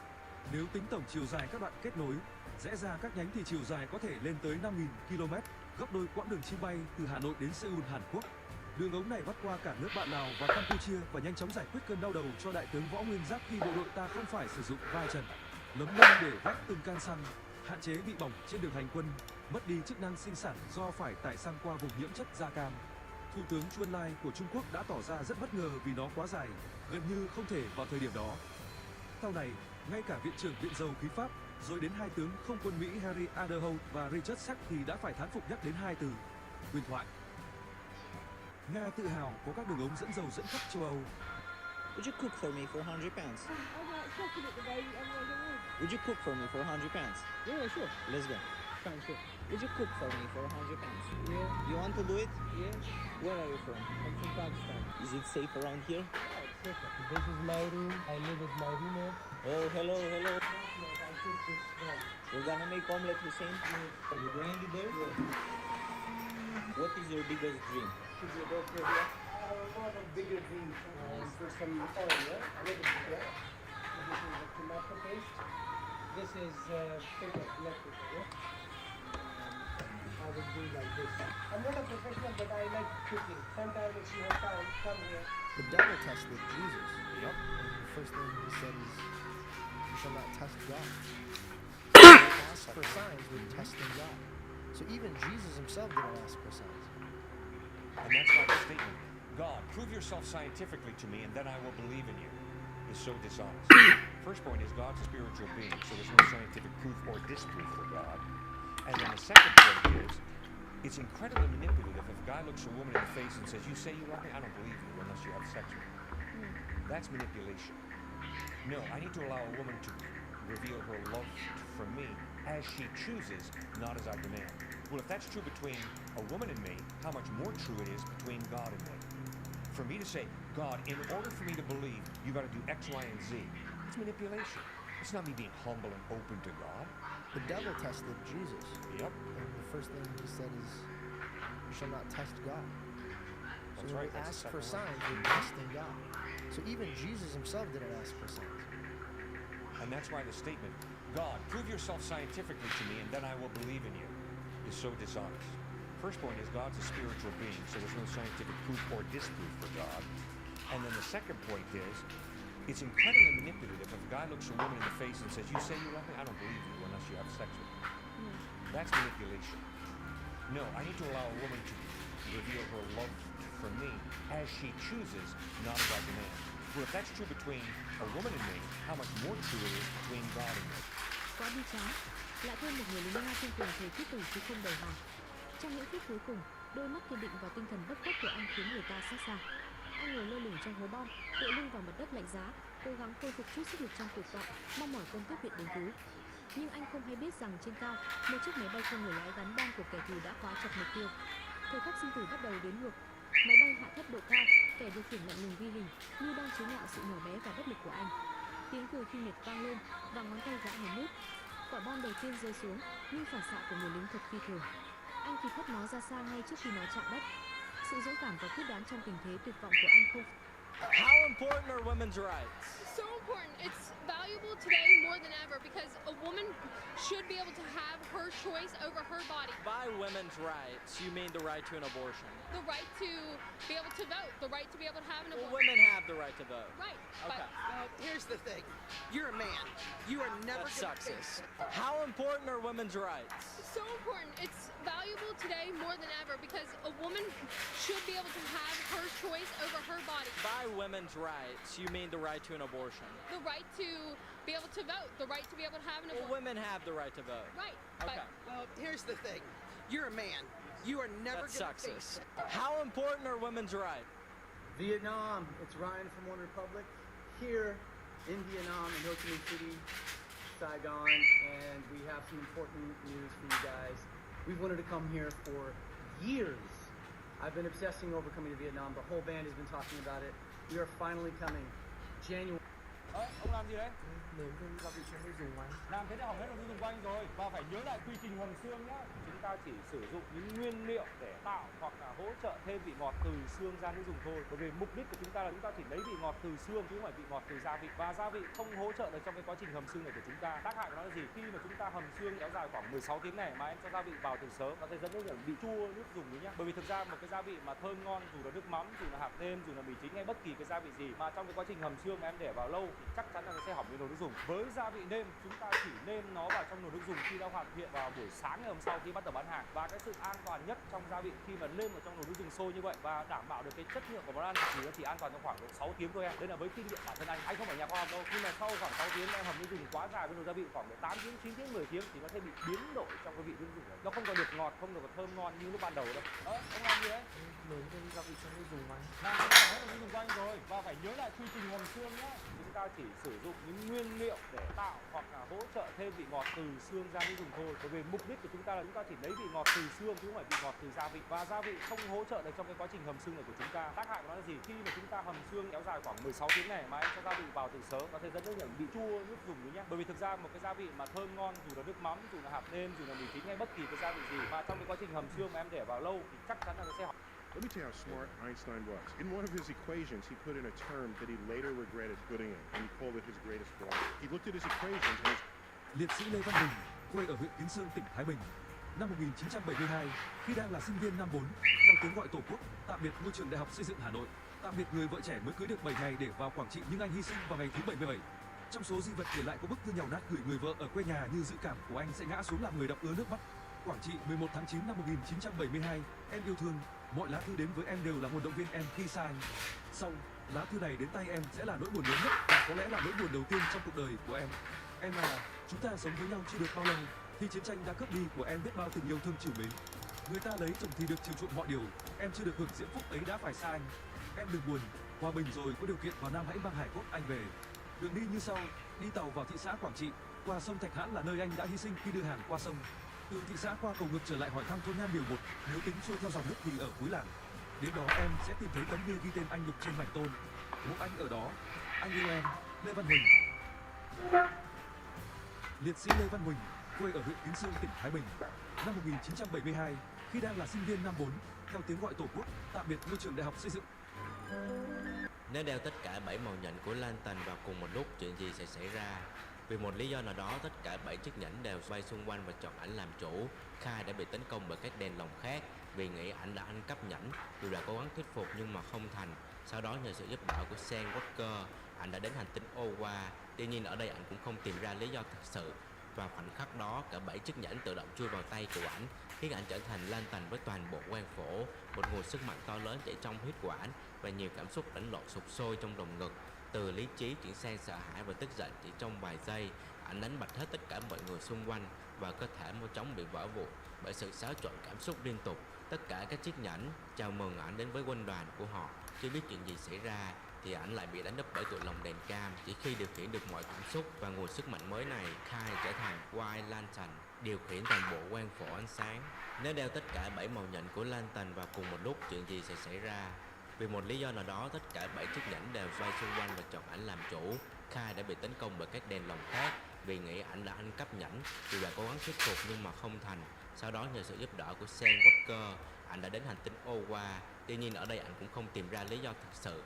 Nếu tính tổng chiều dài các đoạn kết nối, rẽ ra các nhánh thì chiều dài có thể lên tới 5.000 km, gấp đôi quãng đường chim bay từ Hà Nội đến Seoul, Hàn Quốc. Đường ống này vắt qua cả nước bạn Lào và Campuchia và nhanh chóng giải quyết cơn đau đầu cho đại tướng Võ Nguyên Giáp khi bộ đội ta không phải sử dụng va trần, lấm lem để vách từng can xăng, hạn chế bị bỏng trên đường hành quân, mất đi chức năng sinh sản do phải tải xăng qua vùng nhiễm chất da cam. Thủ tướng Chuan Lai của Trung Quốc đã tỏ ra rất bất ngờ vì nó quá dài, gần như không thể vào thời điểm đó. Sau này, ngay cả Viện trưởng Viện dầu khí Pháp, rồi đến hai tướng không quân Mỹ Harry Aderholt và Richard Sack thì đã phải thán phục nhắc đến hai từ huyền thoại. Nga tự hào có các đường ống dẫn dầu dẫn khắp châu Âu. Would you cook for me for 100 pounds? Would you cook for me for 100 pounds? Yeah, sure. Let's go. Fine, sure. Would you cook for me for 100 pounds? Yeah. You want to do it? Yeah. Where are you from? I'm from Pakistan. Is it safe around here? Yeah, it's safe. This is my room. I live with my roommate. Oh, hello, hello. I cook this one. You're gonna make omelette Hussein? Yes. You grind it there? Yeah. What is your biggest dream? To be a doctor, yeah. I have a lot of bigger dreams. For some oil, yeah. A little bit, yeah. This is a tomato paste. This is paper, black paper, yeah. I will do like this. I'm not a professional, but I like cooking. Sometimes if you have time, come here. The devil tested Jesus. Yep. And the first thing he said is, you shall not test God. Ask for signs when testing God. So even Jesus himself didn't ask for signs. And that's why the statement, God, prove yourself scientifically to me and then I will believe in you, is so dishonest. First point is God's a spiritual being, so there's no scientific proof or disproof for God. And then the second point is, it's incredibly manipulative if a guy looks a woman in the face and says, you say you love me? I don't believe you unless you have sex with me. That's manipulation. No, I need to allow a woman to reveal her love for me as she chooses, not as I demand. Well, if that's true between a woman and me, how much more true it is between God and me. For me to say, God, in order for me to believe, you got to do X, Y, and Z, it's manipulation. It's not me being humble and open to God. The devil tested Jesus. Yep. And the first thing he said is, you shall not test God. So That's when right, we that's ask the for second signs, one. we're testing God. So even Jesus himself didn't ask for signs. And that's why the statement, God, prove yourself scientifically to me and then I will believe in you, is so dishonest. First point is God's a spiritual being, so there's no scientific proof or disproof for God. And then the second point is, it's incredibly manipulative if a guy looks a woman in the face and says, you say you love me? I don't believe you unless you have sex with me. That's manipulation. No, I need to allow a woman to reveal her love for me as she chooses, not as I demand. Well, if that's true between a woman and me, how much more true it is between God and me. Quá bi tráng, lại thêm một người lính Nga trên cùng thời quyết tử chứ không đầu hàng. Trong những phút cuối cùng, đôi mắt kiên định và tinh thần bất khuất của anh khiến người ta xót xa. Anh ngồi lơ lửng trong hố bom, tựa lưng vào mặt đất lạnh giá, cố gắng khôi phục chút sức lực trong tuyệt vọng, mong mỏi quân tiếp viện đến cứu. Nhưng anh không hay biết rằng trên cao, một chiếc máy bay không người lái gắn bom của kẻ thù đã khóa chặt mục tiêu. Thời khắc sinh tử bắt đầu đếm ngược. Máy bay hạ thấp độ cao, kẻ điều khiển lạnh lùng ghi hình như đang chế nhạo sự nhỏ bé và bất lực của anh. Tiếng cười khinh miệt vang lên và ngón tay gã nhấn nút. Quả bom đầu tiên rơi xuống, nhưng phản xạ của người lính thật phi thường. Anh kịp hất nó ra xa ngay trước khi nó chạm đất. Sự dũng cảm và quyết đoán trong tình thế tuyệt vọng của anh không. How important are women's rights? So important. It's valuable today more than ever because a woman should be able to have her choice over her body. By women's rights, you mean the right to an abortion? The right to be able to vote. The right to be able to have an Well, abortion. women have the right to vote. Right. Okay. Well, here's the thing. You're a man. You are never That's gonna sexist. How important are women's rights? It's so important. It's valuable today more than ever because a woman should be able to have her choice over her body. By women's rights, you mean the right to an abortion? The right to be able to vote. The right to be able to have an Well, abortion. women have the right to vote. Right. Okay. Well, here's the thing. You're a man. You are never That's gonna sexist. face. How important are women's rights? Vietnam, it's Ryan from One Republic here in Vietnam, in Ho Chi Minh City, Saigon, and we have some important news for you guys. We've wanted to come here for years. I've been obsessing over coming to Vietnam. The whole band has been talking about it. We are finally coming. January. Ông làm gì đấy? Nếm thêm gia vị cho người dùng anh. Làm thế để học hết đồ dùng của anh rồi. Và phải nhớ lại quy trình hầm xương nhá. Chúng ta chỉ sử dụng những nguyên liệu để tạo hoặc là hỗ trợ thêm vị ngọt từ xương ra nước dùng thôi. Bởi vì mục đích của chúng ta là chúng ta chỉ lấy vị ngọt từ xương chứ không phải vị ngọt từ gia vị. Và gia vị không hỗ trợ được trong cái quá trình hầm xương này của chúng ta. Tác hại của nó là gì? Khi mà chúng ta hầm xương kéo dài khoảng 16 tiếng này mà em cho gia vị vào từ sớm, nó sẽ dẫn đến bị chua nước dùng đấy nhá. Bởi vì thực ra một cái gia vị mà thơm ngon, dù là nước mắm, dù là hạt nêm, dù là mì chính hay bất kỳ cái gia vị gì mà trong cái quá trình hầm xương mà em để vào lâu thì chắc chắn là nó sẽ hỏng đi nồi nước dùng. Với gia vị nêm, chúng ta chỉ nêm nó vào trong nồi nước dùng khi đã hoàn thiện vào buổi sáng ngày hôm sau khi bắt đầu bán hàng. Và cái sự an toàn nhất trong gia vị khi mà nêm vào trong nồi nước dùng sôi như vậy và đảm bảo được cái chất lượng của món ăn thì nó chỉ an toàn trong khoảng độ 6 tiếng thôi em. Đây là với kinh nghiệm bản thân anh không phải nhà khoa học đâu. Nhưng mà sau khoảng 6 tiếng em hầm nước dùng quá dài với nồi gia vị khoảng độ 8 tiếng, 9 tiếng, 10 tiếng thì nó sẽ bị biến đổi trong cái vị nước dùng này. Nó không còn được ngọt, không được thơm ngon như lúc ban đầu đâu. Ông làm gì đấy? Nếm thêm gia vị cho người dùng anh. Làm thế nào hết đồ dùng của anh rồi. Và phải nhớ lại quy trình hầm xương nhá. Chúng ta chỉ sử dụng những nguyên liệu để tạo hoặc là hỗ trợ thêm vị ngọt từ xương ra nước dùng thôi. Bởi vì mục đích của chúng ta là chúng ta chỉ lấy vị ngọt từ xương chứ không phải vị ngọt từ gia vị. Và gia vị không hỗ trợ được trong cái quá trình hầm xương này của chúng ta. Tác hại của nó là gì? Khi mà chúng ta hầm xương kéo dài khoảng 16 tiếng này mà em cho gia vị vào từ sớm, nó sẽ dẫn đến bị chua nước dùng đấy nhá. Bởi vì thực ra một cái gia vị mà thơm ngon, dù là nước mắm, dù là hạt nêm, dù là mì chính hay bất kỳ cái gia vị gì mà trong cái quá trình hầm xương mà em để vào lâu thì chắc chắn là nó sẽ hỏng. Let me tell you how smart Einstein was. In one of his equations, he put in a term that he later regretted putting in, and he called it his greatest flaw. He looked at his equations and his... Liệt sĩ Lê Văn Bình, quê ở huyện Kiến Sương, tỉnh Thái Bình. Năm 1972, khi đang là sinh viên năm 4, theo tiếng gọi Tổ quốc, tạm biệt ngôi trường Đại học Xây dựng Hà Nội, tạm biệt người vợ trẻ mới cưới được 7 ngày để vào Quảng Trị nhưng anh hy sinh vào ngày thứ 77. Trong số di vật để lại có bức thư nhàu nát gửi người vợ ở quê nhà như dự cảm của anh sẽ ngã xuống làm người đọc ứa nước mắt. Quảng Trị, 11 tháng 9 năm 1972, em yêu thương, mọi lá thư đến với em đều là nguồn động viên em khi sai. Xong, lá thư này đến tay em sẽ là nỗi buồn lớn nhất và có lẽ là nỗi buồn đầu tiên trong cuộc đời của em. Em à, chúng ta sống với nhau chưa được bao lâu thì chiến tranh đã cướp đi của em biết bao tình yêu thương trìu mến. Người ta lấy chồng thì được chiều chuộng mọi điều, em chưa được hưởng diễm phúc ấy đã phải xa anh. Em đừng buồn, hòa bình rồi có điều kiện vào Nam hãy mang hải cốt anh về. Đường đi như sau, đi tàu vào thị xã Quảng Trị, qua sông Thạch Hãn là nơi anh đã hy sinh khi đưa hàng qua sông. Từ thị xã qua cầu ngược trở lại hỏi thăm thôn Nham Điều 1, nếu tính xuôi theo dòng nước thì ở cuối làng. Đến đó em sẽ tìm thấy tấm bia ghi tên anh nhục trên mảnh tôn. Một anh ở đó, anh yêu em, Lê Văn Huỳnh. Liệt sĩ Lê Văn Huỳnh, quê ở huyện Kiến Sương, tỉnh Thái Bình. Năm 1972, khi đang là sinh viên năm 4, theo tiếng gọi Tổ quốc, tạm biệt ngôi trường Đại học Xây dựng. Nếu đeo tất cả 7 màu nhẫn của Lantern vào cùng một lúc, chuyện gì sẽ xảy ra? Vì một lý do nào đó, tất cả 7 chiếc nhẫn đều xoay xung quanh và chọn ảnh làm chủ. Khai đã bị tấn công bởi các đèn lồng khác vì nghĩ ảnh đã ăn cắp nhẫn. Dù đã cố gắng thuyết phục nhưng mà không thành. Sau đó nhờ sự giúp đỡ của Sam Walker, ảnh đã đến hành tinh Khoa. Tuy nhiên ở đây ảnh cũng không tìm ra lý do thực sự. Và khoảnh khắc đó, cả 7 chiếc nhẫn tự động chui vào tay của ảnh, khiến ảnh trở thành Lantern với toàn bộ quan phổ, một nguồn sức mạnh to lớn chảy trong huyết quản và nhiều cảm xúc đánh lộn sục sôi trong lồng ngực. Từ lý trí chuyển sang sợ hãi và tức giận chỉ trong vài giây, ảnh đánh bật hết tất cả mọi người xung quanh và cơ thể mau chóng bị vỡ vụn bởi sự xáo trộn cảm xúc liên tục. Tất cả các chiếc nhẫn chào mừng ảnh đến với quân đoàn của họ. Chưa biết chuyện gì xảy ra thì ảnh lại bị đánh đập bởi tụi lồng đèn cam. Chỉ khi điều khiển được mọi cảm xúc và nguồn sức mạnh mới này, Khai trở thành White Lantern, điều khiển toàn bộ quang phổ ánh sáng. Nếu đeo tất cả 7 màu nhẫn của Lantern vào cùng một lúc, chuyện gì sẽ xảy ra? Vì một lý do nào đó, tất cả 7 chiếc nhẫn đều xoay xung quanh và chọn ảnh làm chủ. Khai đã bị tấn công bởi các đèn lồng khác vì nghĩ ảnh đã ăn cắp nhẫn. Dù đã cố gắng thuyết phục nhưng mà không thành. Sau đó nhờ sự giúp đỡ của Sam Walker, ảnh đã đến hành tinh Khoa. Tuy nhiên ở đây ảnh cũng không tìm ra lý do thực sự.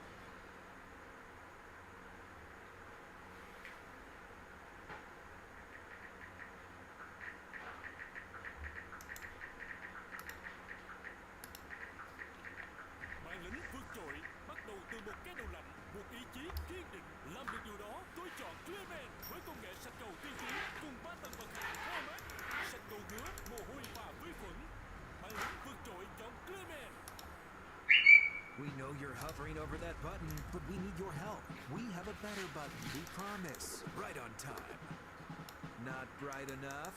we need your help. We have a better button, we promise. Right on time. Not bright enough?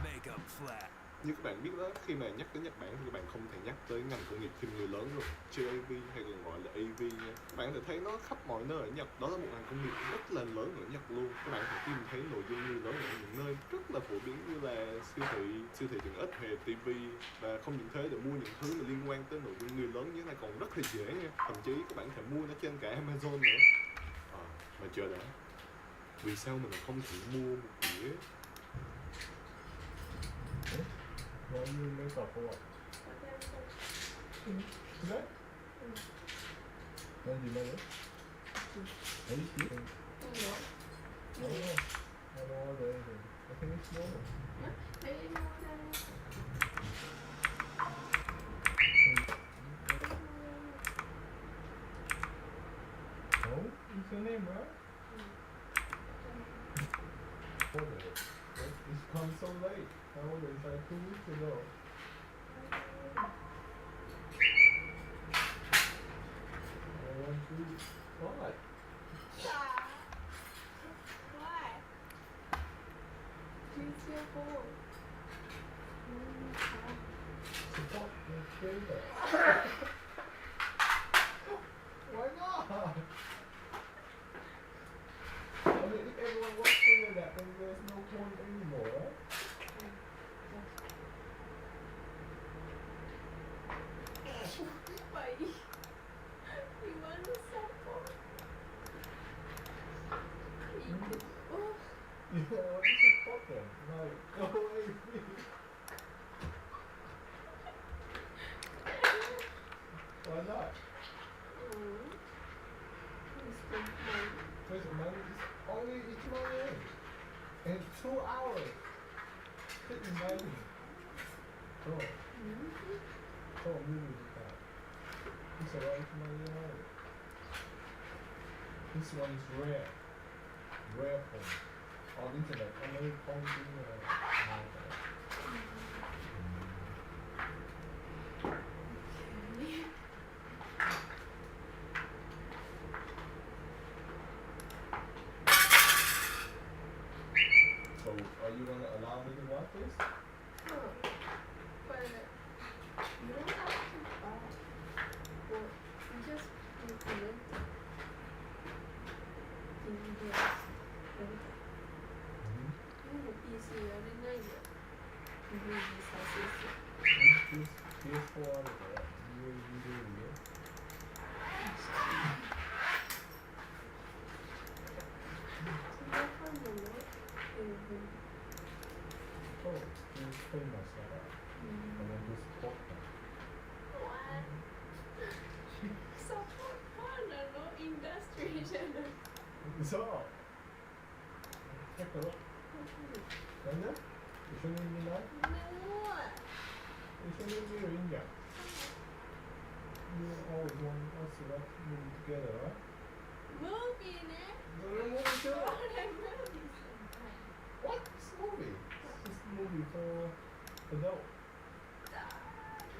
Make 'em flat. Như các bạn biết đó, khi mà nhắc đến Nhật Bản thì các bạn không thể nhắc tới ngành công nghiệp phim người lớn rồi, JAV hay còn gọi là AV nha. Các bạn có thể thấy nó khắp mọi nơi ở Nhật, đó là một ngành công nghiệp rất là lớn ở Nhật luôn. Các bạn có thể tìm thấy nội dung người lớn ở những nơi rất là phổ biến như là siêu thị tiện ích hay TV, và không những thế, để mua những thứ mà liên quan tới nội dung người lớn như thế này còn rất là dễ nha. Thậm chí các bạn có thể mua nó trên cả Amazon nữa. Mà chờ đã, vì sao mình không chỉ mua một đĩa? Why are you make up for what? Today? When did you make it? Are you eating? No. I don't order anything. I think it's normal. Oh, it's your name, right? Order it. It's come so late. I ordered it like 2 weeks ago. I want to eat. What? What? It's your fault. Support the trailer. Why not? I mean, if everyone works together that, then there's no point anymore, right? Why? You want to support? You don't want to support them. Like, go away, please. Why not? Wait, money is only each money in 2 hours. Sit in money. Oh. Oh, really? It's a lot of money out. This one is rare. Rare phone. On internet. Only phone So, are you gonna allow me to watch this? No. But you don't have to buy. Well, you just implement it. PS4 out of that. You do it. Oh, you explain myself out. And then just talk them. What? Support partner, no industry channel. So, check it out. 맞나? 이소님이나? No. 이소님이 인정. You always want us to watch movie together, right? Movie, ne? 너는 movie too? Movies. What? It's a movie. It's a movie for adult.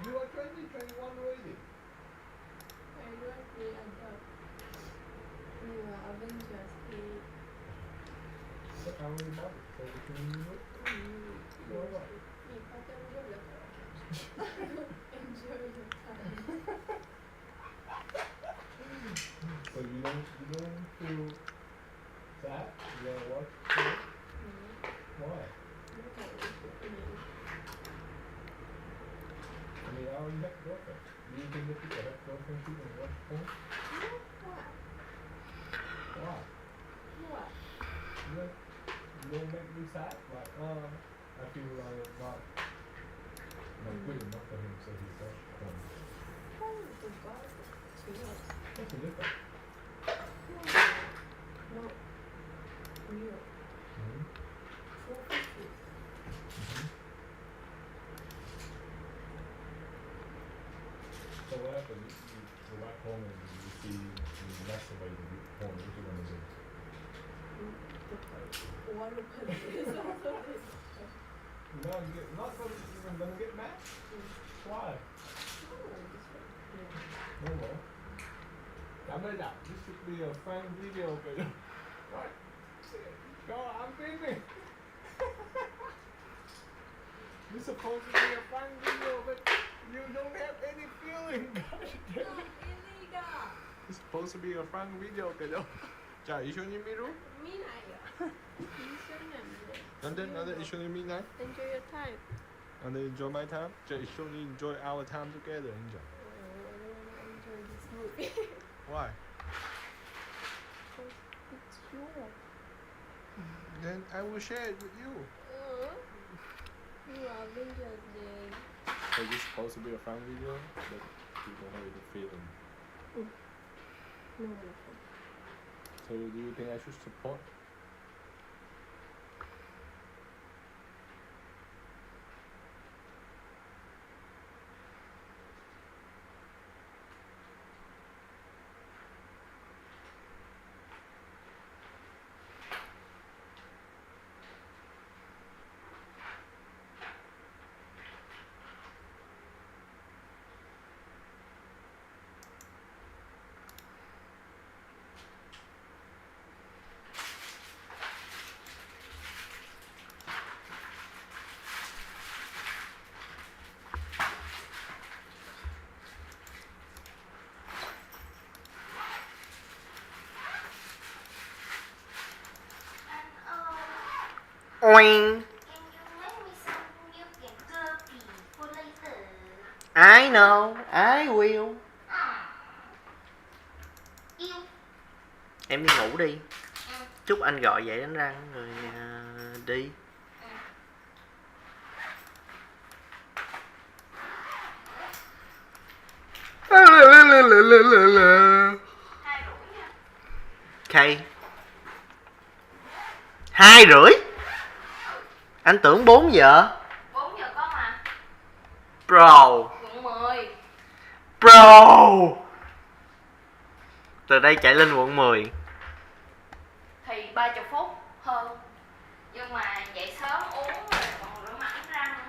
You are 20, 21 already. I don't play adult. You are Avengers. But I already bought it, so we can use it. So what? Enjoy your time. So you don't feel sad? You wanna watch it? Why? I mean, I already have girlfriend. Do you think that people have girlfriend too and watch porn? Why? What? You don't make me sad? Like, I feel like not good enough for him, so he watch porn. What's the difference? No. Real. So what happens? You go back home and you see you masturbate and you porn. What you gonna do? Not even gonna get mad? Why? No more. made that. This should be a fan video. Right. Go, I'm filming. It's supposed to be a fan video, but you don't have any feeling. Gosh damn it. It's supposed to be a fan video. 자, 이쇼님 미루. 미나요. 나는 이쇼님 미나. Enjoy your time. And enjoy my time. 자, 이쇼님 enjoy our time together. Enjoy. I don't want to enjoy this movie. Why? It's yours. Then I will share it with you. You are interesting. So this is supposed to be a fan video, but you don't have the feeling. No. So do you think I should support? Oink. I know, I will. Em đi ngủ đi. Chúc anh gọi dậy đánh răng rồi đi. Ok. 2:30. Anh tưởng 4 giờ. 4 giờ có mà. Bro. Quận 10. Bro. Từ đây chạy lên quận 10. Thì 30 phút hơn. Nhưng mà dậy sớm uống rồi còn rửa mặt đánh răng nữa.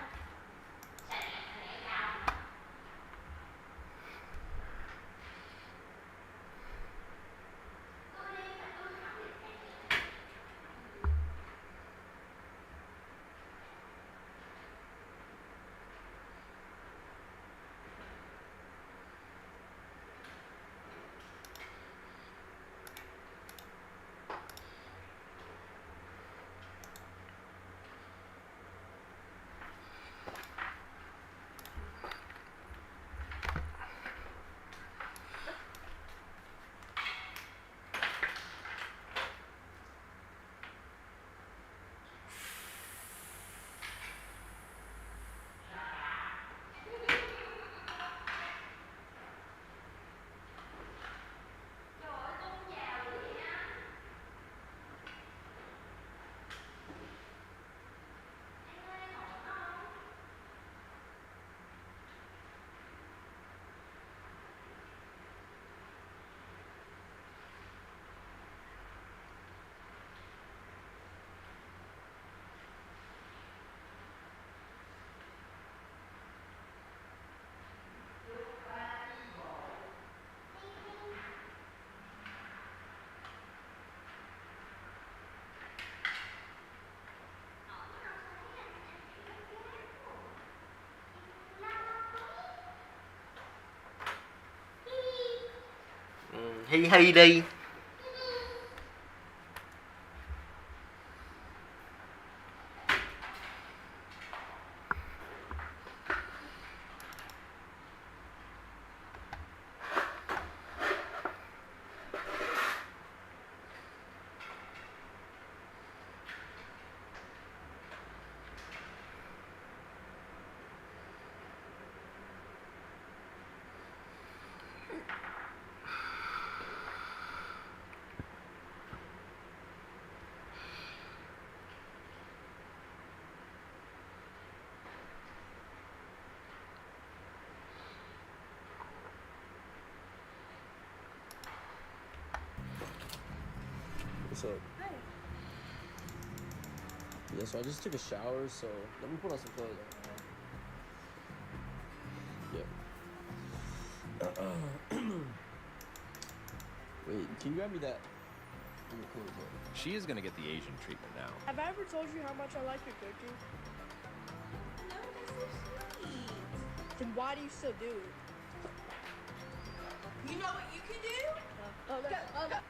Hi hi đi. What's up? Hi. Yeah, so I just took a shower, so let me put on some clothes. Yeah. Wait, can you grab me that? Cool. She is gonna get the Asian treatment now. Have I ever told you how much I like your cooking? No, that's so sweet. Then why do you still do it? You know what you can do? Go.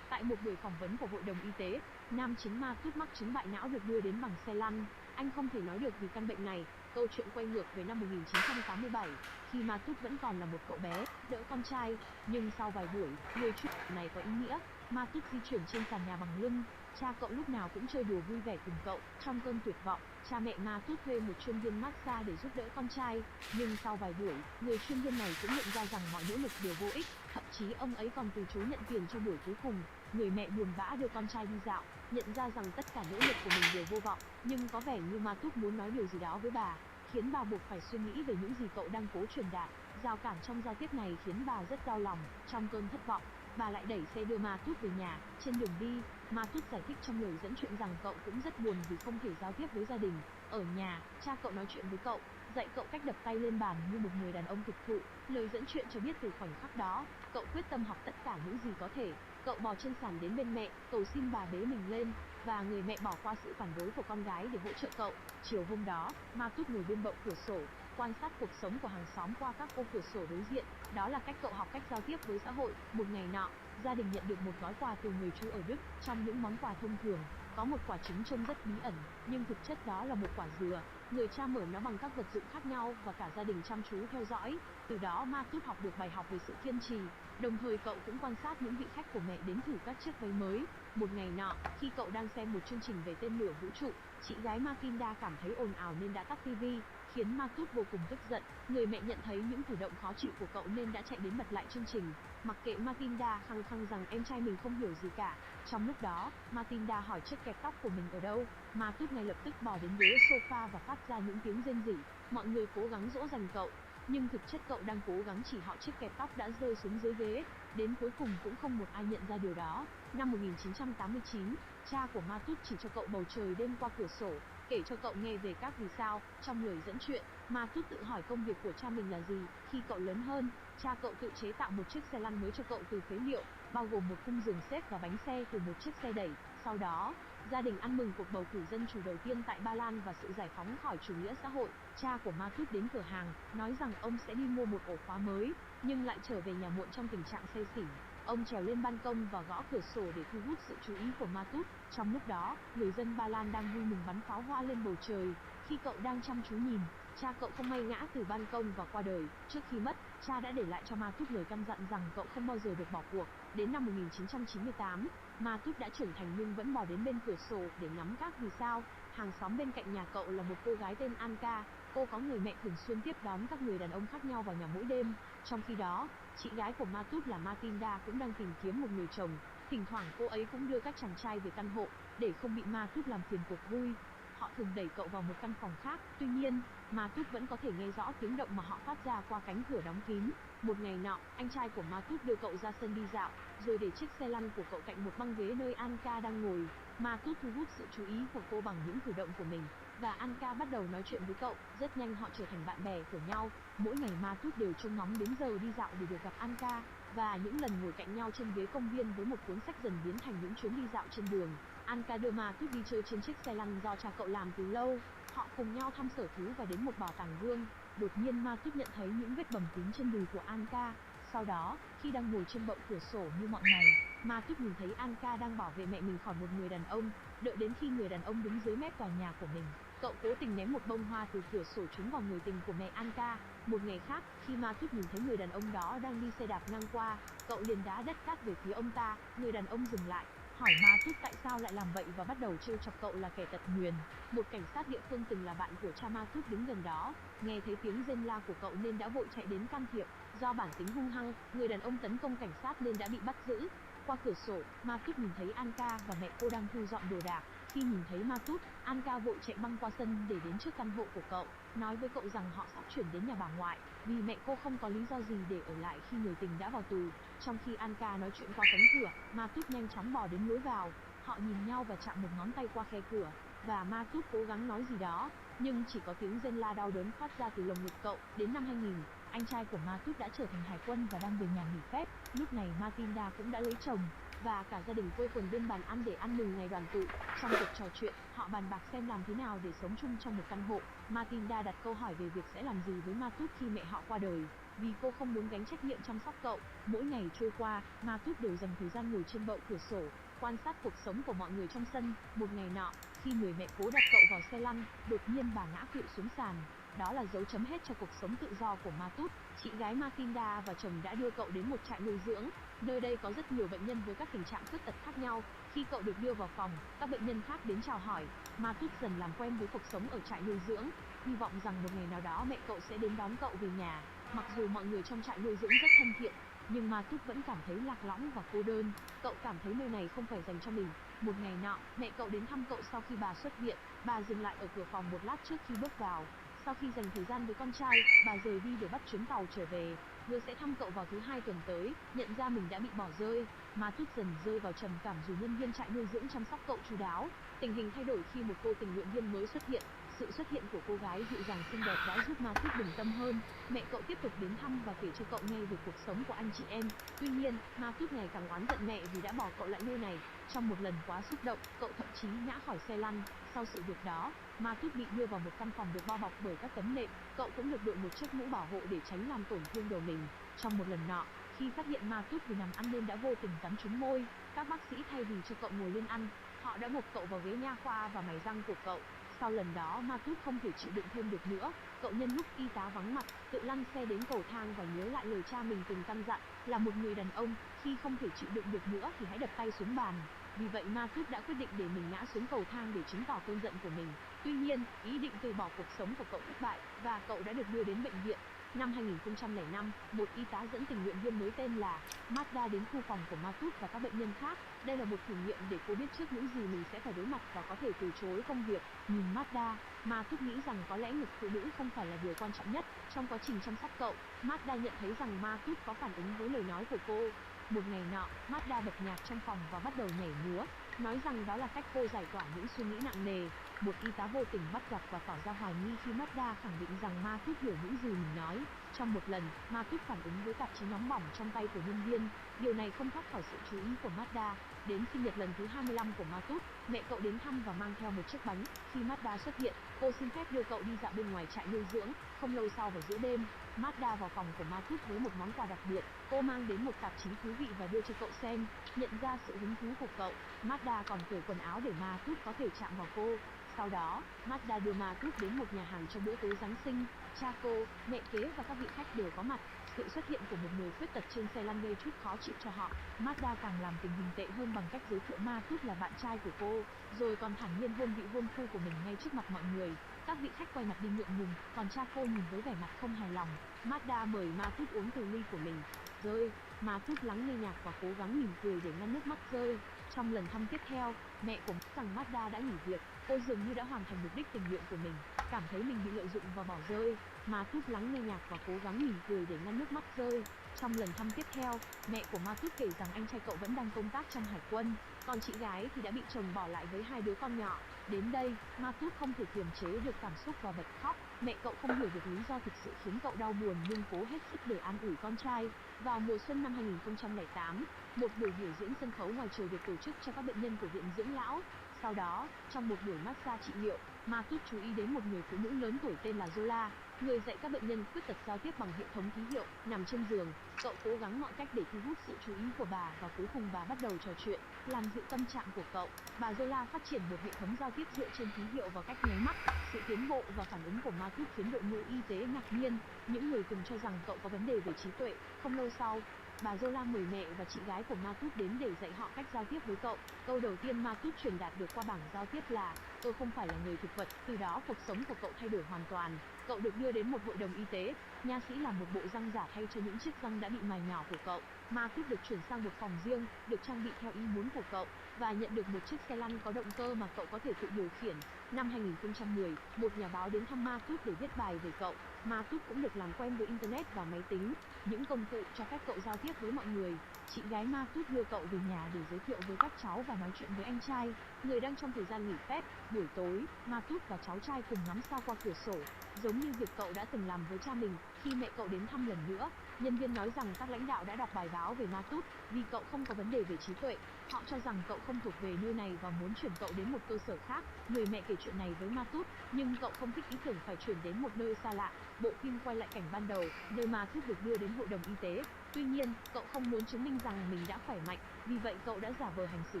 Tại một buổi phỏng vấn của Hội đồng Y tế, nam chính Ma Tút mắc chứng bại não được đưa đến bằng xe lăn. Anh không thể nói được vì căn bệnh này. Câu chuyện quay ngược về năm 1987, khi Ma Tút vẫn còn là một cậu bé, đỡ con trai. Nhưng sau vài buổi, người chuyên này có ý nghĩa. Ma Tút di chuyển trên sàn nhà bằng lưng. Cha cậu lúc nào cũng chơi đùa vui vẻ cùng cậu. Trong cơn tuyệt vọng, cha mẹ Ma Tút thuê một chuyên viên massage để giúp đỡ con trai. Nhưng sau vài buổi, người chuyên viên này cũng nhận ra rằng mọi nỗ lực đều vô ích. Thậm chí ông ấy còn từ chối nhận tiền cho buổi cuối cùng. Người mẹ buồn bã đưa con trai đi dạo, nhận ra rằng tất cả nỗ lực của mình đều vô vọng. Nhưng có vẻ như Ma Tút muốn nói điều gì đó với bà, khiến bà buộc phải suy nghĩ về những gì cậu đang cố truyền đạt. Rào cản trong giao tiếp này khiến bà rất đau lòng. Trong cơn thất vọng, bà lại đẩy xe đưa Ma Tút về nhà. Trên đường đi, Ma Tút giải thích trong lời dẫn chuyện rằng cậu cũng rất buồn vì không thể giao tiếp với gia đình. Ở nhà, cha cậu nói chuyện với cậu, dạy cậu cách đập tay lên bàn như một người đàn ông thực thụ. Lời dẫn chuyện cho biết từ khoảnh khắc đó, cậu quyết tâm học tất cả những gì có thể. Cậu bò trên sàn đến bên mẹ, cầu xin bà bế mình lên, và người mẹ bỏ qua sự phản đối của con gái để hỗ trợ cậu. Chiều hôm đó, Ma Tút ngồi bên bậu cửa sổ, quan sát cuộc sống của hàng xóm qua các ô cửa sổ đối diện. Đó là cách cậu học cách giao tiếp với xã hội. Một ngày nọ, gia đình nhận được một gói quà từ người chú ở Đức. Trong những món quà thông thường, có một quả trứng trông rất bí ẩn, nhưng thực chất đó là một quả dừa. Người cha mở nó bằng các vật dụng khác nhau và cả gia đình chăm chú theo dõi. Từ đó Ma Tút học được bài học về sự kiên trì. Đồng thời cậu cũng quan sát những vị khách của mẹ đến thử các chiếc váy mới. Một ngày nọ, khi cậu đang xem một chương trình về tên lửa vũ trụ, chị gái Matilda cảm thấy ồn ào nên đã tắt tivi, khiến Ma Tút vô cùng tức giận. Người mẹ nhận thấy những cử động khó chịu của cậu nên đã chạy đến bật lại chương trình. Mặc kệ Matilda khăng khăng rằng em trai mình không hiểu gì cả. Trong lúc đó, Matilda hỏi chiếc kẹp tóc của mình ở đâu. Ma Tút ngay lập tức bò đến ghế sofa và phát ra những tiếng rên rỉ. Mọi người cố gắng dỗ dành cậu, nhưng thực chất cậu đang cố gắng chỉ họ chiếc kẹp tóc đã rơi xuống dưới ghế. Đến cuối cùng cũng không một ai nhận ra điều đó. Năm 1989, cha của Ma Tút chỉ cho cậu bầu trời đêm qua cửa sổ, kể cho cậu nghe về các vì sao. Trong lời dẫn chuyện, Ma Tút tự hỏi công việc của cha mình là gì. Khi cậu lớn hơn, cha cậu tự chế tạo một chiếc xe lăn mới cho cậu từ phế liệu, bao gồm một khung giường xếp và bánh xe từ một chiếc xe đẩy. Sau đó, gia đình ăn mừng cuộc bầu cử dân chủ đầu tiên tại Ba Lan và sự giải phóng khỏi chủ nghĩa xã hội. Cha của Ma Tút đến cửa hàng, nói rằng ông sẽ đi mua một ổ khóa mới, nhưng lại trở về nhà muộn trong tình trạng say xỉn. Ông trèo lên ban công và gõ cửa sổ để thu hút sự chú ý của Ma Tút. Trong lúc đó, người dân Ba Lan đang vui mừng bắn pháo hoa lên bầu trời. Khi cậu đang chăm chú nhìn, cha cậu không may ngã từ ban công và qua đời. Trước khi mất, cha đã để lại cho Ma Tút lời căn dặn rằng cậu không bao giờ được bỏ cuộc. Đến năm 1998, Ma Tút đã trưởng thành nhưng vẫn bò đến bên cửa sổ để ngắm các vì sao. Hàng xóm bên cạnh nhà cậu là một cô gái tên Anka. Cô có người mẹ thường xuyên tiếp đón các người đàn ông khác nhau vào nhà mỗi đêm. Trong khi đó, chị gái của Ma Tút là Matilda cũng đang tìm kiếm một người chồng. Thỉnh thoảng cô ấy cũng đưa các chàng trai về căn hộ, để không bị Ma Tút làm phiền cuộc vui. Họ thường đẩy cậu vào một căn phòng khác. Tuy nhiên, Ma Tút vẫn có thể nghe rõ tiếng động mà họ phát ra qua cánh cửa đóng kín. Một ngày nọ, anh trai của Ma Tút đưa cậu ra sân đi dạo, rồi để chiếc xe lăn của cậu cạnh một băng ghế nơi Anka đang ngồi. Ma Tút thu hút sự chú ý của cô bằng những cử động của mình, và Anka bắt đầu nói chuyện với cậu. Rất nhanh họ trở thành bạn bè của nhau. Mỗi ngày Ma Tút đều trông ngóng đến giờ đi dạo để được gặp Anka, và những lần ngồi cạnh nhau trên ghế công viên với một cuốn sách dần biến thành những chuyến đi dạo trên đường. Anka đưa Ma Tút đi chơi trên chiếc xe lăn do cha cậu làm từ lâu. Họ cùng nhau thăm sở thú và đến một bảo tàng vương. Đột nhiên Ma Tút nhận thấy những vết bầm tím trên đùi của Anka. Sau đó, khi đang ngồi trên bậu cửa sổ như mọi ngày, Ma Tút nhìn thấy Anka đang bảo vệ mẹ mình khỏi một người đàn ông. Đợi đến khi người đàn ông đứng dưới mép tòa nhà của mình, cậu cố tình ném một bông hoa từ cửa sổ trúng vào người tình của mẹ Anka. Một ngày khác, khi Ma Tút nhìn thấy người đàn ông đó đang đi xe đạp ngang qua, cậu liền đá đất cát về phía ông ta. Người đàn ông dừng lại, hỏi Ma Tút tại sao lại làm vậy và bắt đầu trêu chọc cậu là kẻ tật nguyền. Một cảnh sát địa phương từng là bạn của cha Ma Tút đứng gần đó, nghe thấy tiếng rên la của cậu nên đã vội chạy đến can thiệp. Do bản tính hung hăng, người đàn ông tấn công cảnh sát nên đã bị bắt giữ. Qua cửa sổ, Ma Tút nhìn thấy Anka và mẹ cô đang thu dọn đồ đạc. Khi nhìn thấy Ma Tút, Anka vội chạy băng qua sân để đến trước căn hộ của cậu, nói với cậu rằng họ sắp chuyển đến nhà bà ngoại, vì mẹ cô không có lý do gì để ở lại khi người tình đã vào tù. Trong khi Anka nói chuyện qua cánh cửa, Ma Tút nhanh chóng bò đến lối vào. Họ nhìn nhau và chạm một ngón tay qua khe cửa, và Ma Tút cố gắng nói gì đó, nhưng chỉ có tiếng rên la đau đớn phát ra từ lồng ngực cậu. Đến năm 2000, anh trai của Ma Tút đã trở thành hải quân và đang về nhà nghỉ phép. Lúc này Matilda cũng đã lấy chồng, và cả gia đình quây quần bên bàn ăn để ăn mừng ngày đoàn tụ. Trong cuộc trò chuyện, họ bàn bạc xem làm thế nào để sống chung trong một căn hộ. Matilda đặt câu hỏi về việc sẽ làm gì với Ma Tút khi mẹ họ qua đời, vì cô không muốn gánh trách nhiệm chăm sóc cậu. Mỗi ngày trôi qua, Ma Tút đều dành thời gian ngồi trên bậu cửa sổ, quan sát cuộc sống của mọi người trong sân. Một ngày nọ, khi người mẹ cố đặt cậu vào xe lăn, đột nhiên bà ngã khuỵu xuống sàn. Đó là dấu chấm hết cho cuộc sống tự do của Ma Tút. Chị gái Matilda và chồng đã đưa cậu đến một trại nuôi dưỡng. Nơi đây có rất nhiều bệnh nhân với các tình trạng khuyết tật khác nhau. Khi cậu được đưa vào phòng, các bệnh nhân khác đến chào hỏi. Ma Tút dần làm quen với cuộc sống ở trại nuôi dưỡng, hy vọng rằng một ngày nào đó mẹ cậu sẽ đến đón cậu về nhà. Mặc dù mọi người trong trại nuôi dưỡng rất thân thiện, nhưng Ma Tút vẫn cảm thấy lạc lõng và cô đơn. Cậu cảm thấy nơi này không phải dành cho mình. Một ngày nọ, mẹ cậu đến thăm cậu sau khi bà xuất viện. Bà dừng lại ở cửa phòng một lát trước khi bước vào. Sau khi dành thời gian với con trai, bà rời đi để bắt chuyến tàu trở về. Hứa sẽ thăm cậu vào thứ Hai tuần tới. Nhận ra mình đã bị bỏ rơi, Ma Tút dần rơi vào trầm cảm dù nhân viên trại nuôi dưỡng chăm sóc cậu chu đáo. Tình hình thay đổi khi một cô tình nguyện viên mới xuất hiện. Sự xuất hiện của cô gái dịu dàng xinh đẹp đã giúp Ma Tút bình tâm hơn. Mẹ cậu tiếp tục đến thăm và kể cho cậu nghe về cuộc sống của anh chị em. Tuy nhiên, Ma Tút ngày càng oán giận mẹ vì đã bỏ cậu lại nơi này. Trong một lần quá xúc động, cậu thậm chí ngã khỏi xe lăn. Sau sự việc đó, Ma Tút bị đưa vào một căn phòng được bao bọc bởi các tấm nệm. Cậu cũng được đội một chiếc mũ bảo hộ để tránh làm tổn thương đầu mình. Trong một lần nọ, khi phát hiện Ma Tút vì nằm ăn nên đã vô tình cắn trúng môi, các bác sĩ thay vì cho cậu ngồi lên ăn, họ đã buộc cậu vào ghế nha khoa và mài răng của cậu. Sau lần đó, Ma Tút không thể chịu đựng thêm được nữa. Cậu nhân lúc y tá vắng mặt, tự lăn xe đến cầu thang và nhớ lại lời cha mình từng căn dặn, là một người đàn ông, khi không thể chịu đựng được nữa thì hãy đập tay xuống bàn. Vì vậy Ma Tút đã quyết định để mình ngã xuống cầu thang để chứng tỏ cơn giận của mình. Tuy nhiên, ý định từ bỏ cuộc sống của cậu thất bại, và cậu đã được đưa đến bệnh viện. Năm 2005, một y tá dẫn tình nguyện viên mới tên là Mazda đến khu phòng của Ma Tút và các bệnh nhân khác. Đây là một thử nghiệm để cô biết trước những gì mình sẽ phải đối mặt và có thể từ chối công việc. Nhìn Mazda, Ma Tút nghĩ rằng có lẽ ngực phụ nữ không phải là điều quan trọng nhất trong quá trình chăm sóc cậu. Mazda nhận thấy rằng Ma Tút có phản ứng với lời nói của cô. Một ngày nọ, Mazda bật nhạc trong phòng và bắt đầu nhảy múa, nói rằng đó là cách cô giải tỏa những suy nghĩ nặng nề. Một y tá vô tình bắt gặp và tỏ ra hoài nghi khi Mazda khẳng định rằng Ma Tút hiểu những gì mình nói. Trong một lần, Ma Tút phản ứng với tạp chí nóng bỏng trong tay của nhân viên. Điều này không thoát khỏi sự chú ý của Mazda. Đến sinh nhật lần thứ 25 của Ma Tút, mẹ cậu đến thăm và mang theo một chiếc bánh. Khi Mazda xuất hiện, cô xin phép đưa cậu đi dạo bên ngoài trại nuôi dưỡng. Không lâu sau vào giữa đêm, Mazda vào phòng của Ma Tút với một món quà đặc biệt. Cô mang đến một tạp chí thú vị và đưa cho cậu xem. Nhận ra sự hứng thú của cậu, Mazda còn cởi quần áo để Ma Tút có thể chạm vào cô. Sau đó, Mazda đưa Ma Tút đến một nhà hàng cho bữa tối Giáng sinh. Cha cô, mẹ kế và các vị khách đều có mặt. Sự xuất hiện của một người khuyết tật trên xe lăn gây chút khó chịu cho họ. Mazda càng làm tình hình tệ hơn bằng cách giới thiệu Ma Tút là bạn trai của cô, rồi còn thản nhiên hôn vị hôn phu của mình ngay trước mặt mọi người. Các vị khách quay mặt đi ngượng ngùng, còn cha cô nhìn với vẻ mặt không hài lòng. Mazda mời Ma Tút uống từ ly của mình. Rơi, Ma Tút lắng nghe nhạc và cố gắng mỉm cười để ngăn nước mắt rơi. Trong lần thăm tiếp theo, mẹ của rằng Mazda đã nghỉ việc, cô dường như đã hoàn thành mục đích tình nguyện của mình. Cảm thấy mình bị lợi dụng và bỏ rơi, Ma Tút lắng nghe nhạc và cố gắng mỉm cười để ngăn nước mắt rơi. Trong lần thăm tiếp theo, mẹ của Ma Tút kể rằng anh trai cậu vẫn đang công tác trong hải quân, còn chị gái thì đã bị chồng bỏ lại với 2 đứa con nhỏ. Đến đây, Ma Tút không thể kiềm chế được cảm xúc và bật khóc. Mẹ cậu không hiểu được lý do thực sự khiến cậu đau buồn nhưng cố hết sức để an ủi con trai. Vào mùa xuân năm 2008, một buổi biểu diễn sân khấu ngoài trời được tổ chức cho các bệnh nhân của viện dưỡng lão. Sau đó, trong một buổi massage trị liệu, Ma Tút chú ý đến một người phụ nữ lớn tuổi tên là Zola, người dạy các bệnh nhân khuyết tật giao tiếp bằng hệ thống ký hiệu. Nằm trên giường, cậu cố gắng mọi cách để thu hút sự chú ý của bà và cuối cùng bà bắt đầu trò chuyện, làm dịu tâm trạng của cậu. Bà Zola phát triển một hệ thống giao tiếp dựa trên ký hiệu và cách nháy mắt. Sự tiến bộ và phản ứng của Ma Tút khiến đội ngũ y tế ngạc nhiên. Những người từng cho rằng cậu có vấn đề về trí tuệ. Không lâu sau, Bà Zola mời mẹ và chị gái của Ma Tút đến để dạy họ cách giao tiếp với cậu. Câu đầu tiên Ma Tút truyền đạt được qua bảng giao tiếp là: tôi không phải là người thực vật. Từ đó cuộc sống của cậu thay đổi hoàn toàn. Cậu được đưa đến một hội đồng y tế. Nha sĩ làm một bộ răng giả thay cho những chiếc răng đã bị mài nhỏ của cậu. Ma Tút được chuyển sang một phòng riêng, được trang bị theo ý muốn của cậu, và nhận được một chiếc xe lăn có động cơ mà cậu có thể tự điều khiển. Năm 2010, một nhà báo đến thăm Ma Tút để viết bài về cậu. Ma Tút cũng được làm quen với Internet và máy tính, những công cụ cho phép cậu giao tiếp với mọi người. Chị gái Ma Tút đưa cậu về nhà để giới thiệu với các cháu và nói chuyện với anh trai, người đang trong thời gian nghỉ phép. Buổi tối, Ma Tút và cháu trai cùng ngắm sao qua cửa sổ, giống như việc cậu đã từng làm với cha mình. Khi mẹ cậu đến thăm lần nữa, nhân viên nói rằng các lãnh đạo đã đọc bài báo về Ma Tút vì cậu không có vấn đề về trí tuệ. Họ cho rằng cậu không thuộc về nơi này và muốn chuyển cậu đến một cơ sở khác. Người mẹ kể chuyện này với Ma Tút, nhưng cậu không thích ý tưởng phải chuyển đến một nơi xa lạ. Bộ phim quay lại cảnh ban đầu, nơi Ma Tút được đưa đến hội đồng y tế. Tuy nhiên, cậu không muốn chứng minh rằng mình đã khỏe mạnh, vì vậy cậu đã giả vờ hành xử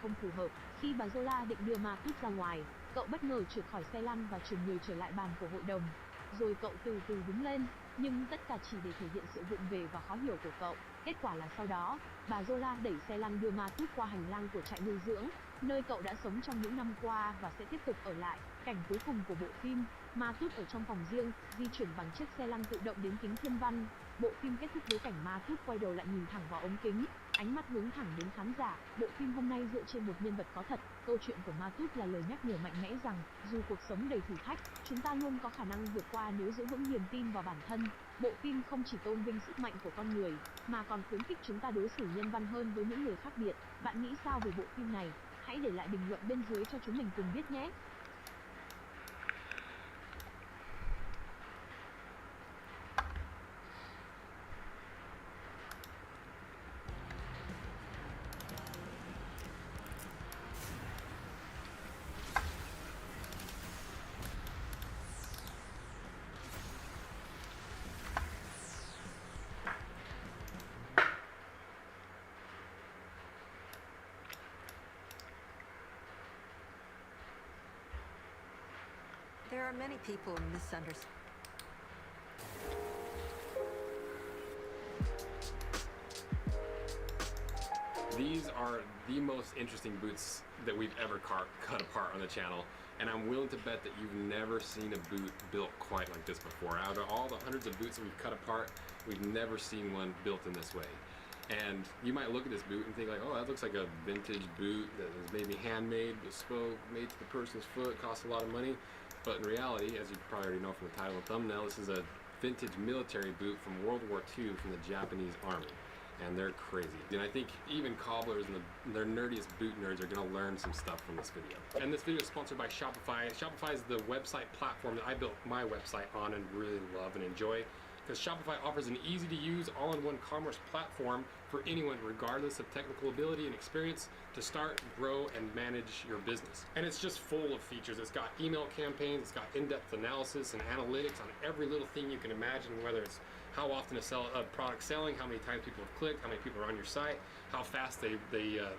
không phù hợp. Khi bà Zola định đưa Ma Tút ra ngoài, cậu bất ngờ trượt khỏi xe lăn và trườn người trở lại bàn của hội đồng. Rồi cậu từ từ đứng lên, nhưng tất cả chỉ để thể hiện sự vụng về và khó hiểu của cậu. Kết quả là sau đó, bà Zola đẩy xe lăn đưa Ma Tút qua hành lang của trại nuôi dưỡng, nơi cậu đã sống trong những năm qua và sẽ tiếp tục ở lại. Cảnh cuối cùng của bộ phim, Ma Tút ở trong phòng riêng, di chuyển bằng chiếc xe lăn tự động đến kính thiên văn. Bộ phim kết thúc với cảnh Ma Tút quay đầu lại nhìn thẳng vào ống kính, ánh mắt hướng thẳng đến khán giả. Bộ phim hôm nay dựa trên một nhân vật có thật. Câu chuyện của Ma Tút là lời nhắc nhở mạnh mẽ rằng, dù cuộc sống đầy thử thách, chúng ta luôn có khả năng vượt qua nếu giữ vững niềm tin vào bản thân. Bộ phim không chỉ tôn vinh sức mạnh của con người, mà còn khuyến khích chúng ta đối xử nhân văn hơn với những người khác biệt. Bạn nghĩ sao về bộ phim này? Hãy để lại bình luận bên dưới cho chúng mình cùng biết nhé! There are many people misunderstand. These are the most interesting boots that we've ever cut apart on the channel, and I'm willing to bet that you've never seen a boot built quite like this before. Out of all the hundreds of boots that we've cut apart, we've never seen one built in this way. And you might look at this boot and think like, oh, that looks like a vintage boot that was maybe handmade, bespoke, made to the person's foot, costs a lot of money. But in reality, as you probably already know from the title and thumbnail, this is a vintage military boot from World War II from the Japanese Army. And they're crazy. And I think even cobblers and their nerdiest boot nerds are gonna learn some stuff from this video. And this video is sponsored by Shopify. Shopify is the website platform that I built my website on and really love and enjoy, because Shopify offers an easy-to-use, all-in-one commerce platform for anyone, regardless of technical ability and experience, to start, grow, and manage your business. And it's just full of features. It's got email campaigns, it's got in-depth analysis and analytics on every little thing you can imagine, whether it's how often a product selling, how many times people have clicked, how many people are on your site, how fast they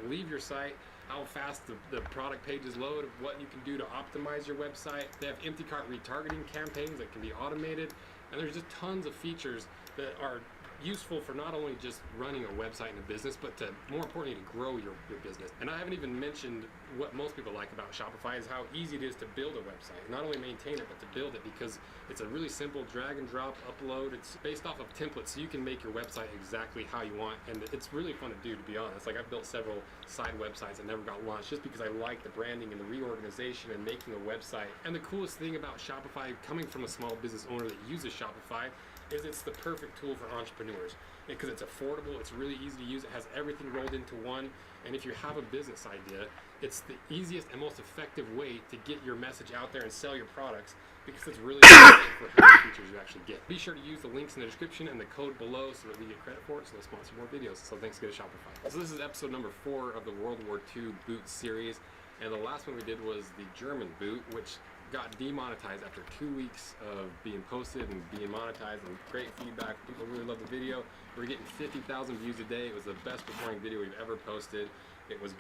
leave your site, how fast the product pages load, what you can do to optimize your website. They have empty cart retargeting campaigns that can be automated. And there's just tons of features that are useful for not only just running a website and a business, but to, more importantly, to grow your business. And I haven't even mentioned what most people like about Shopify is how easy it is to build a website. Not only maintain it, but to build it, because it's a really simple drag and drop upload. It's based off of templates, so you can make your website exactly how you want. And it's really fun to do, to be honest. Like, I've built several side websites that never got launched just because I like the branding and the reorganization and making a website. And the coolest thing about Shopify, coming from a small business owner that uses Shopify, is it's the perfect tool for entrepreneurs, because it's affordable, it's really easy to use, it has everything rolled into one, and if you have a business idea, it's the easiest and most effective way to get your message out there and sell your products, because it's really for how many features you actually get. Be sure to use the links in the description and the code below so that we get credit for it, so they'll sponsor more videos. So thanks again to Shopify. So this is episode number 4 of the World War II boot series, and the last one we did was the German boot, which got demonetized after 2 weeks of being posted and being monetized, and great feedback. People really loved the video. We're getting 50,000 views a day. It was the best performing video we've ever posted. It was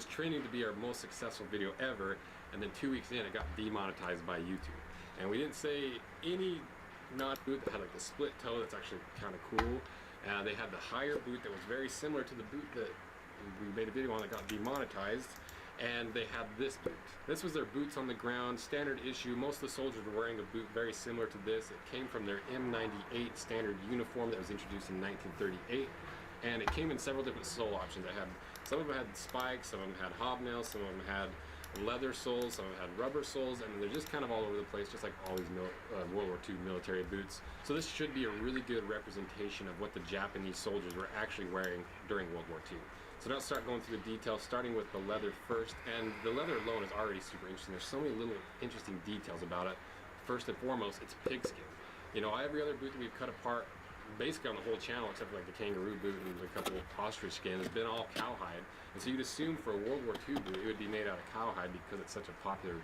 trending to be our most successful video ever, and then 2 weeks in it got demonetized by YouTube. And we didn't say any non-boot that had like the split toe. That's actually kind of cool. They had the higher boot that was very similar to the boot that we made a video on that got demonetized. And they had this boot. This was their boots on the ground, standard issue. Most of the soldiers were wearing a boot very similar to this. It came from their M98 standard uniform that was introduced in 1938. And it came in several different sole options. Some of them had spikes, some of them had hobnails, some of them had leather soles, some of them had rubber soles, and they're just kind of all over the place, just like all these World War II military boots. So this should be a really good representation of what the Japanese soldiers were actually wearing during World War II. So now let's start going through the details, starting with the leather first. And the leather alone is already super interesting. There's so many little interesting details about it. First and foremost, it's pigskin. You know, every other boot that we've cut apart, basically on the whole channel, except for like the kangaroo boot and a couple ostrich skin, has been all cowhide. And so you'd assume for a World War II boot, it would be made out of cowhide because it's such a popular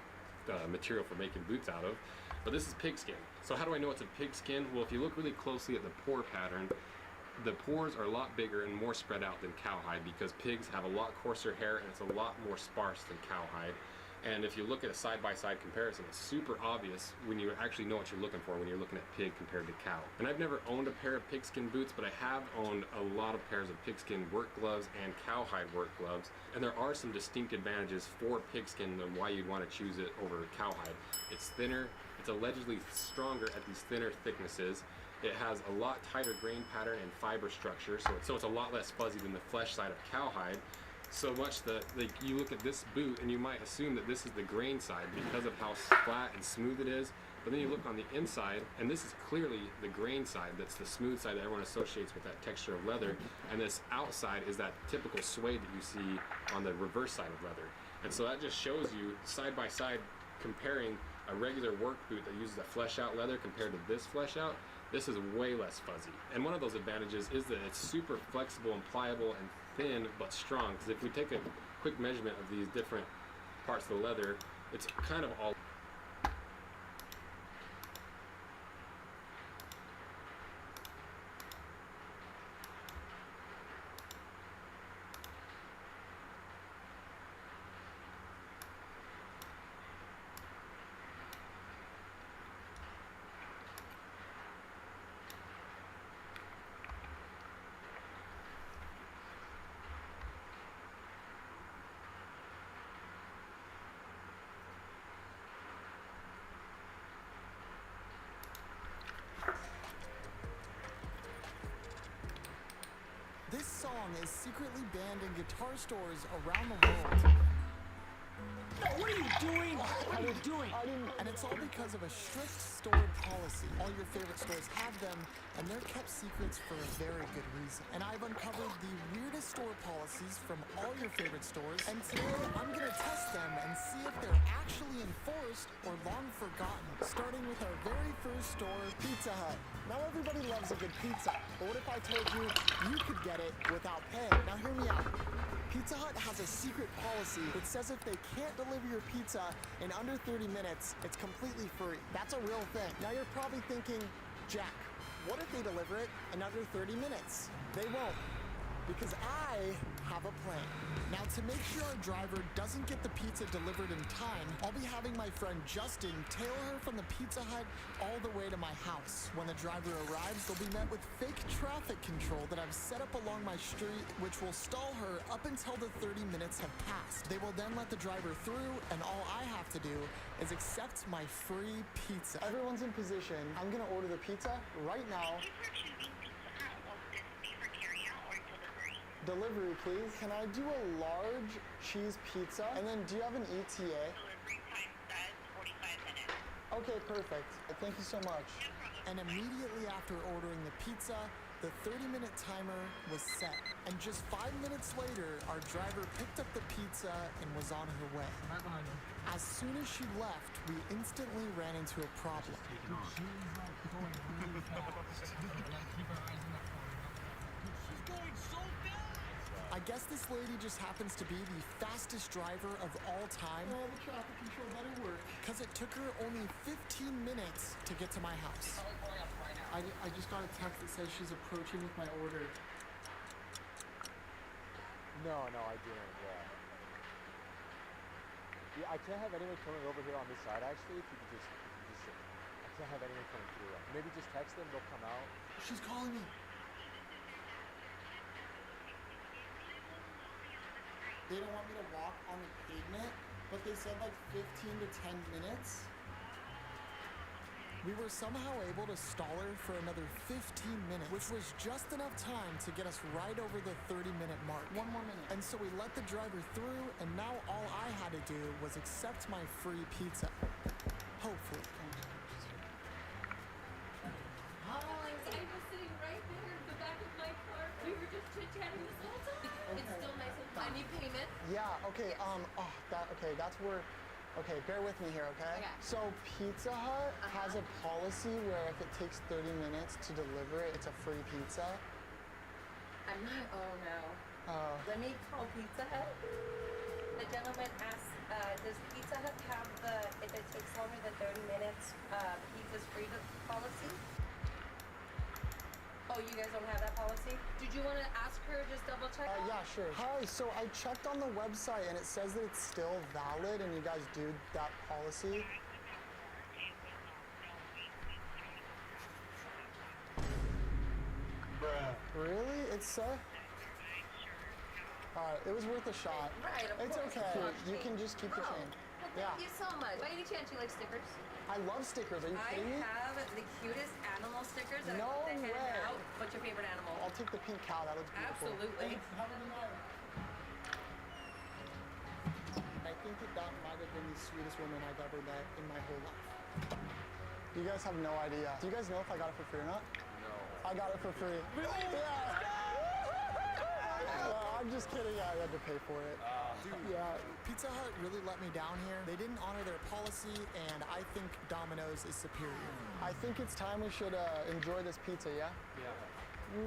material for making boots out of. But this is pigskin. So how do I know it's a pigskin? Well, if you look really closely at the pore pattern, the pores are a lot bigger and more spread out than cowhide because pigs have a lot coarser hair and it's a lot more sparse than cowhide. And if you look at a side-by-side comparison, it's super obvious when you actually know what you're looking for when you're looking at pig compared to cow. And I've never owned a pair of pigskin boots, but I have owned a lot of pairs of pigskin work gloves and cowhide work gloves. And there are some distinct advantages for pigskin than why you'd want to choose it over cowhide. It's thinner, it's allegedly stronger at these thinner thicknesses. It has a lot tighter grain pattern and fiber structure, so it's a lot less fuzzy than the flesh side of cowhide. So much that you look at this boot and you might assume that this is the grain side because of how flat and smooth it is. But then you look on the inside, and this is clearly the grain side. That's the smooth side that everyone associates with that texture of leather. And this outside is that typical suede that you see on the reverse side of leather. And so that just shows you side by side comparing a regular work boot that uses a flesh out leather compared to this flesh out. This is way less fuzzy. And one of those advantages is that it's super flexible and pliable and thin but strong. Because if we take a quick measurement of these different parts of the leather, it's kind of all. This song is secretly banned in guitar stores around the world. What are you doing? What are you doing? And it's all because of a strict store policy. All your favorite stores have them, and they're kept secrets for a very good reason. And I've uncovered the weirdest store policies from all your favorite stores, and today I'm gonna test them and see if they're actually enforced or long forgotten. Starting with our very first store, Pizza Hut. Now everybody loves a good pizza, but what if I told you you could get it without paying? Now hear me out. Pizza Hut has a secret policy that says if they can't deliver your pizza in under 30 minutes, it's completely free. That's a real thing. Now you're probably thinking, Jack, what if they deliver it in under 30 minutes? They won't, because I have a plan. Now to make sure our driver doesn't get the pizza delivered in time, I'll be having my friend Justin tail her from the Pizza Hut all the way to my house. When the driver arrives, they'll be met with fake traffic control that I've set up along my street, which will stall her up until the 30 minutes have passed. They will then let the driver through, and all I have to do is accept my free pizza. Everyone's in position. I'm gonna order the pizza right now. Delivery, please. Can I do a large cheese pizza? And then do you have an ETA? Delivery time says 45 minutes. Okay, perfect. Thank you so much. And immediately after ordering the pizza, the 30-minute timer was set. And just 5 minutes later, our driver picked up the pizza and was on her way. As soon as she left, we instantly ran into a problem. She's going really fast. Keep our eyes on that phone. She's going so fast! I guess this lady just happens to be the fastest driver of all time. Oh, the traffic control better work. Because it took her only 15 minutes to get to my house. I just got a text that says she's approaching with my order. No, I didn't, Yeah, I can't have anyone coming over here on this side, actually, if you could just I can't have anyone coming through. Maybe just text them, they'll come out. She's calling me. they don't want me to walk on the pavement, but they said like 15 to 10 minutes. We were somehow able to stall her for another 15 minutes, which was just enough time to get us right over the 30-minute mark. One more minute. And so we let the driver through, and now all I had to do was accept my free pizza. Hopefully. I was sitting right there in the back of my car. We were just chit-chatting this whole time. It's still nice and fun. I need payment. Yeah, okay, that's where, okay, bear with me here, okay? Okay. So Pizza Hut has a policy where if it takes 30 minutes to deliver it, it's a free pizza. I'm not, oh no. Oh. Let me call Pizza Hut. The gentleman asked, does Pizza Hut have the, if it takes longer than 30 minutes, pizza's free policy? Oh, you guys don't have that policy? Did you want to ask her, just double check? Yeah, sure. Hi, so I checked on the website and it says that it's still valid and you guys do that policy. Bruh. Really? It's Alright, it was worth a shot. Right, of It's course. okay. You can just keep the Oh, chain. well, Yeah. thank you so much. By any chance you like stickers? I love stickers. Are you kidding me? I have the cutest animal stickers that No I put the way. hand out. What's your favorite animal? I'll take the pink cow. That looks beautiful. Absolutely. Have a good night. I think that might have been the sweetest woman I've ever met in my whole life. You guys have no idea. Do you guys know if I got it for free or not? No. I got it for free. Really? Yeah. I'm just kidding. I had to pay for it. Yeah. Pizza Hut really let me down here. They didn't honor their policy, and I think Domino's is superior. I think it's time we should enjoy this pizza, yeah? Yeah.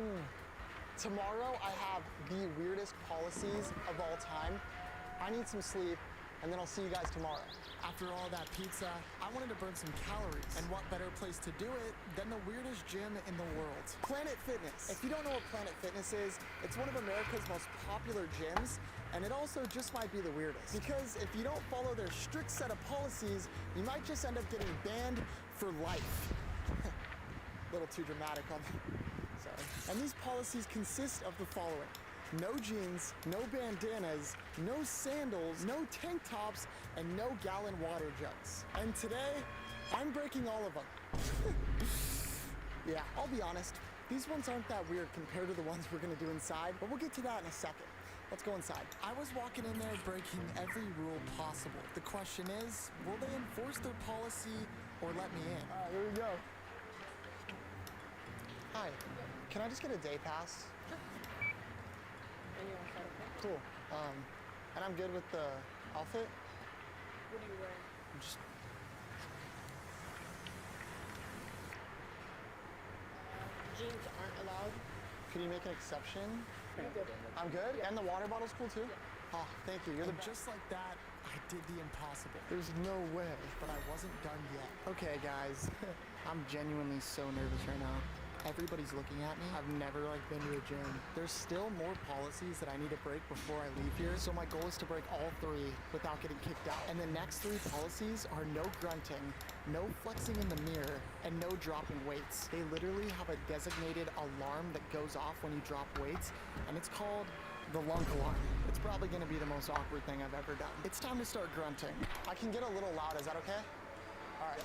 Tomorrow, I have the weirdest policies of all time. I need some sleep, and then I'll see you guys tomorrow. After all that pizza, I wanted to burn some calories. And what better place to do it than the weirdest gym in the world? Planet Fitness. If you don't know what Planet Fitness is, it's one of America's most popular gyms, and it also just might be the weirdest. Because if you don't follow their strict set of policies, you might just end up getting banned for life. A little too dramatic on sorry. And these policies consist of the following. No jeans, no bandanas, no sandals, no tank tops, and no gallon water jugs. And today, I'm breaking all of them. Yeah, I'll be honest, these ones aren't that weird compared to the ones we're gonna do inside, but we'll get to that in a second. Let's go inside. I was walking in there breaking every rule possible. The question is, will they enforce their policy or let me in? All right, here we go. Hi, can I just get a day pass? And you want that, okay? Cool. And I'm good with the outfit. What are you wearing? I'm just... Jeans aren't allowed. Could you make an exception? You're good. I'm good? Yeah. And the water bottle's cool too? Yeah. Oh, thank you. You're the best. Just like that, I did the impossible. There's no way. But I wasn't done yet. Okay, guys. I'm genuinely so nervous right now. Everybody's looking at me. I've never been to a gym. There's still more policies that I need to break before I leave here. So my goal is to break all 3 without getting kicked out. And the next 3 policies are no grunting, no flexing in the mirror, and no dropping weights. They literally have a designated alarm that goes off when you drop weights, and it's called the lunk alarm. It's probably gonna be the most awkward thing I've ever done. It's time to start grunting. I can get a little loud, is that okay? All right.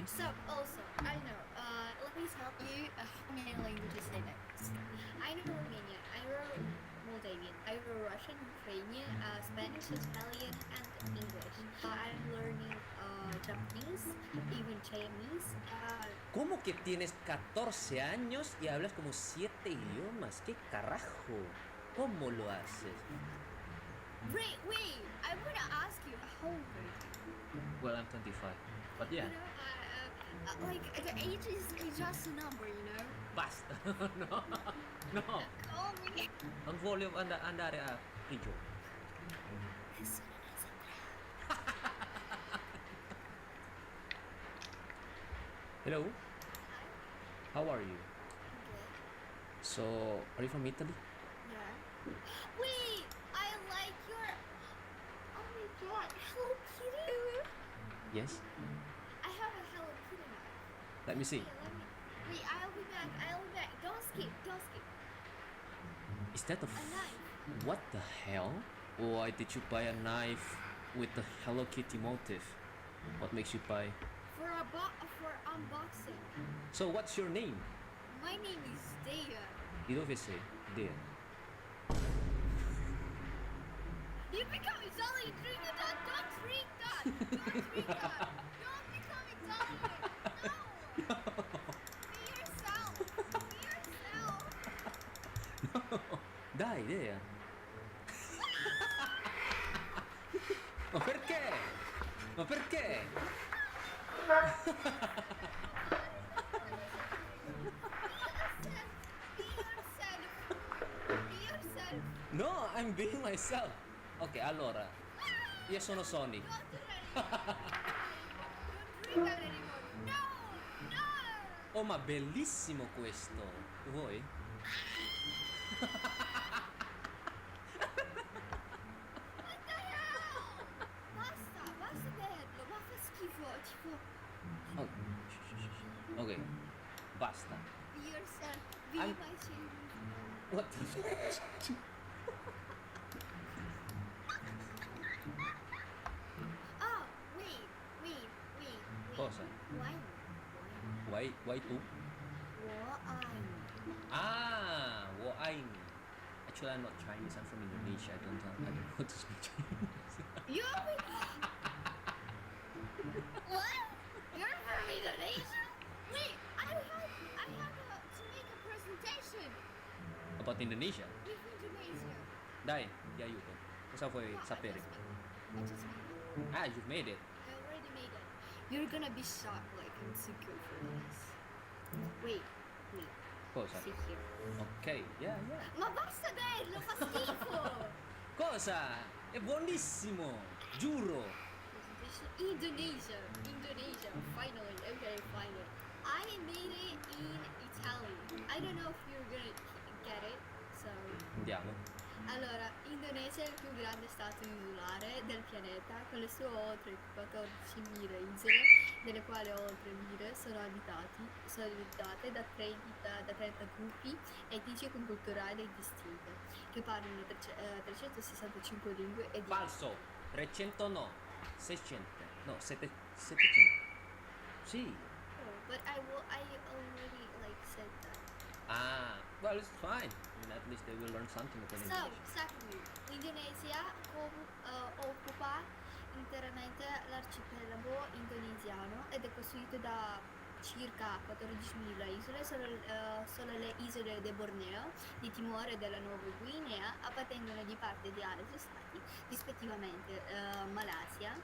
So also, I know, let me tell you how many languages I know. I know Romanian, I know Moldavian, I know Russian, Ukrainian, Spanish, Italian, and English. I'm learning Japanese, even Chinese, ¿Cómo que tienes 14 años y hablas como 7 idiomas? ¿Qué carajo? ¿Cómo lo haces? Wait, I wanna ask you, how old are you? Well, I'm 25. But yeah. You know, like, the age is just a number, you know? Basta. No. No. Call me. Non voglio andare a prigione. Hello. How are you? So, are you from Italy? Yeah. Wait, I like your... Oh my god, Hello Kitty? Yes. I have a Hello Kitty now. Let me see. Wait, I'll be back. Don't skip. Is that a knife. What the hell? Why did you buy a knife with the Hello Kitty motif? What makes you buy? For unboxing. So what's your name? My name is Dea. Di dove sei? There. You become Italian, drink that. Don't drink that. Don't become Italian. No. Be yourself. Dai, Dea. Ma perché? Ma perché? Be yourself. No, I'm being myself. Ok, allora. Io sono Sony. Don't drink that anymore. No. Oh, ma bellissimo questo. Vuoi? Basta vederlo, ma fa schifo, tipo... Oh. Ok, basta. Be yourself, be I'm- my favorite. What the fuck? Oh, wait. Cosa? Why? Why tu? Ah, wo aini. Actually, I'm not Chinese. I'm from Indonesia. I don't know how to speak Chinese. What? You're from Indonesia? Wait, I had to make a presentation About Indonesia? with Indonesia. Dai, ti aiuto. Cosa vuoi sapere? I just made it. Ah, you've made it. I already made it. You're gonna be shocked, like I'm too good for this. Wait. Cosa? See here. Ok, yeah. Ma basta dirlo, fa schifo! Cosa? È buonissimo! Giuro! Indonesia, finally, okay, finally. I made it in Italian. I don't know if you're gonna get it, so... Andiamo. Allora, Indonesia è il più grande stato insulare del pianeta, con le sue oltre 14.000 isole, delle quali oltre 1.000 sono abitate da 30 gruppi etnici e culturali distinte, che parlano 365 lingue e Falso! 300 no. 600. No, 700. Sì. Oh, but I already like said that. Ah, well, it's fine. I mean, at least they will learn something about So, Indonesia. secondly, l'Indonesia occupa interamente l'arcipelago indonesiano ed è costituito da circa 14.000 isole. Solo le isole di Borneo, di Timor e della Nuova Guinea appartengono di parte di altri stati, rispettivamente Malaysia,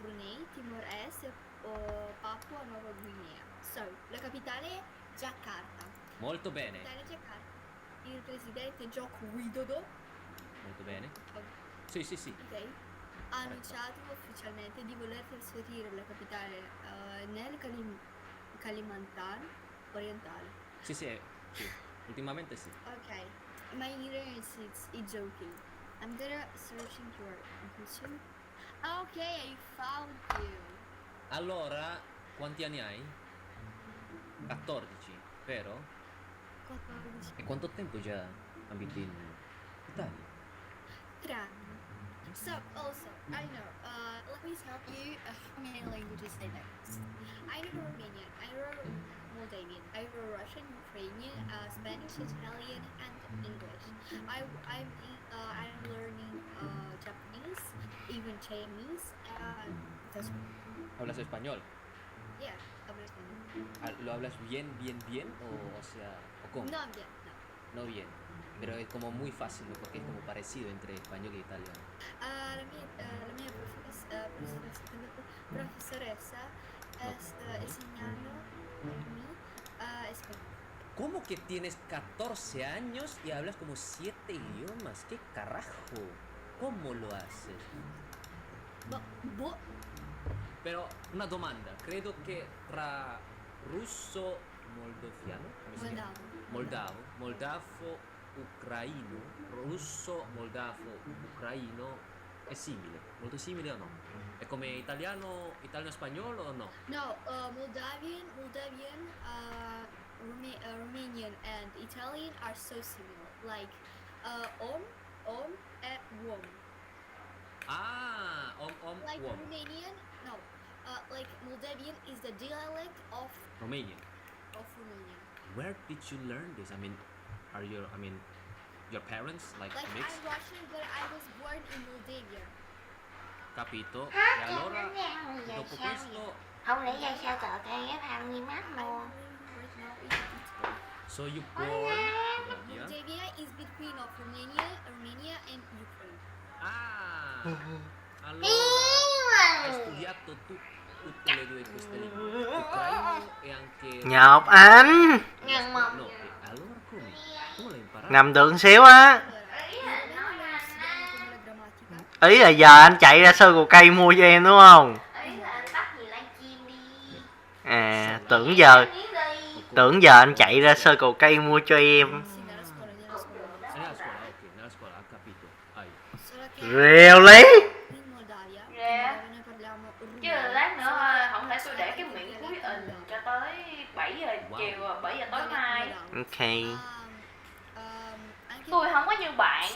Brunei, Timor Est e Papua Nuova Guinea. So, la capitale è Giacarta. Molto bene. Capitale Giacarta. Il presidente Joko Widodo, Molto bene. Sì. ok, ha annunciato ufficialmente di voler trasferire la capitale nel Kalimantan orientale. Sì. Ultimamente sì. Okay, my internet is joking. I'm gonna searching your YouTube. Okay, I found you. Allora, quanti anni hai? 14, vero? 14. E quanto tempo già abiti in Italia? 3 anni. So, also, I know, let me tell you how many languages I know. I know Romanian, I know Moldavian, I know Russian, Ukrainian, Spanish, Italian, and English. I'm learning Japanese, even Chinese, and that's Hablas español. yeah, hablo español. lo hablas bien o sea, o cómo? No bien, no. No bien. Pero es como muy fácil, ¿no? Porque es como parecido entre español e italiano. La mia professoressa sta insegnando español. ¿Cómo que tienes 14 años y hablas como 7 idiomas? ¿Qué carajo? ¿Cómo lo haces? Però una domanda, credo che tra russo moldavo, ucraino, russo, moldavo, ucraino è simile, molto simile o no? È come italiano spagnolo o no? No, Moldavian, Romanian and Italian are so similar. Like om and wom. Ah, Like wom. Romanian, no. Like Moldavian is the dialect of Romanian. Romanian. Where did you learn this? I mean, your parents like Like mixed? I'm Russian, but I was born in Moldavia. Capito? E allora dopo questo Không lẽ giờ sao cậu ta ghép hàng nghi mắt luôn? so you born Moldavia? Moldavia is between of Romania and Ukraine. Allora hai studiato tutte le due queste lingue, ucraino e anche Nhọc anh. Nhân mộc. No, allora come? Come l'hai imparato? Nằm tượng xíu á. Ý là giờ anh chạy ra sơ cồ cây mua cho em đúng không? Ý là anh bắt gì livestream đi. À, tưởng giờ anh chạy ra sơ cồ cây mua cho em. Nella scuola, ho capito. Rèo lấy. In Moldavia, Dạ. noi parliamo Chứ lát nữa không lẽ tôi để cái miệng cuối in cho tới 7 giờ chiều, 7 giờ tối mai. Ok. Tôi không có như bạn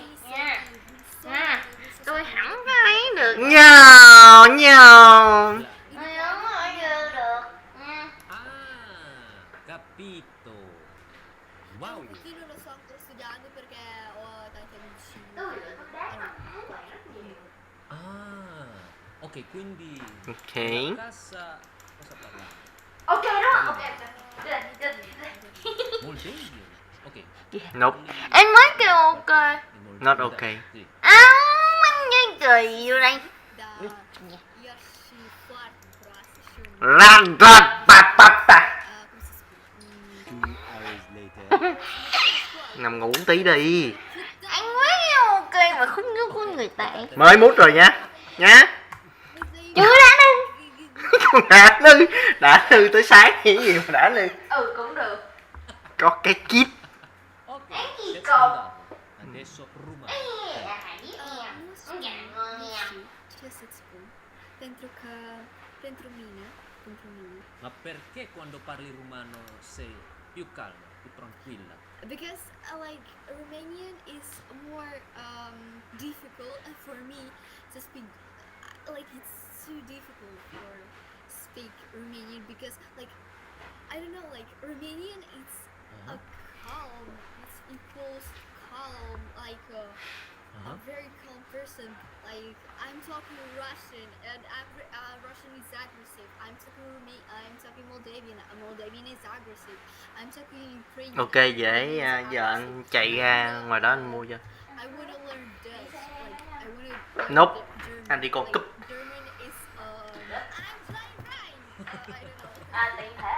nha. Tôi không có ấy được. Nhào. Tôi không có như được. Capito. Wow. Un pochino lo sto studiando perché ho tanti amici. Tôi đá rất nhiều. Ok, quindi Ok. nella casa cosa parliamo? Ok đó, ok. Moldavian. Ok. Nope. Anh mới kêu ok. Not ok. Sì. Anh cái gì vô đây? Io si forte, croatici. Lan ra pa. Nằm ngủ tí đi. Anh mới kêu ok mà không nhớ con người ta. Mới mút rồi nhá. Chưa đã nư. Con đã nư tới sáng cái gì mà đã nư. Cũng được. Có cái kit. Cái gì cột? Adesso rumano. Dentro mina. Ma perché quando parli rumano sei più calma, più tranquilla? Because like Romanian is more difficult for me to speak. Like it's too difficult for speak Romanian because like I don't know, like Romanian it's a calm, it's equals calm, like a very calm person. Like I'm talking Russian and Russian is aggressive. I'm talking Moldavian. Moldavian is aggressive. I'm talking Ukrainian. Ok, dễ. Giờ anh chạy ra ngoài đó anh mua cho. I wanna learn Dutch. Like I wanna. Nope. Anh đi con cúp. German is I'm fine. I don't know. Tiền thể